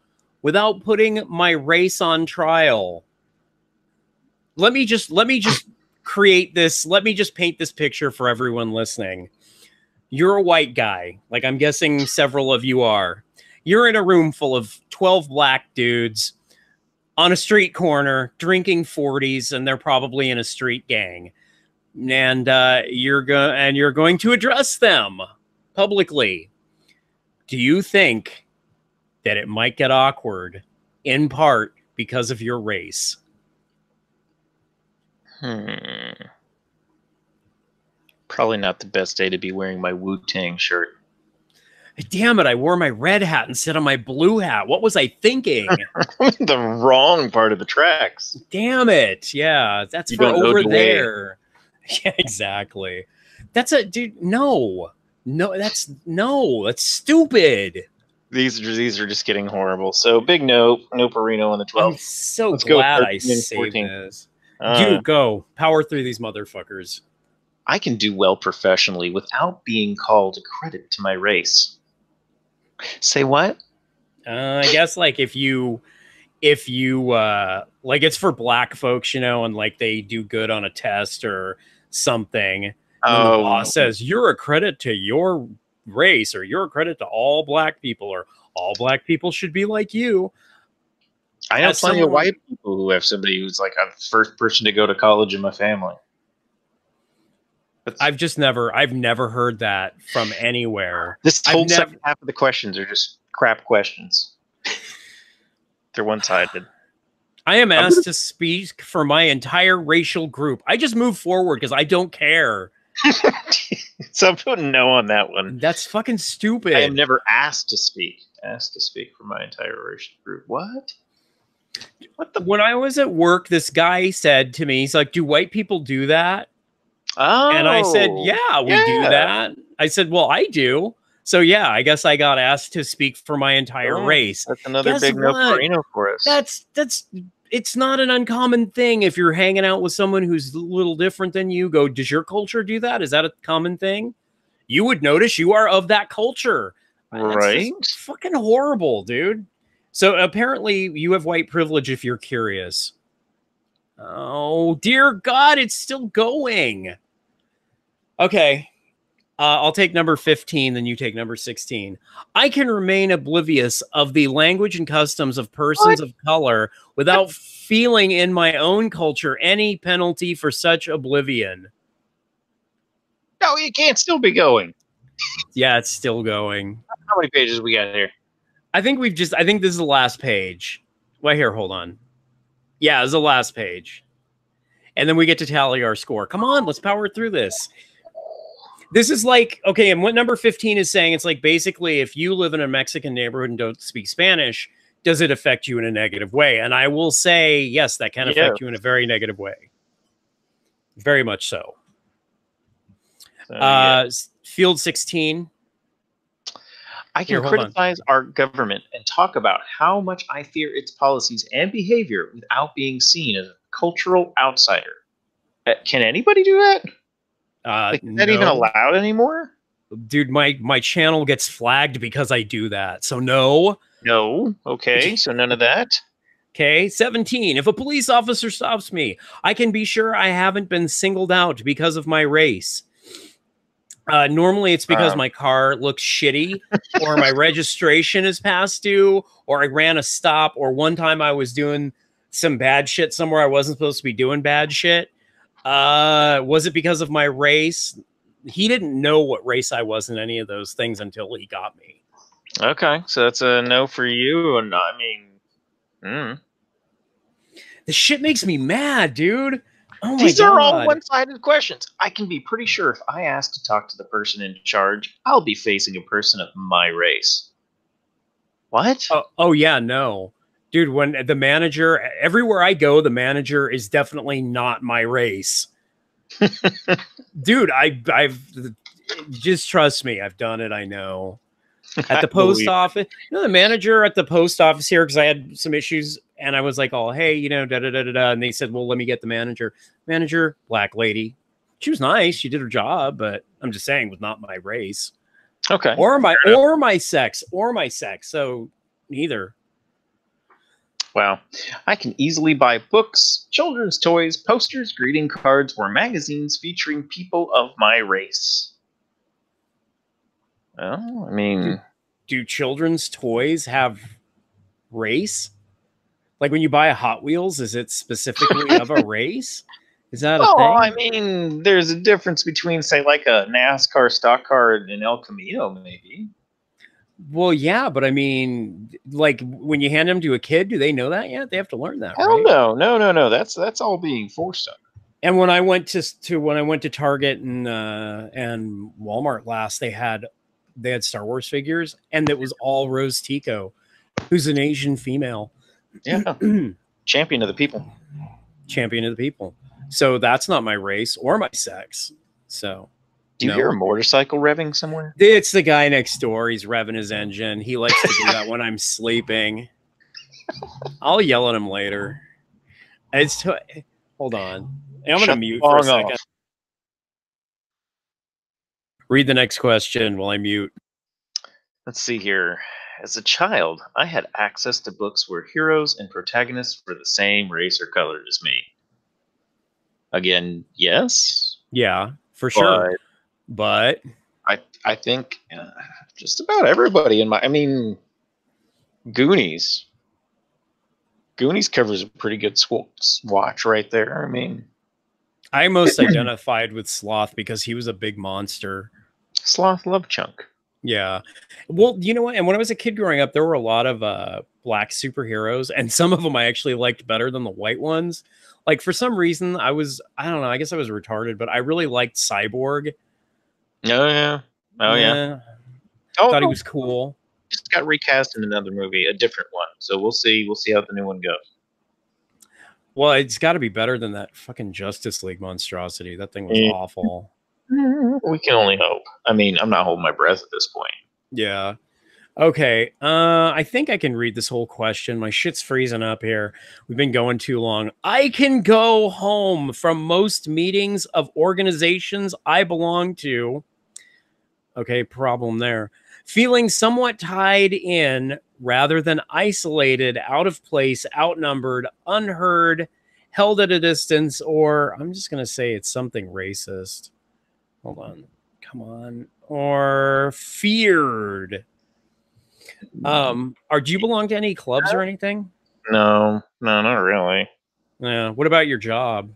without putting my race on trial. Let me just create this. Let me just paint this picture for everyone listening. You're a white guy, like I'm guessing several of you are. You're in a room full of 12 black dudes on a street corner drinking 40s, and they're probably in a street gang. And you're going to address them publicly. Do you think that it might get awkward in part because of your race? Probably not the best day to be wearing my Wu-Tang shirt. Damn it, I wore my red hat instead of my blue hat. What was I thinking? The wrong part of the tracks. Damn it. Yeah, that's for over there. Yeah, exactly. That's a dude. No, that's stupid. These are just getting horrible. So big no Perino on the 12th. I'm so glad I saved this. Dude, go power through these motherfuckers. I can do well professionally without being called a credit to my race. Say what? I guess like if you like it's for black folks, you know, and like they do good on a test or something. And the boss says you're a credit to your race, or you're a credit to all black people, or all black people should be like you. I know plenty of white people who have somebody who's like I'm the first person to go to college in my family. I've never heard that from anywhere. This whole second half of the questions are just crap questions. They're one-sided. I am asked to speak for my entire racial group. I just move forward because I don't care. So I'm putting no on that one. That's fucking stupid. I am never asked to speak. Asked to speak for my entire racial group. What? What the? When I was at work, this guy said to me, he's like, "Do white people do that?" Oh. And I said, "Yeah, we do that." I said, "Well, I do." So yeah, I guess I got asked to speak for my entire race. That's another big no for us. That's it's not an uncommon thing if you're hanging out with someone who's a little different than you. Go, does your culture do that? Is that a common thing? You would notice you are of that culture. Right? That's fucking horrible, dude. So apparently you have white privilege if you're curious. Oh, dear God, it's still going. Okay. I'll take number 15, then you take number 16. I can remain oblivious of the language and customs of persons of color without feeling in my own culture any penalty for such oblivion. No, you can't still be going. Yeah, it's still going. How many pages we got here? I think this is the last page. Well, here, hold on. Yeah, it's the last page. And then we get to tally our score. Come on, let's power through this. This is like, okay, and what number 15 is saying, it's like basically if you live in a Mexican neighborhood and don't speak Spanish, does it affect you in a negative way? And I will say, yes, that can affect you in a very negative way. Very much so. Field 16. I can criticize our government and talk about how much I fear its policies and behavior without being seen as a cultural outsider. Can anybody do that? Is that even allowed anymore? Dude, my channel gets flagged because I do that. So no. No. Okay. So none of that. Okay. 17. If a police officer stops me, I can be sure I haven't been singled out because of my race. Normally it's because my car looks shitty or my registration is past due or I ran a stop or one time I was doing some bad shit somewhere I wasn't supposed to be doing bad shit. Was it because of my race? He didn't know what race I was in any of those things until he got me. Okay, so that's a no for you. And I mean, this shit makes me mad, dude. Oh my God. These are all one-sided questions. I can be pretty sure if I ask to talk to the person in charge, I'll be facing a person of my race. What? Oh yeah, no. Dude, when the manager, everywhere I go, the manager is definitely not my race. Dude, I've just trust me. I've done it. I know. At the post office, the manager at the post office here, because I had some issues and I was like, oh, hey, da-da-da-da-da. And they said, well, let me get the manager. Manager, black lady. She was nice. She did her job, but I'm just saying was not my race. Okay. Or my sex. So neither. Wow. I can easily buy books, children's toys, posters, greeting cards, or magazines featuring people of my race. Well, I mean... Do children's toys have race? Like when you buy a Hot Wheels, is it specifically of a race? Is that a thing? Oh, I mean, there's a difference between, say, like a NASCAR stock car and El Camino, maybe. Well, yeah, but I mean, like when you hand them to a kid, do they know that yet? They have to learn that, Hell right? No. That's all being forced on. And when I went to Target and Walmart last, they had Star Wars figures, and it was all Rose Tico, who's an Asian female. Yeah, champion of the people. Champion of the people. So that's not my race or my sex. So. Do you hear a motorcycle revving somewhere? It's the guy next door. He's revving his engine. He likes to do that when I'm sleeping. I'll yell at him later. Hold on. I'm going to mute for a second. Read the next question while I mute. Let's see here. As a child, I had access to books where heroes and protagonists were the same race or color as me. Again, yes? Yeah, for sure. But I think just about everybody Goonies. Goonies covers a pretty good swatch right there. I mean, I most identified with Sloth because he was a big monster. Sloth loved Chunk. Yeah. Well, you know what? And when I was a kid growing up, there were a lot of black superheroes, and some of them I actually liked better than the white ones. Like for some reason, I don't know, I guess I was retarded, but I really liked Cyborg. Oh yeah. Oh yeah. Oh, Thought he was cool. Just got recast in another movie, a different one. So we'll see. We'll see how the new one goes. Well, it's got to be better than that fucking Justice League monstrosity. That thing was awful. We can only hope. I mean, I'm not holding my breath at this point. Yeah. Okay. I think I can read this whole question. My shit's freezing up here. We've been going too long. I can go home from most meetings of organizations I belong to. Okay, problem there. Feeling somewhat tied in rather than isolated, out of place, outnumbered, unheard, held at a distance, or I'm just going to say it's something racist. Hold on. Come on. Or feared. Do you belong to any clubs or anything? No, not really. Yeah. What about your job?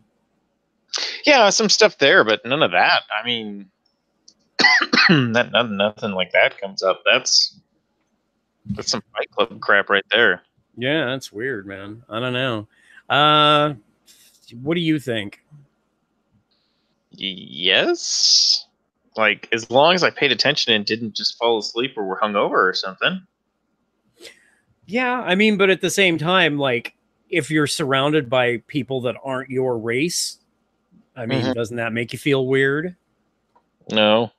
Yeah, some stuff there, but none of that. I mean, nothing like that comes up. That's some Fight Club crap right there. Yeah, that's weird, man. I don't know. What do you think? Yes. Like, as long as I paid attention and didn't just fall asleep or were hungover or something. Yeah, I mean, but at the same time, like, if you're surrounded by people that aren't your race, I mean, doesn't that make you feel weird? No.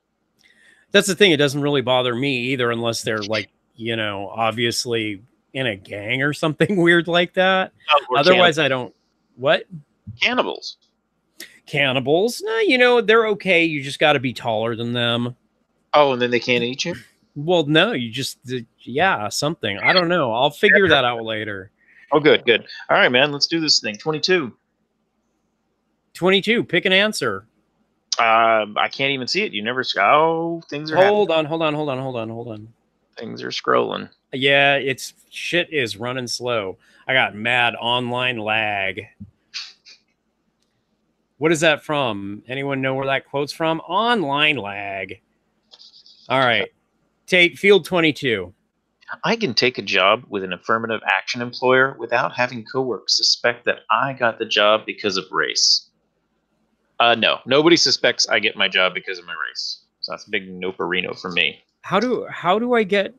That's the thing. It doesn't really bother me either, unless they're like, you know, obviously in a gang or something weird like that. Otherwise, I don't. What? Cannibals. Cannibals? No, you know, they're okay. You just got to be taller than them. Oh, and then they can't eat you? Well, no, you just, yeah, something. I don't know. I'll figure that out later. Oh, good, good. All right, man, let's do this thing. 22. 22. Pick an answer. I can't even see it. You never. Oh, things are. Hold on. Things are scrolling. Yeah, it's shit is running slow. I got mad online lag. What is that from? Anyone know where that quote's from? Online lag. All right. Take field 22. I can take a job with an affirmative action employer without having coworkers suspect that I got the job because of race. No, nobody suspects I get my job because of my race. So that's a big no-perino for me. How do I get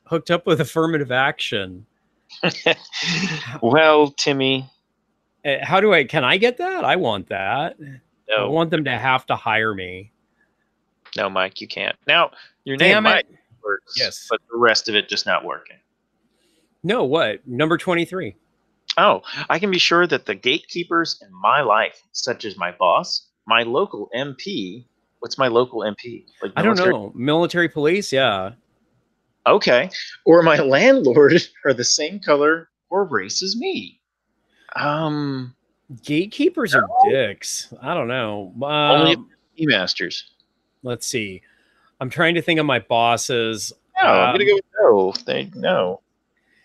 hooked up with affirmative action? Well, Timmy, can I get that? I want that. No. I want them to have to hire me. No, Mike, you can't. Now, your name might work, yes, but the rest of it just not working. No, what? Number 23. Oh, I can be sure that the gatekeepers in my life, such as my boss, my local MP. What's my local MP? Like I don't know. Military police? Yeah. Okay. Or my landlord are the same color or race as me. Gatekeepers are dicks. I don't know. Only masters. Let's see. I'm trying to think of my bosses. No, I'm gonna go with no. No.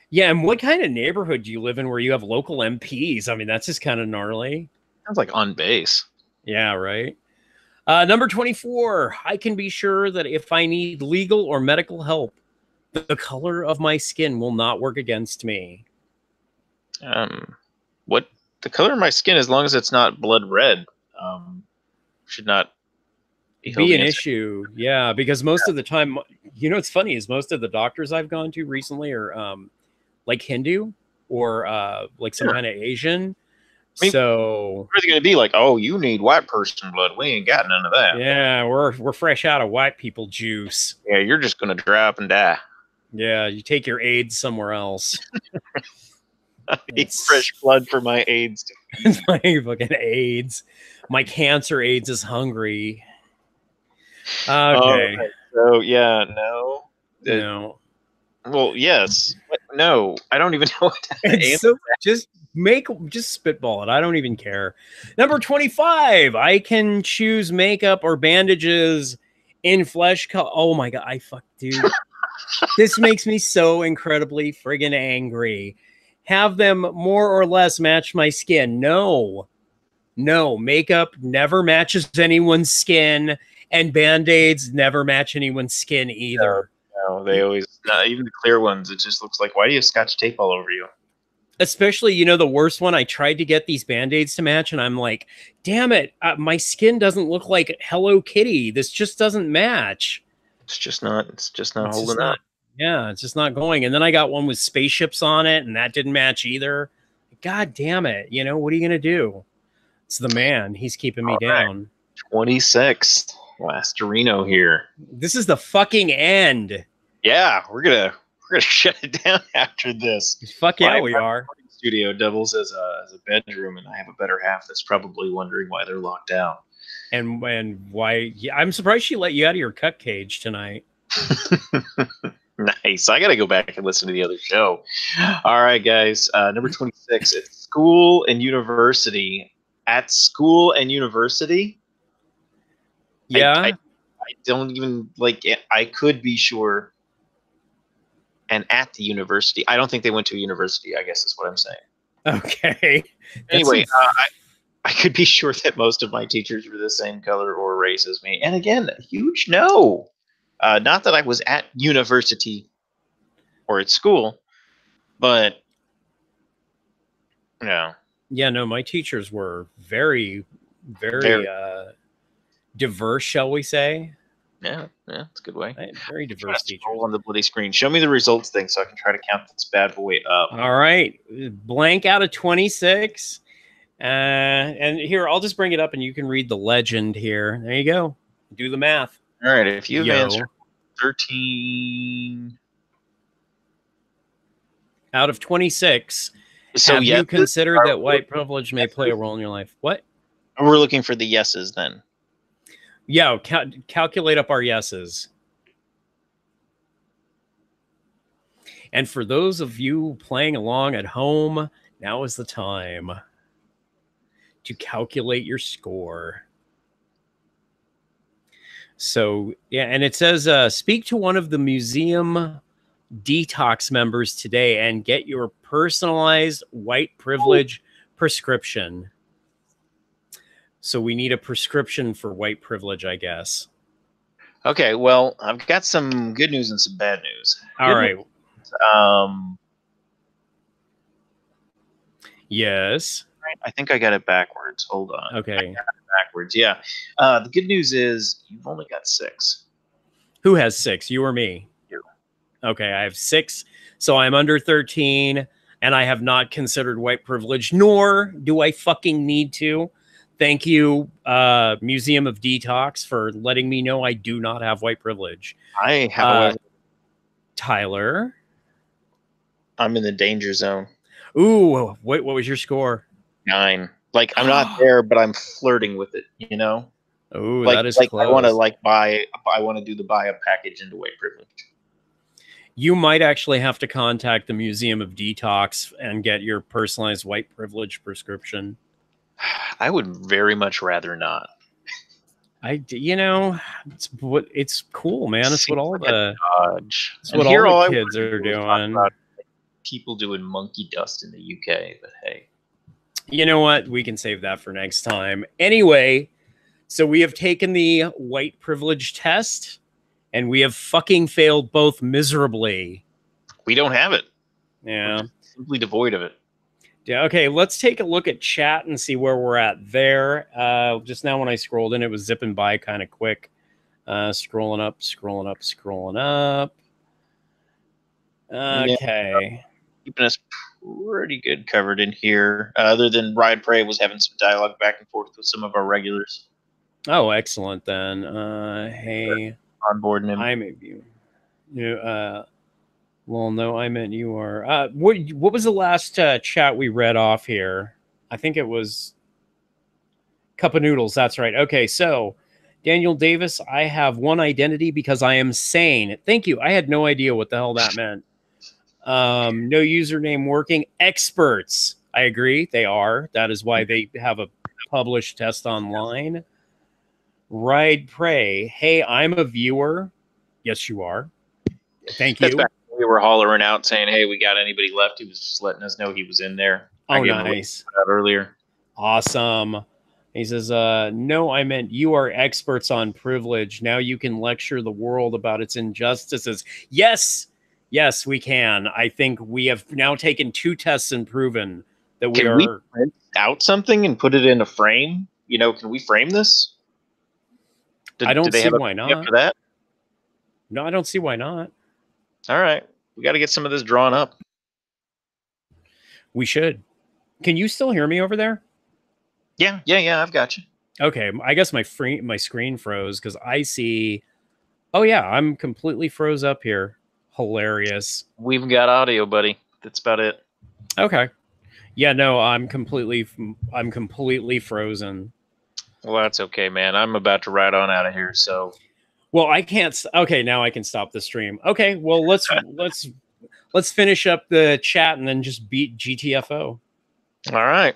Yeah, and what kind of neighborhood do you live in where you have local MPs? I mean, that's just kind of gnarly. Sounds like on base. Yeah, right. Number 24. I can be sure that if I need legal or medical help, the color of my skin will not work against me. What? The color of my skin, as long as it's not blood red, should not be an issue. Yeah, because most of the time, you know, what's funny is most of the doctors I've gone to recently are like Hindu or like some kind of Asian. I mean, so what are they going to be like? Oh, you need white person blood. We ain't got none of that. Yeah, we're fresh out of white people juice. Yeah, you're just going to drop and die. Yeah, you take your AIDS somewhere else. I need fresh blood for my AIDS. My fucking AIDS. My cancer AIDS is hungry. Okay. So yeah, no. No. Well, yes. No, I don't even know what to answer. So just spitball it. I don't even care. Number 25. I can choose makeup or bandages in flesh color. Oh my god, dude. This makes me so incredibly friggin' angry. Have them more or less match my skin. No, makeup never matches anyone's skin, and band-aids never match anyone's skin either. No, they always, even the clear ones, it just looks like, why do you have scotch tape all over you? Especially, you know, the worst one, I tried to get these Band-Aids to match, and I'm like, damn it, my skin doesn't look like Hello Kitty. This just doesn't match. It's just not It's holding just not, up. yeah, it's just not going. And then I got one with spaceships on it, and that didn't match either. God damn it. You know, what are you going to do? It's the man. He's keeping me down. 26. Lasterino here. This is the fucking end. Yeah, we're gonna shut it down after this. Fuck yeah, we are. Studio doubles as a bedroom, and I have a better half that's probably wondering why they're locked down. And why? Yeah, I'm surprised she let you out of your cut cage tonight. Nice. I gotta go back and listen to the other show. All right, guys. Number 26. It's school and university. At school and university. Yeah. I don't even like. I could be sure. And at the university, I don't think they went to a university, I guess is what I'm saying. Okay. Anyway, I could be sure that most of my teachers were the same color or race as me. And again, a huge no. Not that I was at university or at school, but no. Yeah, no, my teachers were very, very diverse, shall we say? Yeah, that's a good way. Very diverse teachers. Scroll on the bloody screen. Show me the results thing so I can try to count this bad boy up. All right. Blank out of 26. And here, I'll just bring it up and you can read the legend here. There you go. Do the math. All right. If you've answered 13 out of 26, so have you considered that white privilege may play a role in your life? What? We're looking for the yeses then. Yeah, calculate up our yeses. And for those of you playing along at home, now is the time to calculate your score. So, yeah, and it says, speak to one of the museum detox members today and get your personalized white privilege prescription. So we need a prescription for white privilege, I guess. Okay, well, I've got some good news and some bad news. All right. Yes. I think I got it backwards. Hold on. Okay. I got it backwards. Yeah. The good news is you've only got 6. Who has 6? You or me? You. Okay, I have 6. So I'm under 13, and I have not considered white privilege, nor do I fucking need to. Thank you, Museum of Detox, for letting me know I do not have white privilege. I have. Tyler? I'm in the danger zone. Ooh, what was your score? 9. Like, I'm not there, but I'm flirting with it, you know? Oh, like, that is like close. I want to do the buy-up package into white privilege. You might actually have to contact the Museum of Detox and get your personalized white privilege prescription. I would very much rather not. You know, it's cool, man. It's what all the It's what all the kids are doing. People doing monkey dust in the UK, but hey. You know what? We can save that for next time. Anyway, so we have taken the white privilege test, and we have fucking failed both miserably. We don't have it. Yeah. We're simply devoid of it. Yeah, okay, let's take a look at chat and see where we're at there. Just now when I scrolled in, it was zipping by kind of quick. Scrolling up, scrolling up, scrolling up. Okay. Yeah, keeping us pretty good covered in here. Other than Ryan Prey was having some dialogue back and forth with some of our regulars. Oh, excellent then. Hey. Onboarding him. I'm you. Well, no, I meant you are. What was the last chat we read off here? I think it was Cup of Noodles. That's right. Okay, so Daniel Davis, I have one identity because I am sane. Thank you. I had no idea what the hell that meant. No username working. Experts. I agree. They are. That is why they have a published test online. Ride Prey. Hey, I'm a viewer. Yes, you are. Thank you. We were hollering out saying, hey, we got anybody left? He was just letting us know he was in there. Oh, nice. Earlier. Awesome. He says, no, I meant you are experts on privilege. Now you can lecture the world about its injustices. Yes, yes, we can. I think we have now taken 2 tests and proven that we Can we are. print out something and put it in a frame? You know, can we frame this? I Do don't they see have a why PDF not. for that? No, I don't see why not. All right. We got to get some of this drawn up. We should. Can you still hear me over there? Yeah. I've got you. Okay, I guess my screen froze because I see. Oh yeah, I'm completely froze up here. Hilarious. We've got audio, buddy. That's about it. Okay. Yeah, no, I'm completely frozen. Well, that's okay, man. I'm about to ride on out of here, so. Well, I can't. Okay, now I can stop the stream. Okay, well let's finish up the chat and then just beat GTFO. All right.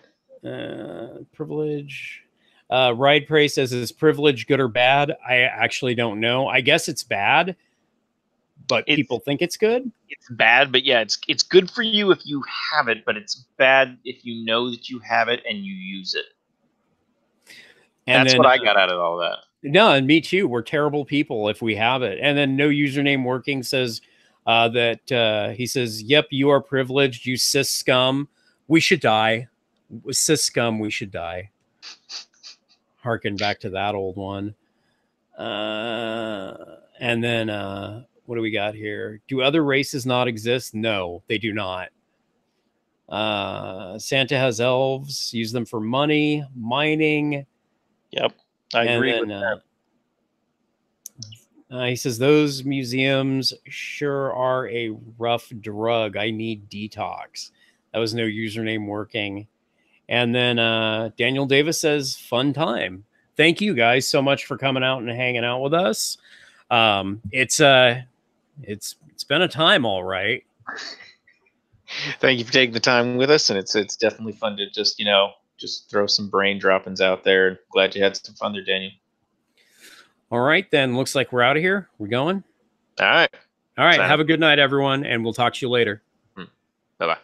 Privilege. Ride Prey says, is privilege good or bad? I actually don't know. I guess it's bad, but people think it's good. It's bad, but yeah, it's good for you if you have it, but it's bad if you know that you have it and you use it. And that's what I got out of all that. No, and me too. We're terrible people if we have it. And then no username working says that he says, yep, you are privileged, you cis scum. We should die. Cis scum, we should die. Harken back to that old one. And then what do we got here? Do other races not exist? No, they do not. Santa has elves. Use them for money, mining. Yep, I agree with that. He says, those museums sure are a rough drug. I need detox. That was no username working. And then Daniel Davis says, fun time. Thank you guys so much for coming out and hanging out with us. It's been a time, all right. Thank you for taking the time with us, and it's definitely fun to just throw some brain droppings out there. Glad you had some fun there, Daniel. All right, then. Looks like we're out of here. We're going. All right. Have a good night, everyone, and we'll talk to you later. Bye-bye.